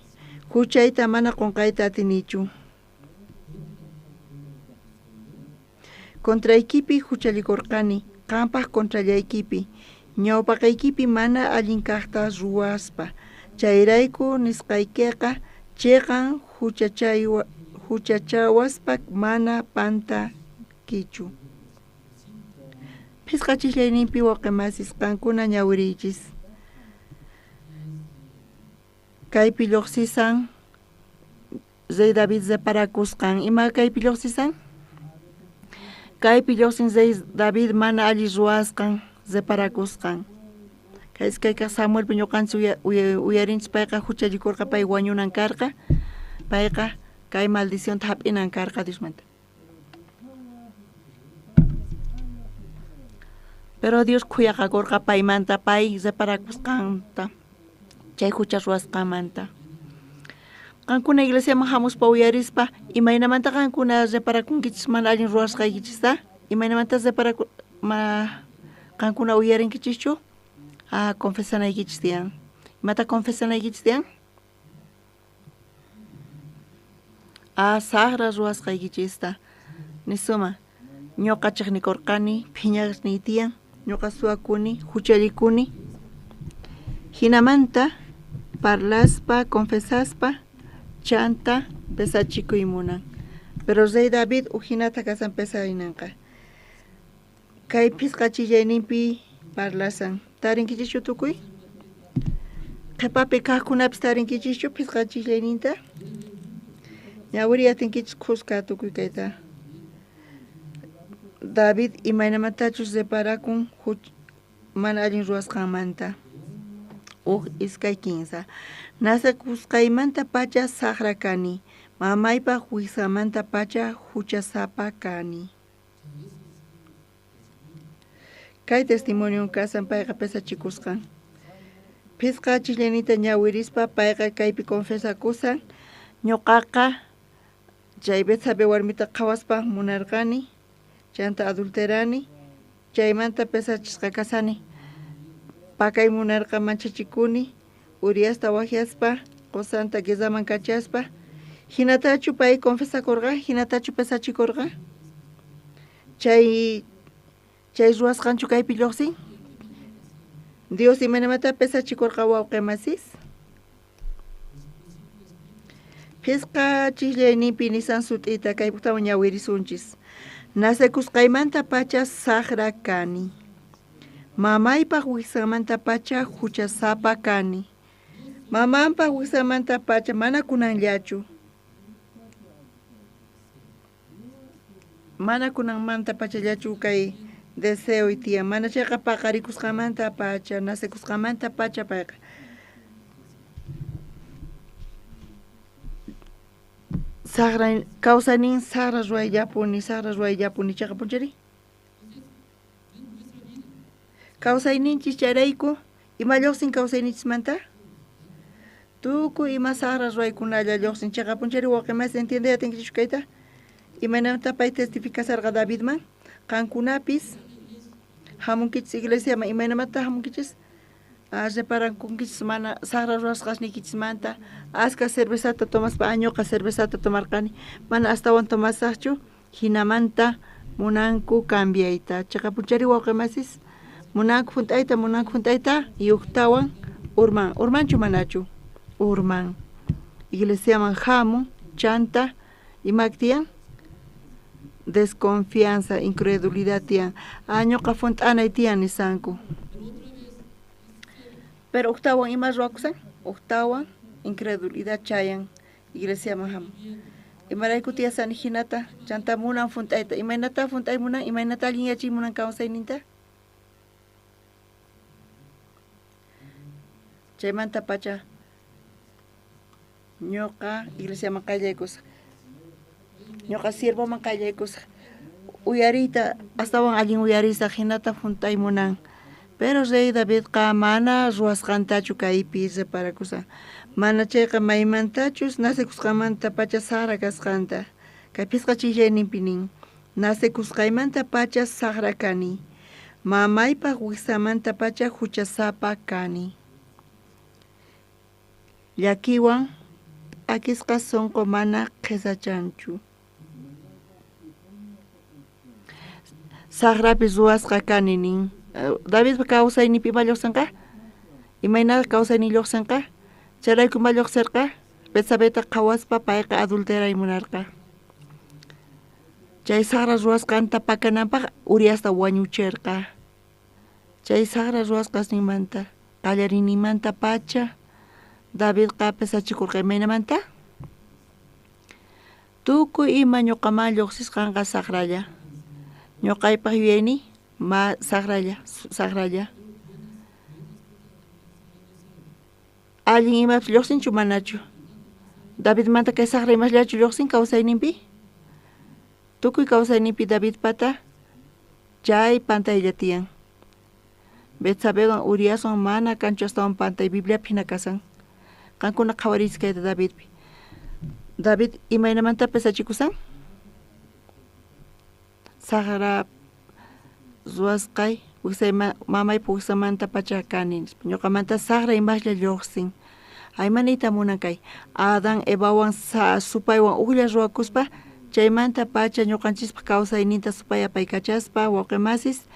huchayta mana qunqayta atinichu. Kontraykipi huchallikurqani, qampaq kontrallaykipi, ñawpaqaykipi mana allin kaqta ruwaspa. Chayrayku nisqaykiqa chiqan huchachawaspa mana pantakichu. Pisqa chiklayninpi waqemasis qankuna ñawiriychis. Kaypi lluqsisan rey David reparakusqan. Ima kaypi lluqsisan? kaypi lluqsin David mana alli ruwasqan separakusqan. Kayqa Samuel ñuqanchik uyarinchik payqa huchallikurqa pay wañunan karqa payqa kay maldición hap'inan karqa Diosmanta. Pero Dios kuyaqakurqa paymanta pay separakusqanta chay hucha ruwasqamanta. Qankuna iglesiaman hamuspa uyarispa imaynamanta qankuna reparakunkichis mana allin ruwasqaykichista imaynamanta qankuna uyarinkichishchu confesanaykichis tiyan. Imata confesanaykichis tiyan? Sahra ruwasqaykichista nisuma ñuqachik nikurqani phiñaqni tiyan ñuqa suwakuni huchallikuni hinamanta parlaspa confesaspa chanta pesachikuymunan. Pero Rey David uhinata kasan pesaynanqa. Kay pisqachillayninpi parlasan. Tarinkichischu tukuy? Qhipapi kaqkunapis tarinkichischu pisqachillayninta? Ñawiri atinkichis qusqa tukuy kayta. David imaynamatachus separakun mana allin ruwasqanmanta. Iskay 15. Nasakusqaymanta pacha saqra kani. Mamaypaq wiksamanta pacha huchasapa kani. Kay testimonio kasan payqa pesachikusqan. Pisqachillanita ñawirispa payqa kaypi confesakusan. Ñuqaqa chay Betsabe warmita qhawaspa munarqani. Chanta adulterani. Chaymanta pesachisqa kasani. Pakay munarqa manchachikuni. Uriasta wajiaspa. Qusanta Gezaman kachaspa. Hinatachu pay confesakurqa. Hinatachu pesachikurqa. Chay ruwasqanchu kaypi lluqsin. Dios imanamata pesachikurqa wawqimasis. Pisqachillayninpi nisan sut'ita kaypuktawan ñawirisunchis. Nasekusqaymanta pacha saqra kani. Mamaypaq wiksamanta pacha huchasapa kani. Mamanpaq wiksamanta pacha mana kunanllachu. Mana kunanmanta pachallachu kay deseo tiyan. Mana chayqa paqarikusqamanta pacha, nasekusqamanta pacha payqa. Kawsanin saqra ruwayllapuni chayqa punchari. Kawsayninchis chayrayku ima lluqsin kawsayninchismanta? Tukuy ima saqra ruwaykunalla lluqsin chayqa punchari wawqimas entiende atinkichus kayta? Imanamanta pay testificasarqa Davidman qankunapis hamunkichis iglesiaman imaynamanta hamunkichis reparankunkichis mana saqra ruwasqasniykichismanta aska cervezata tomaspa añuqa cervezata tomarqani mana astawan tomasaqchu hinamanta munanku cambiayta chayqa punchari wawqimasis munanku hunt'ayta yuqtawan urmanchu manachu urman iglesiaman hamun chanta imak tiyan desconfianza, incredulidad tiyan. Ñuqa funt'anay tiyan nisanku. Pero uqtawan ima ruwakusan? Uqtawan incredulidad chayan iglesiaman hamun. Imarayku tiyasani hinata chanta munan funt'ayta. Imaynata funt'ay munan, imaynata allin yachay munan kawsayninta? Chaymanta pacha ñuqa iglesiaman qayllaykusaq. Ñuqa siervoman qayllaykusaq. Uyariyta astawan allin uyarisaq hinata funt'ay munan. Pero Rey Davidqa mana ruwasqantachu kaypi reparakusaq. Mana chayqa maymantachus nasekusqamanta pacha saqra kasqanta. Kay pisqachillayninpi nin. Nasekusqaymanta pacha saqra kani. Mamaypaq wiksamanta pacha huchasapa kani. Llakiwan akisqa sunqu mana qhisachanchu. Saqrapis ruwasqa kani nin. David kawsaynipi ima lluqsinqa? Imaynata kawsayni lluqsinqa? Chayrayku ima lluqsirqa? Betsabeta qhawaspa payqa adulteray munarqa. Chay saqra ruwasqanta pakananpaq Uriasta wañuchirqa. Chay saqra ruwasqasninmanta qallarinimanta pacha Davidqa pesachikurqa imaynamanta? Tukuy ima ñuqaman lluqsisqanqa saqralla. ñuqaypaq yuyayni sagralla. Allin imapas lluqsinchu manachu? David manta kay sagra imaslachu lluqsin kawsayninpi? Tukuy kawsayninpi David pata chay pantaylla tiyan. Betsabewan Uriaswan mana kanchu astawan pantay Bibliapi hina kasan. Kankuna qhawarisqayta Davidpi. David imaynamanta pesachikusan? Sagra ruwasqay wiksay mamaypa wiksamanta pacha kani. Ñuqamanta sagra imashlla lluqsin. Aymanita munan kay Adán Evawan supaywan uqlla ruwakuspa chaymanta pacha ñuqanchispa kawsayninta supay apaykachaspa wawqimasis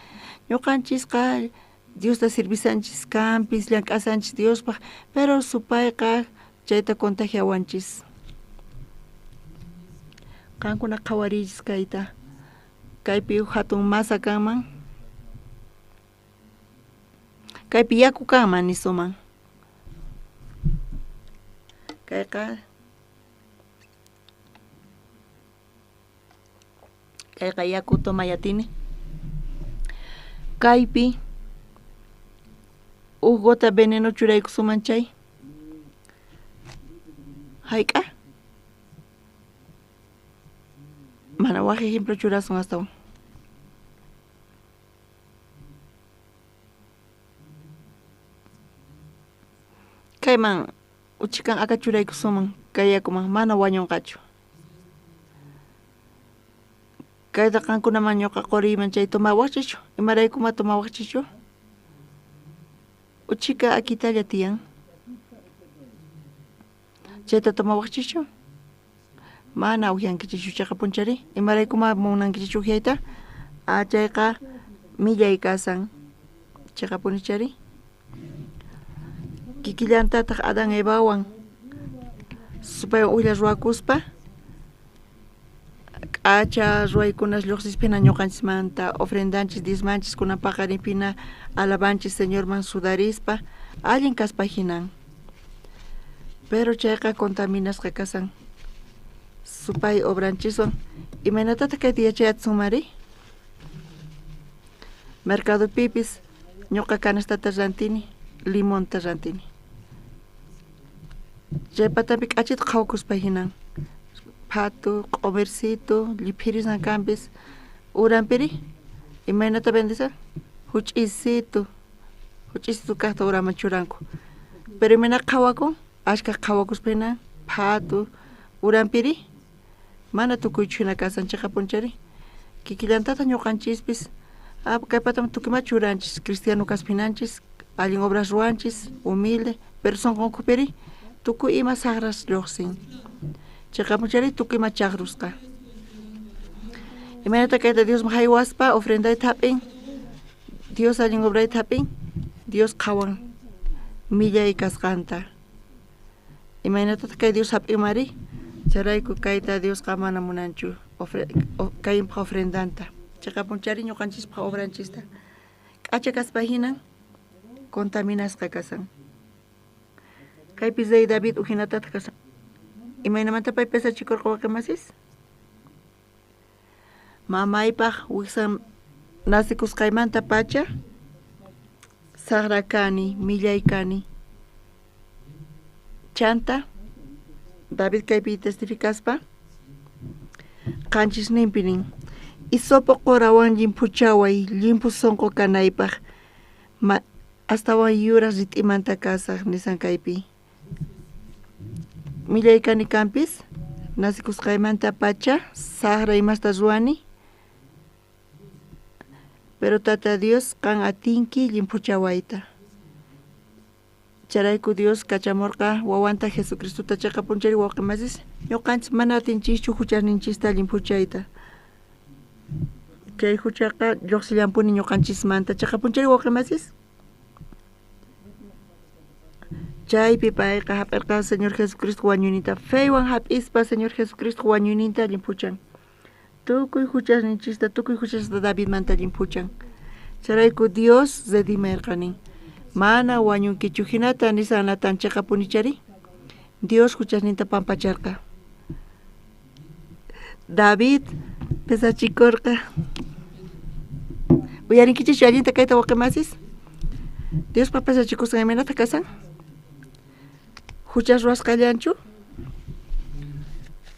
ñuqanchisqa Diosta servisanchis kampis llank'asanchis Diospaq pero supayqa chayta contagiawanchis. Qankuna qhawarillis kayta kaypi hatun masa kanman kaypi yaku kanman nisuman kayqa yaku tomayatini kaypi gota veneno churaykusuman chay hayk'a mana waq ejemplo churasun astawan kayman uchikan aka churaykusuman kay yakuman mana wañunqachu kayta qankunaman ñuqa quriyman chay tomawaqchichu imaraykuma tomawaqchichu uchika akitalla tiyan chayta tomawaqchichu mana uyankichichu chayqa punchari imaraykuma munankichichu uhyayta chayqa millay kasan chayqa punichari kikillantataq Adán Evawan supay uqlla ruwakuspa k'acha ruwaykunas lluqsispina ñuqanchismanta ofrendanchis diezmanchis kunan paqarinpina alabanchis Señorman sudarispa allin kaspa hinan pero chayqa contaminasqa kasan supay obranchiswan imaynatata kayta yachayatsun mari mercadopipis ñuqa canastata rantini limonta rantini chaypatapi k'achita qhawakuspa hinan patu, comercito, lipirisna campis, urampiri, imaynata vendesa, huch'isito kaqta urama churanku. Pero imana qhawaku, ashka qhawakuspina, patu, urampiri, mana tukuychu hina kasan chayqa punchari. Kikillantata ñuqanchispis, kaypatama tukima churanchis, cristiano kaspinanchis, allin obras ruanchis, humilde, pero son qonkupiri, tukuy ima sagras lluqsin. Chayqa punchari tukima chagrusqa. Imaynata kayta Dios haywaspa ofrendayta hap'in, Dios allin obrayta hap'in, Dios qhawan millay kasqanta. Imaynatata kay Dios hap'in mari, charayku kayta Dios mana munanchu kayinpaq ofrendanta. Chayqa punchari ñuqanchispaq obranchista. K'acha kaspa hinan contaminasqa kasan. Kaypi Zay David uhinatata kasan. Imaynamanta pay pesachikurqa wawqimasis? Mamaypaq wiksan nasikusqaymanta pacha sagra kani, millay kani. Chanta David kaypi testificaspa qanchisninpi nin isopo qorawan llimpu chaway, llimpu sonqo kanaypaq astawan yuras rit'imanta kasaq nisan kaypi. Millay kani kampis nasikusqaymanta pacha sagra imasta ruwani pero tata Dios qan atinki llimpuchawayta. Charayku Dios kachamurqa wawanta Jesucristuta chayqa punchari wawqimasis ñuqanchis mana atinchikchu huchasninchista llimpuchayta. Kay huchaqa lluqsillampuni ñuqanchismanta chayqa punchari wawqimasis. Chaypi payqa hap'irqa Señor Jesucristo wañuninta feywan hap'ispa Señor Jesucristo wañuninta llimpuchan. Tukuy huchasninchista tukuy huchasninchista David manta llimpuchan. Charayku Dios redimirqanin. Mana wañunkichu hinata nisanatan chayqa punichari. Dios huchasninta Uyarinkichis allinta kayta waqemasis. Dios papasa chicos en menata casan. Huchas ruas callanchu.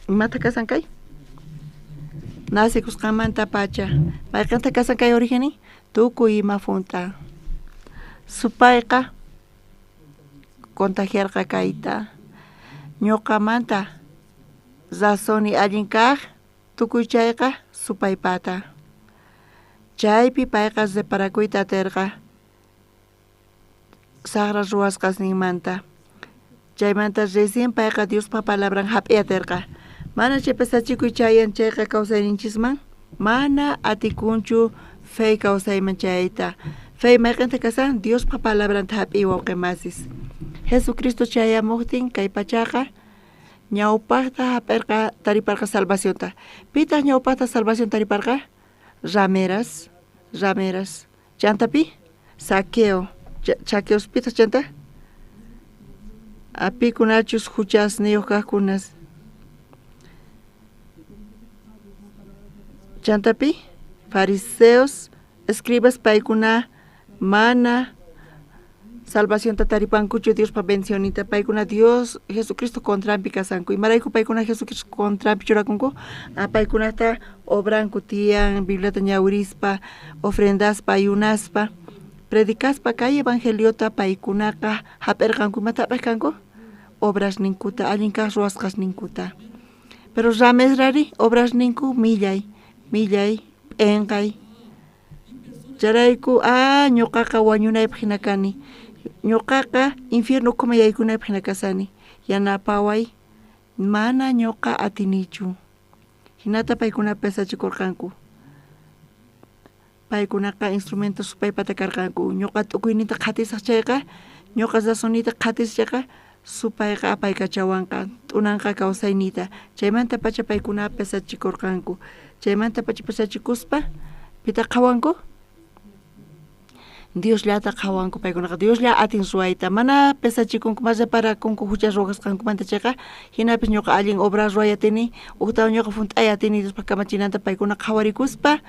Mata casan kay. Nasi kuskamanta pacha. Maikanta casan kay origini. Tuku y mafunta. Supaiqa. Contagiarqa kayta. Ñuqamanta. Zasoni allinkaq. Tukuychayqa supaipata. Chaypi payqa separakuyta atirqa. Sagra ruwasqas ninmanta. Chaymanta recién payqa Diospa palabran hap'i atirqa. Mana chaypasachikuy chayan chayqa kawsayninchisman. Mana atikunchu fey kawsayman chayta. Fey mayqanta kasan Diospa palabranta hap'i wawqimasis. Jesucristo chayamuqtin kay pachaqa ñawpaqta hap'irqa tariparqa salvacionta. Pitaq ñawpaqta salvación tariparqa? Rameras. Chantapi? Saqueo. Chaqueos pitas chanta? Apikunachus huchas niyuqaqkunas. Chantapi? Fariseos, escribas paykuna mana salvación tataripankuchu Dios pa bencionita paykuna Dios Jesucristo contrampi kasanku. Imarayku paykuna Jesucristo contrampi churakunku. Paykunata obranku tiyan, Bibliata ñawirispa, ofrendaspa, ayunaspa, predicaspa kay evangeliota paykunaqa hap'irqanku. Mata hap'irqanku? Obras ninkuta, allinkaq ruwasqas ninkuta. Pero rames rari, obras ninku millay, enqay. Charayku, ñuqaqa wañunaypaq hina kani. Ñuqaqa infierno kumayaykunaypaq hina kasani. Yanapaway, mana ñuqa atinichu. Hinata paykuna pesachikurqanku. Paykunaqa instrumentos supaypata karqanku. Ñuqa t'ukuynita qhatisaq chayqa, ñuqa sasonita qhatischaqa, supayqa apaykachawanqa, t'unanqa kawsaynita. Chaymanta pacha paykuna pesachikurqanku. Chaymanta pacha pesachikuspa, pita qhawanku? Dios llata qhawanku paykunaqa. Dios lla atin ruwayta. Mana pesachikunku, mas reparakunku huchas ruwasqankumanta chayqa. Hinapis ñuqa allin obra ruwayatini, uqtawan ñuqa funt'ayatini Diospa kamachinanta paykuna qhawarikuspa.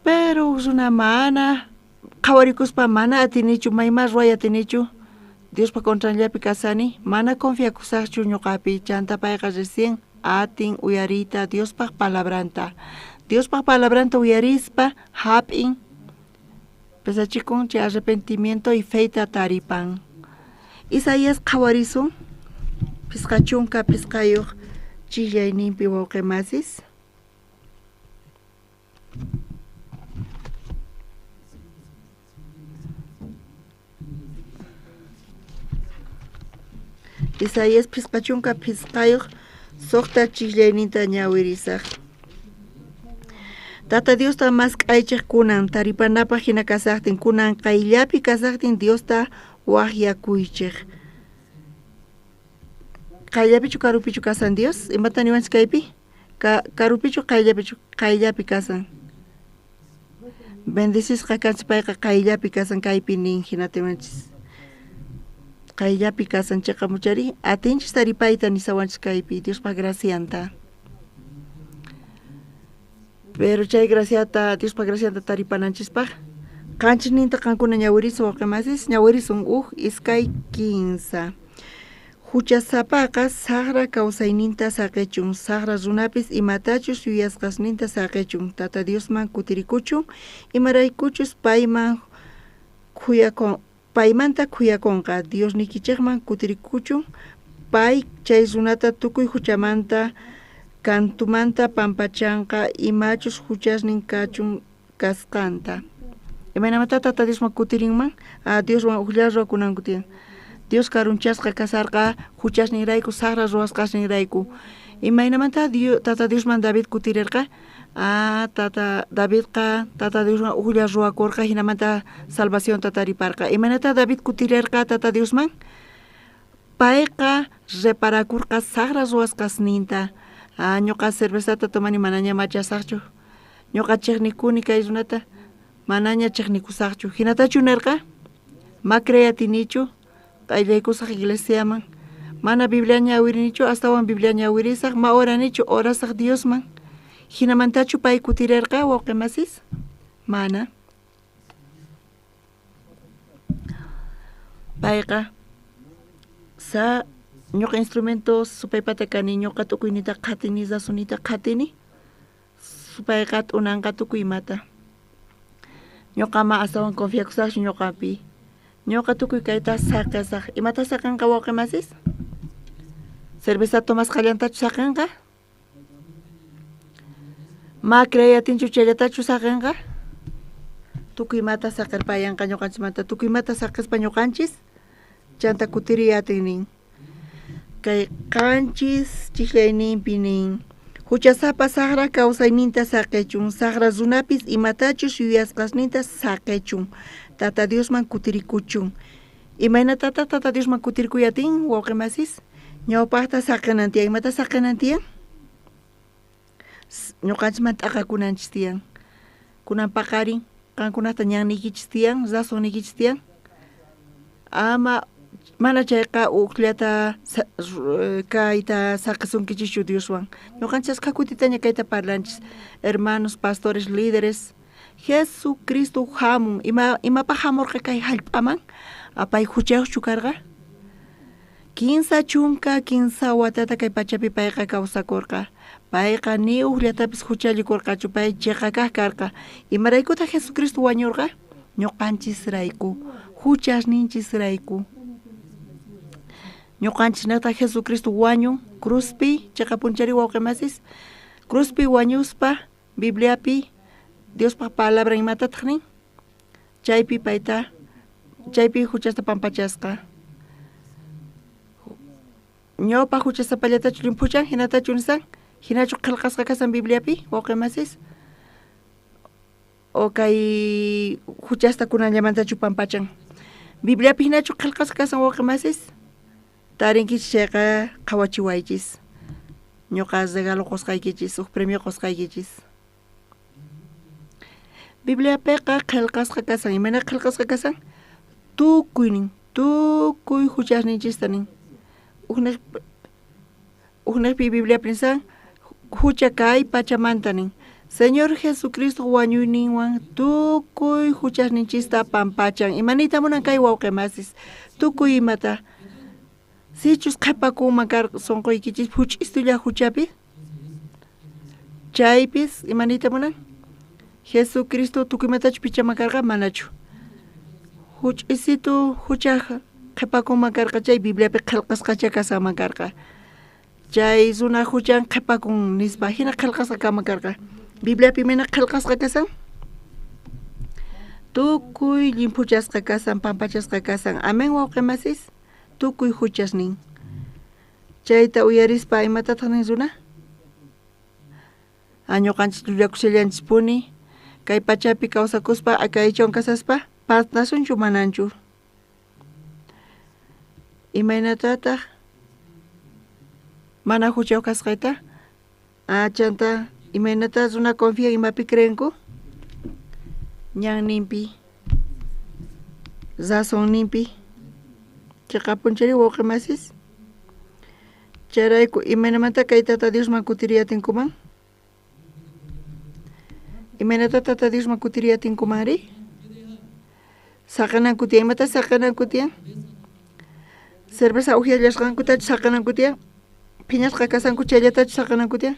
Pero runa mana qhawarikuspa mana atinichu, mayma ruwayatinichu. Diospa contranllapi kasani, mana confiakusaqchu ñuqapi. Chanta payqa recién atin uyarita Diospa palabranta. Diospa palabranta uyarispa hap'in pesachikun chay arrepentimiento y feita taripan. Isaías qhawarisun pisqachunka pisqayuq chillayninpi wawqimasis. Isaías pisqachunka pisqayuq suqta chillayninta ñawirisaq. Tata Diosta mas k'aychaq kunan taripanapaq hina kasaqtin, kunan qayllapi kasaqtin Diosta waqyakuychaq. Qayllapichu karupichu kasan Dios? Imata niwanchis kaypi? Karupichu qayllapi kasan. Bendicisqa kanchis payqa qayllapi kasan kaypi nin hinata niwanchis. Qayllapi kasan chayqa muchari atinchis taripayta nisawanchis kaypi Diospa gracianta. Pero chay graciata, Diospa graciata taripananchispaq. Qanchis ninta qankuna ñawirisun waqemasis, ñawirisun iskay 15. Huchasapaqa sagra kawsayninta saqechun, sagra runapis imatachus yuyasqasninta saqechun. Tata Diosman kutirikuchun, imaraykuchus paymanta kuyakonqa. Dios nikichikman kutirikuchun, pay chay runata tukuy huchamanta kantumanta pampachanqa imachus huchasnin kachun kasqanta. Imaynamanta tata Diosman kutirinman, Dioswan uqllar ruwakunanku tiyan. Dios karunchasqa kasarqa huchasninrayku, sagra ruwasqasninrayku. Imaynamanta tata Diosman David kutirirqa, tata Davidqa tata Diosman uqllar ruwakurqa hinamanta salvación tatariparqa. Imaynata David kutirirqa tata Diosman, payqa reparakurqa sagra ruwasqasninta. Ñuqa cervezata tomani manaña machasaqchu. Ñuqa chiqnikuni kay runata manaña chiqnikusaqchu. Hinatachu nirqa, ma creatinichu, qayllaykusaq iglesiaman. Mana Biblia ñawirinichu, astawan Biblia ñawirisaq, ma oranichu, orasaq Diosman. hinamantachu pay kutirerqa wawqimasis mana payqa sa ñuqa instrumentos supaypata kani ñuqa tukuynita qhatini zasunita qhatini supayqa t'unanqa tukuy imata ñuqa ma asawan confiakusaqchu ñuqapi ñuqa tukuy kayta saqasaq imata saqanqa wawqimasis cerveza tomasqallantachu saqanqa ma creyatinchu chayllatachu saqanqa tukuy imata saqarpayanqa ñuqanchimanta tukuy imata saqispa ñuqanchis chanta kutiriyatin nin kay qanchis chiklayninpi nin huchasapa saqra kawsayninta saqechun saqra runapis imatachus yuyasqasninta saqechun Tata Diosman kutirikuchun imaynatata Tata Diosman kutirikuyatin wawqimasis ñawpaqta saqanantiyan imata saqanantiyan ñuqanchimanta t'aqakunanchis tiyan kunan paqarin qankunata ñannikichis tiyan rasonnikichis tiyan ama mana chayqa ukllata kayta saqasunkichischu Dioswan ñuqanchasqa kutitaña kayta parlanchis hermanos pastores líderes Jesucristo hamun imapaq hamurqa kay hallp'aman apay huchayuqchu karqa 15 chunka 15 watata kay pachapi payqa kawsakurqa payqa ni uqllatapis huchallikurqachu pay chiqakaq karqa imaraykuta Jesucristo wañurqa ñuqanchisrayku huchasninchisrayku ñuqanchisnata Jesucristo wañun cruzpi chayqa punchari wawqimasis cruzpi wañuspa Bibliapi Diospa palabra imatataq nin chaypi payta chaypi huchasta pampachasqa ñawpa huchasta pallatachu limpuchan hinatachu nisan hinachu qillqasqa kasan Bibliapi wawqimasis o kay huchasta kunanllamantachu pampachan Bibliapi hinachu qillqasqa kasan wawqimasis tarinkichis chayqa qhawachiwaychis ñuqa regalo qusqaykichis uq premio qusqaykichis Bibliapiqa qillqasqa kasan imana qillqasqa kasan tukuynin tukuy huchasninchista nin uqniqpi Bibliapi nisan hucha kay pachamanta nin Señor Jesucristo wañuyninwan tukuy huchasninchista pampachan imanita munan kay wawqimasis tukuy imata sichus qhipakunman sunquykichis huch'istulla huchapi chaypis imanita munan Jesucristo tukuymatachu pichaman karqa manachu huch'isitu huchaq qhipakunman karqa chay Bibliapi qillqasqacha kasaman karqa chay runa huchan qhipakun nispa hina qillqasqa kaman karqa Bibliapi mana qillqasqa kasan tukuy limpuchasqa kasan pampachasqa kasan amen wawqimasis tukuy huchasnin chayta uyarispa imatataq nin runa ñuqanchis llullakusillanchis puni kay pachapi kawsakuspa akaychawan kasaspa pasnasunchu mananchu imaynatataq mana huchaw kasqayta chanta imaynata runa confía imapi creenku ñanninpi razonninpi chayqa punchari wawqimasis chayrayku imaynamanta kay Tata Diosman kutiriyatinkuman imaynata Tata Diosman kutiriyatinkumari saqananku tiyan imata saqananku tiyan cerveza uhyallashqankutachu saqananku tiyan phiñasqa kasanku chayllatachu saqananku tiyan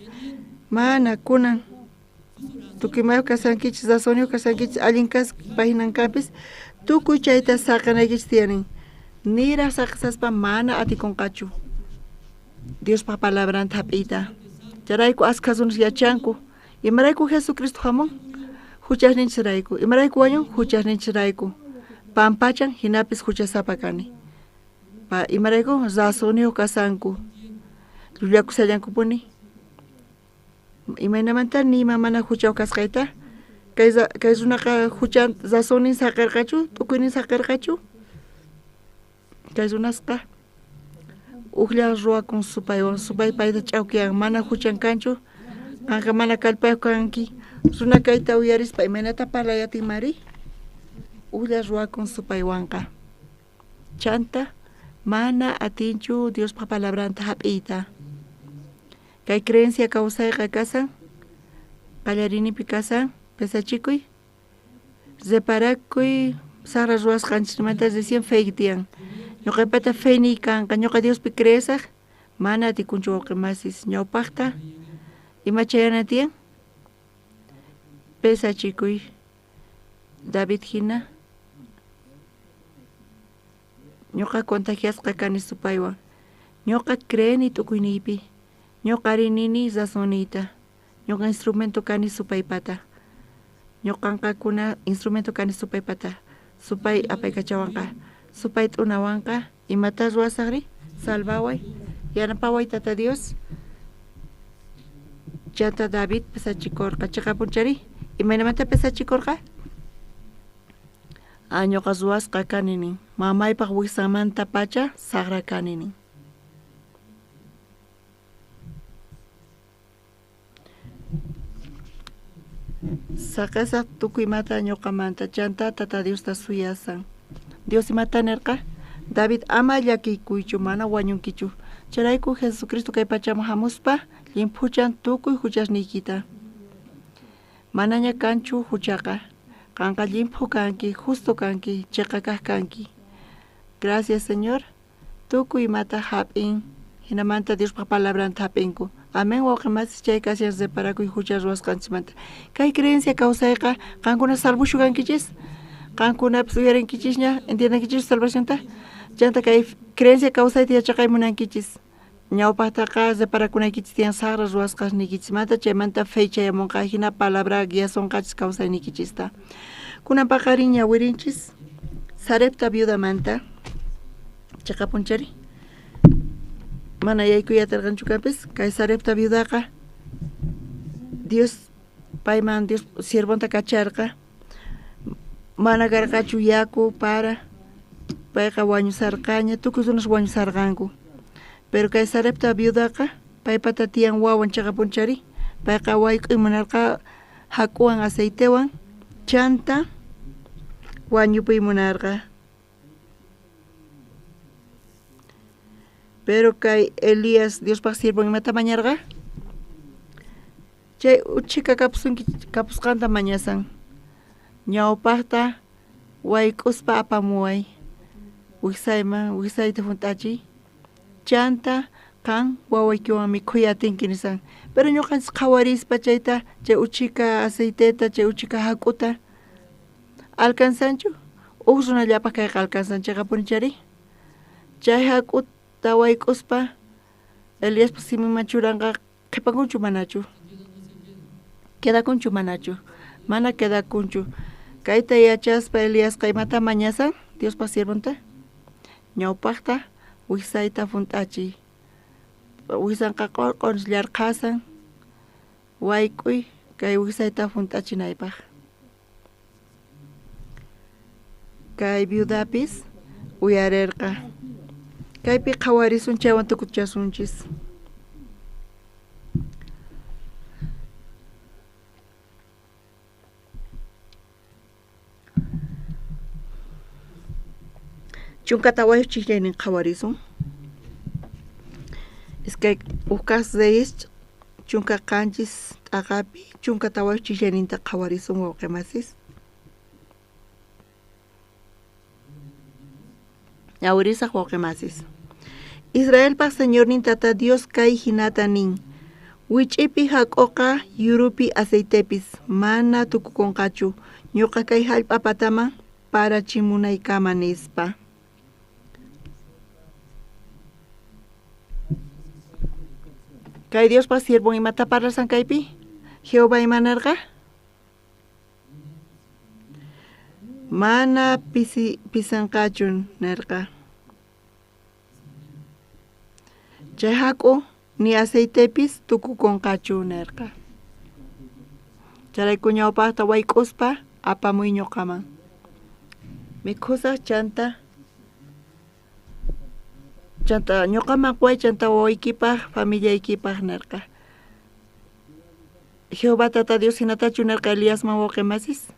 mana kunan tukuymay kasankichis razonyo kasankichis allin kaspa hinankapis tukuy chayta saqanaykichis tiyanin nira saqsaspa mana atikunqachu Diospa palabranta hap'iyta chayrayku askha runas yachanku imarayku Jesucristo hamun huchasninchisrayku imarayku wañun huchasninchisrayku pampachan hinapis huchasapa kani imarayku razonyo kasanku llullakusallankupuni imaynamanta nima mana huchaw kasqayta kay runaqa huchan razonin saqarqachu tukuynin saqarqachu kay runasqa uqlla ruwakun supaywan supay payta ch'awkiyan mana huchan kanchu qanqa mana kallpayuq kanki runa kayta uyarispa imaynata parlayatinmari uqlla ruwakun supaywanqa chanta mana atinchu Diospa palabranta hap'iyta kay creencia kawsayqa kasan qallarini pikasan pesachikuy reparakuy sara ruas qanchismanta recién feitian ñuqapata feni kanqa ñuqa Diospi creesaq mana tikunchu wawqimasis ñawpaqta ima chayanatian pesachikuy David hina ñuqa contagiasqa kani supaywan ñuqa creeni tukuynipi ñuqa rinini razonita ñuqa instrumento kani supaypata ñuqanqakuna instrumento kani supaypata supay apaykachawanqa supay t'unawanqa imata ruwasaqri salvaway yanapaway tata Dios chanta David pesachikorqa chiqapunchari imaynamanta pesachikorqa ñuqa ruwasqa kaninin mamaypaq wiksanmanta pacha saqra kaninin saqasaq tukuymata ñuqamanta chanta tata Diosta suyasan Dios imata nirqa David ama llakikuychu mana wañunkichu charayku Jesucristo kay pachaman hamuspa limpuchan tukuy huchasniykita manaña kanchu huchaqa qanqa limpu kanki justo kanki chiqakaq kanki gracias Señor tukuy imata hap'in hinamanta Diospaq palabranta hap'inku amén wawqimasis chay kasiyan reparakuy hucha ruwasqanchimanta kay creencia kawsayqa qankuna salvushu kankichis qankunapas uyarinkichishña entiendankichis salvacionta chanta kay creencia kawsayta yachaqay munankichis ñawpaqtaqa reparakunaykichis tiyan saqra ruwasqasniykichismanta chaymanta feychayamunqa hina palabra guiasonqachis kawsaynikichista kunan paqarin ñawirinchis Sarepta viudamanta chaqapunchari mana yaykuyatarqanchu kanpis kay Sarepta viudaqa Dios payman Dios siervonta kacharqa mana karqachu yaku para payqa wañusarqaña tukuy runas wañusarqanku pero kay Sarepta viudaqa paypata tiyan wawan chaqapunchari payqa wayk'uy munarqa hakuwan aceitewan chanta wañupuy munarqa pero kay Elías Diospaq sirvon imata mañarqa chay uchika kapusqanta mañasan ñawpaqta wayk'uspa apamuway wiksayta hunt'achiy chanta kan wawaykiwanmi khuyatinki nisan pero ñuqanchis qhawarispa chayta chay uchika aceiteta chay uchika hak'uta alcanzanchu uq runallapaq kayqa alcanzan chaqapunchari chay hak'uta wayk'uspa Eliaspa simiman churanqa qhipakunchu manachu quedakunchu manachu mana quedakunchu kayta yachaspa Eliasqa imata mañasan Diospa sirvonta ñawpaqta wiksayta hunt'achiy wiksanqa qurqurus llarqasan wayk'uy kay wiksayta hunt'achinaypaq kay viudapis uyarirqa kaypi qhawarisun chaywan tukuchasunchis chunkata wayuchiklaynin qhawarisun es que ukas deis chunka qanchis t'aqapi chunkata wayuchiklayninta qhawarisun wawqimasis ñawirisaq wawqimasis Israelpaq señornin tata Dios kay hinata nin wich'ipi hak'uqa yurupi aceitepis mana tukukunqachu ñuqa kay hallp'apataman parachimunaykama nispa kay Diospa siervon imata parlasan kaypi Jehová imanarqa mana pisanqachu nirqa chay hak'u ni aceitepis tukukunqachu nirqa charayku ñawpaqta wayk'uspa apamuy ñuqaman mikhusaq chanta ñuqaman way chanta wawaykipaq familiaykipaq nirqa Jehová tata Dios hinatachu nirqa Eliasman wawqimasis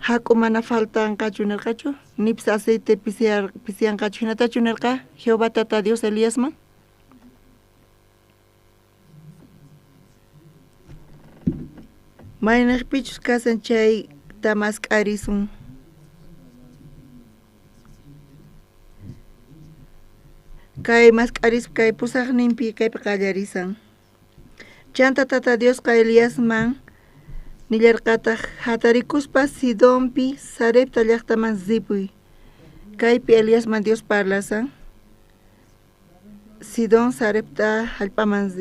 hak'u mana faltanqachu nirqachu nipis aceite pisiyanqachu hinatachu nirqa Jehová tata Dios Eliasman Maynak pichus kasan chay tamas k'arisun. Kay mas k'aris kay pusaqninpi kaypi qallarisan. Chanta tata Dios ka Eliasman nillarqataq hatarikuspa Sidonpi Sarepta llaqtaman zipuy. Kaypi Eliasman Dios parlasan. Sidon Sarepta hallp'aman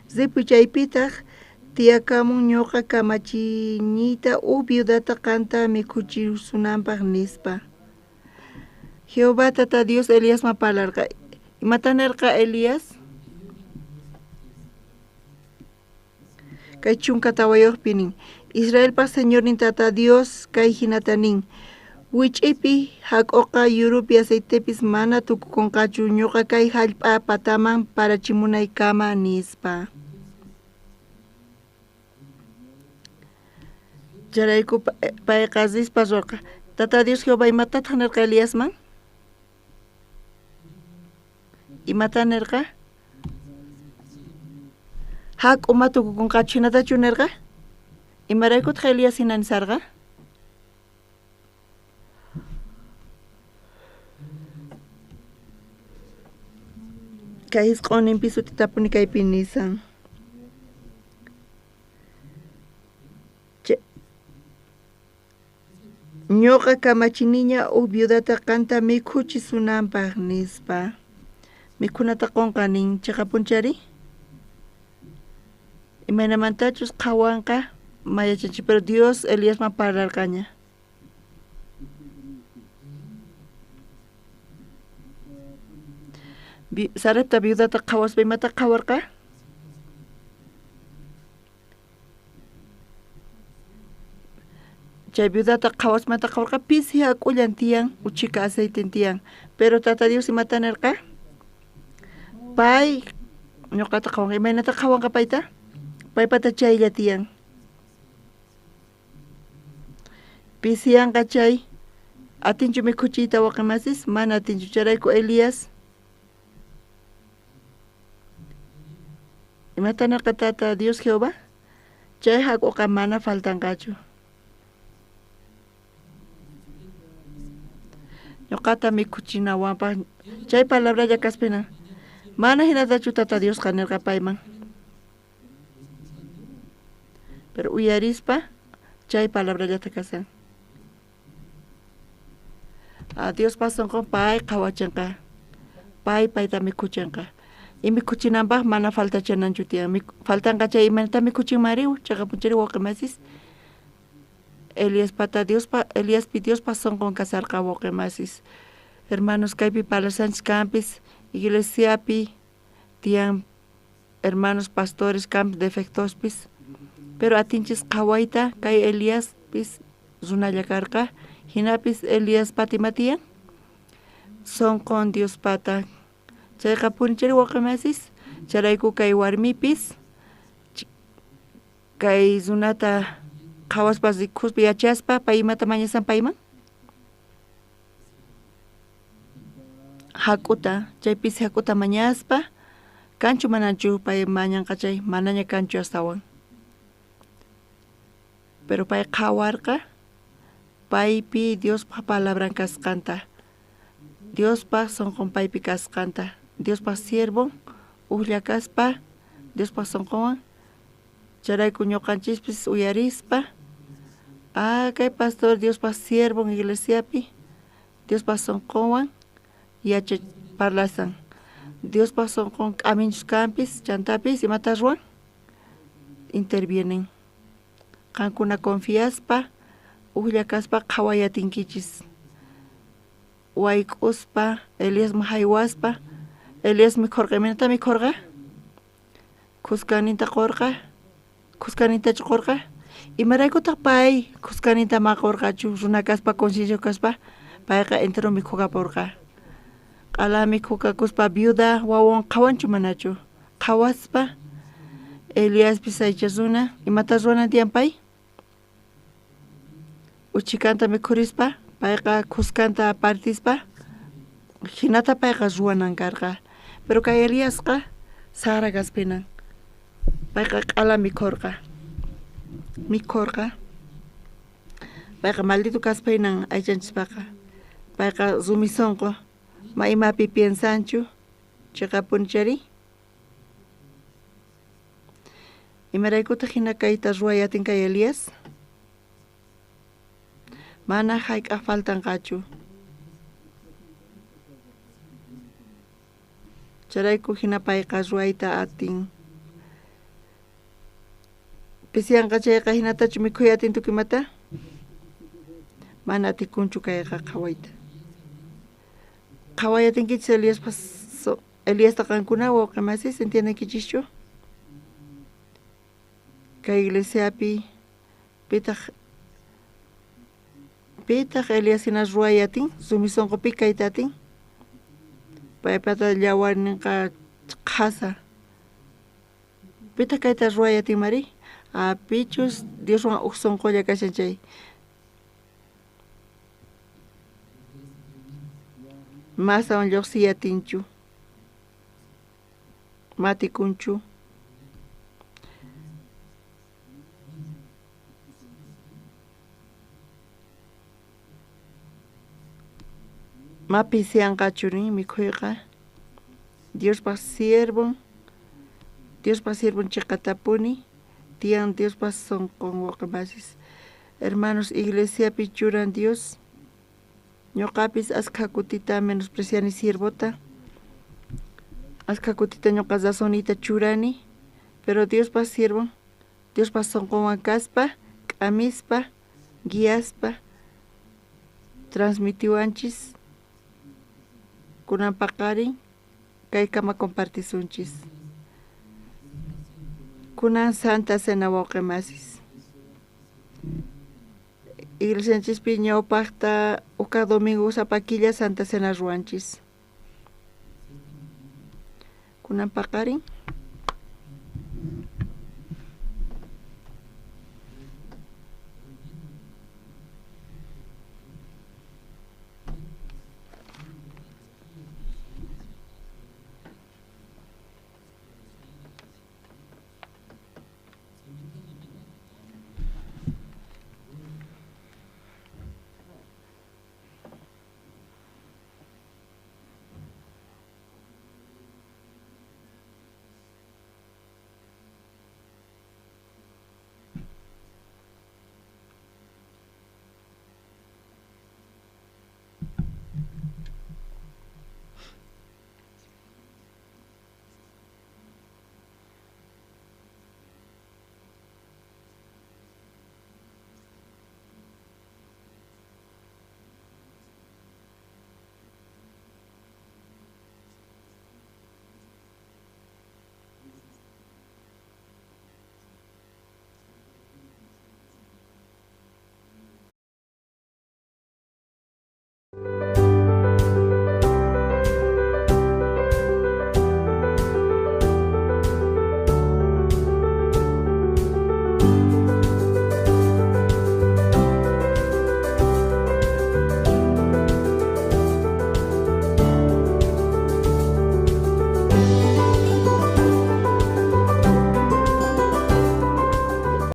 zipuy chaypitaq tiyakamun ñuqa kamachiñiyta viudata kanta mikhuchisunanpaq nispa. Jehová tata Dios Eliasman parlarqa. Imatanarqa Elias? Kay chunka tawayuqpi nin Israelpa Señor nin tata Dios kay hinata nin wich'ipi hak'uqa yurupi aceitepis mana tukukunqachu ñuqa kay hallp'a pataman parachimunaykama nispa. Charayku payqa rispa ruqa. Tata Dios Jehová imatataq nirqa Eliasman? Imata nirqa? Hak'uma tukukunqachu hinatachu nirqa? Imaraykutaq Elias hina nisarqa? Kay hisq'uninpi sutitapuni kaypi nisan. Ñuqa kamachiniña viudata kanta mikhuchisunanpaq nispa. Mikhunata qunqa nin chaqapunchari? Imaynamantachus qhawanqa mayachanchik, pero Dios Eliasman parlarqaña. Sarepta viudata qhawaspa imata qhawarqa? Chay viudata qhawasmanta qhawarqa pisi hak'ullan tiyan, uchika aceiten tiyan. Pero tata Dios imata nirqa? Pay ñuqata qhawanqa. Imaynata qhawanqa payta? Paypata chaylla tiyan. Pisiyanqa chay atinchu mikhuchiyta waqimasis mana atinchu. Charayku Elias imata nirqa tata Dios Jehová? Chay hak'uqa mana faltanqachu. Ñuqata mikhuchinawanpaq chay palabralla kaspina mana hinatachu tata Dios nirqa payman. Pero uyarispa chay palabrallata kasan. Dios pasanqa pay qhawachanqa. Payta mikhuchanqa. Imikhuchinanpaq mana faltachananchu tiyan. Faltanqa chay imanata mikhuchinmariw chaqapunchari waqimasis. Eliaspi Dios pasanqan kasarqa waqimasis. Hermanos kaypi parlasanchis kampis iglesiapi tiyan hermanos pastores kampis defectospis. Pero atinchis qhawayta kay Eliaspis runalla karqa. Hinapis Elias patimatiyan son con Dios pata. Chayqa punchari waqimasis. Charayku kay warmipis kay runata qhawaspas rikuspa yachaspa pay imata mañasan payman? Hak'uta, chaypis hak'uta mañaspa kanchu mananchu pay mañanqa chay manaña kanchu astawan. Pero pay qhawarqa paypi Diospa palabran kasqanta. Diospa sonqon paypi kasqanta. Diospa siervo uqlla kaspa Diospa sonqonwan charayku ñuqanchispis uyarispa kay pastor Diospa siervo iglesiapi Diospa sonqonwan yacha parlasan. Diospa sonqon k'aminchus kampis chantapis imata ruwan intervienen. Qankuna confiaspa uqlla kaspa qhawayatinkichis. Wayk'uspa Elias haywaspa Elias mikhurqa imanata mikhurqa? Kusqaninta qurqa? Kusqanintachu qurqa? Imaraykutaq pay kusqaninta maqurqachu runa kaspa conciencia kaspa payqa entero mikhukapurqa. Qala mikhukakuspa viuda wawan qhawanchu manachu? Qhawaspa Eliaspis aychas runa imata ruwanan tiyan pay? Uchikanta mikhurispa payqa kuskanta partispa hinata payqa ruwanan karqa. Pero kay Eliasqa sara kaspinan payqa q'ala mikhurqa. mikhorqa payqa maldito kaspaynan aychanchispaqa payqa sumisonqo ma imapi piensanchu chayqa punchari imaraykuta hina kayta ruwayatin kay Elías mana hayk'aq faltanqachu charayku hina payqa ruwayta atin pisianqa chayqa hinatachu mikhuyatin tukimata mana atikunchu kayqa qhawayta qhawayatinkichis Elíasta qankuna wawqimasis entiendenkichischu kay iglesiapi pitaq Elías hina ruwayatin sumisonqopi kaytatin paypata llawarninqa qhasa pita kayta ruwayatin mari pichus Dioswan huk sonqolla kashan chay masawan lluqsiyatinchu matikunchu mapisianqachurin mikhuyqa Diospaq siervon chiqatapuni tiyan Diospa sonqon waqmasis hermanos iglesiapi churan Dios ñuqapis askha kutita menospreciani siervota askha kutita ñuqa razonita churani pero Diospa siervon Diospa sonqonwan kaspa k'amispa guiaspa transmitiwanchis kunan paqarin kay kama compartisunchis kunan Santa Cena wawqimasis iglesianchispi ñawpaqta uka domingo sapakilla Santa Cena ruwanchis kunan paqarin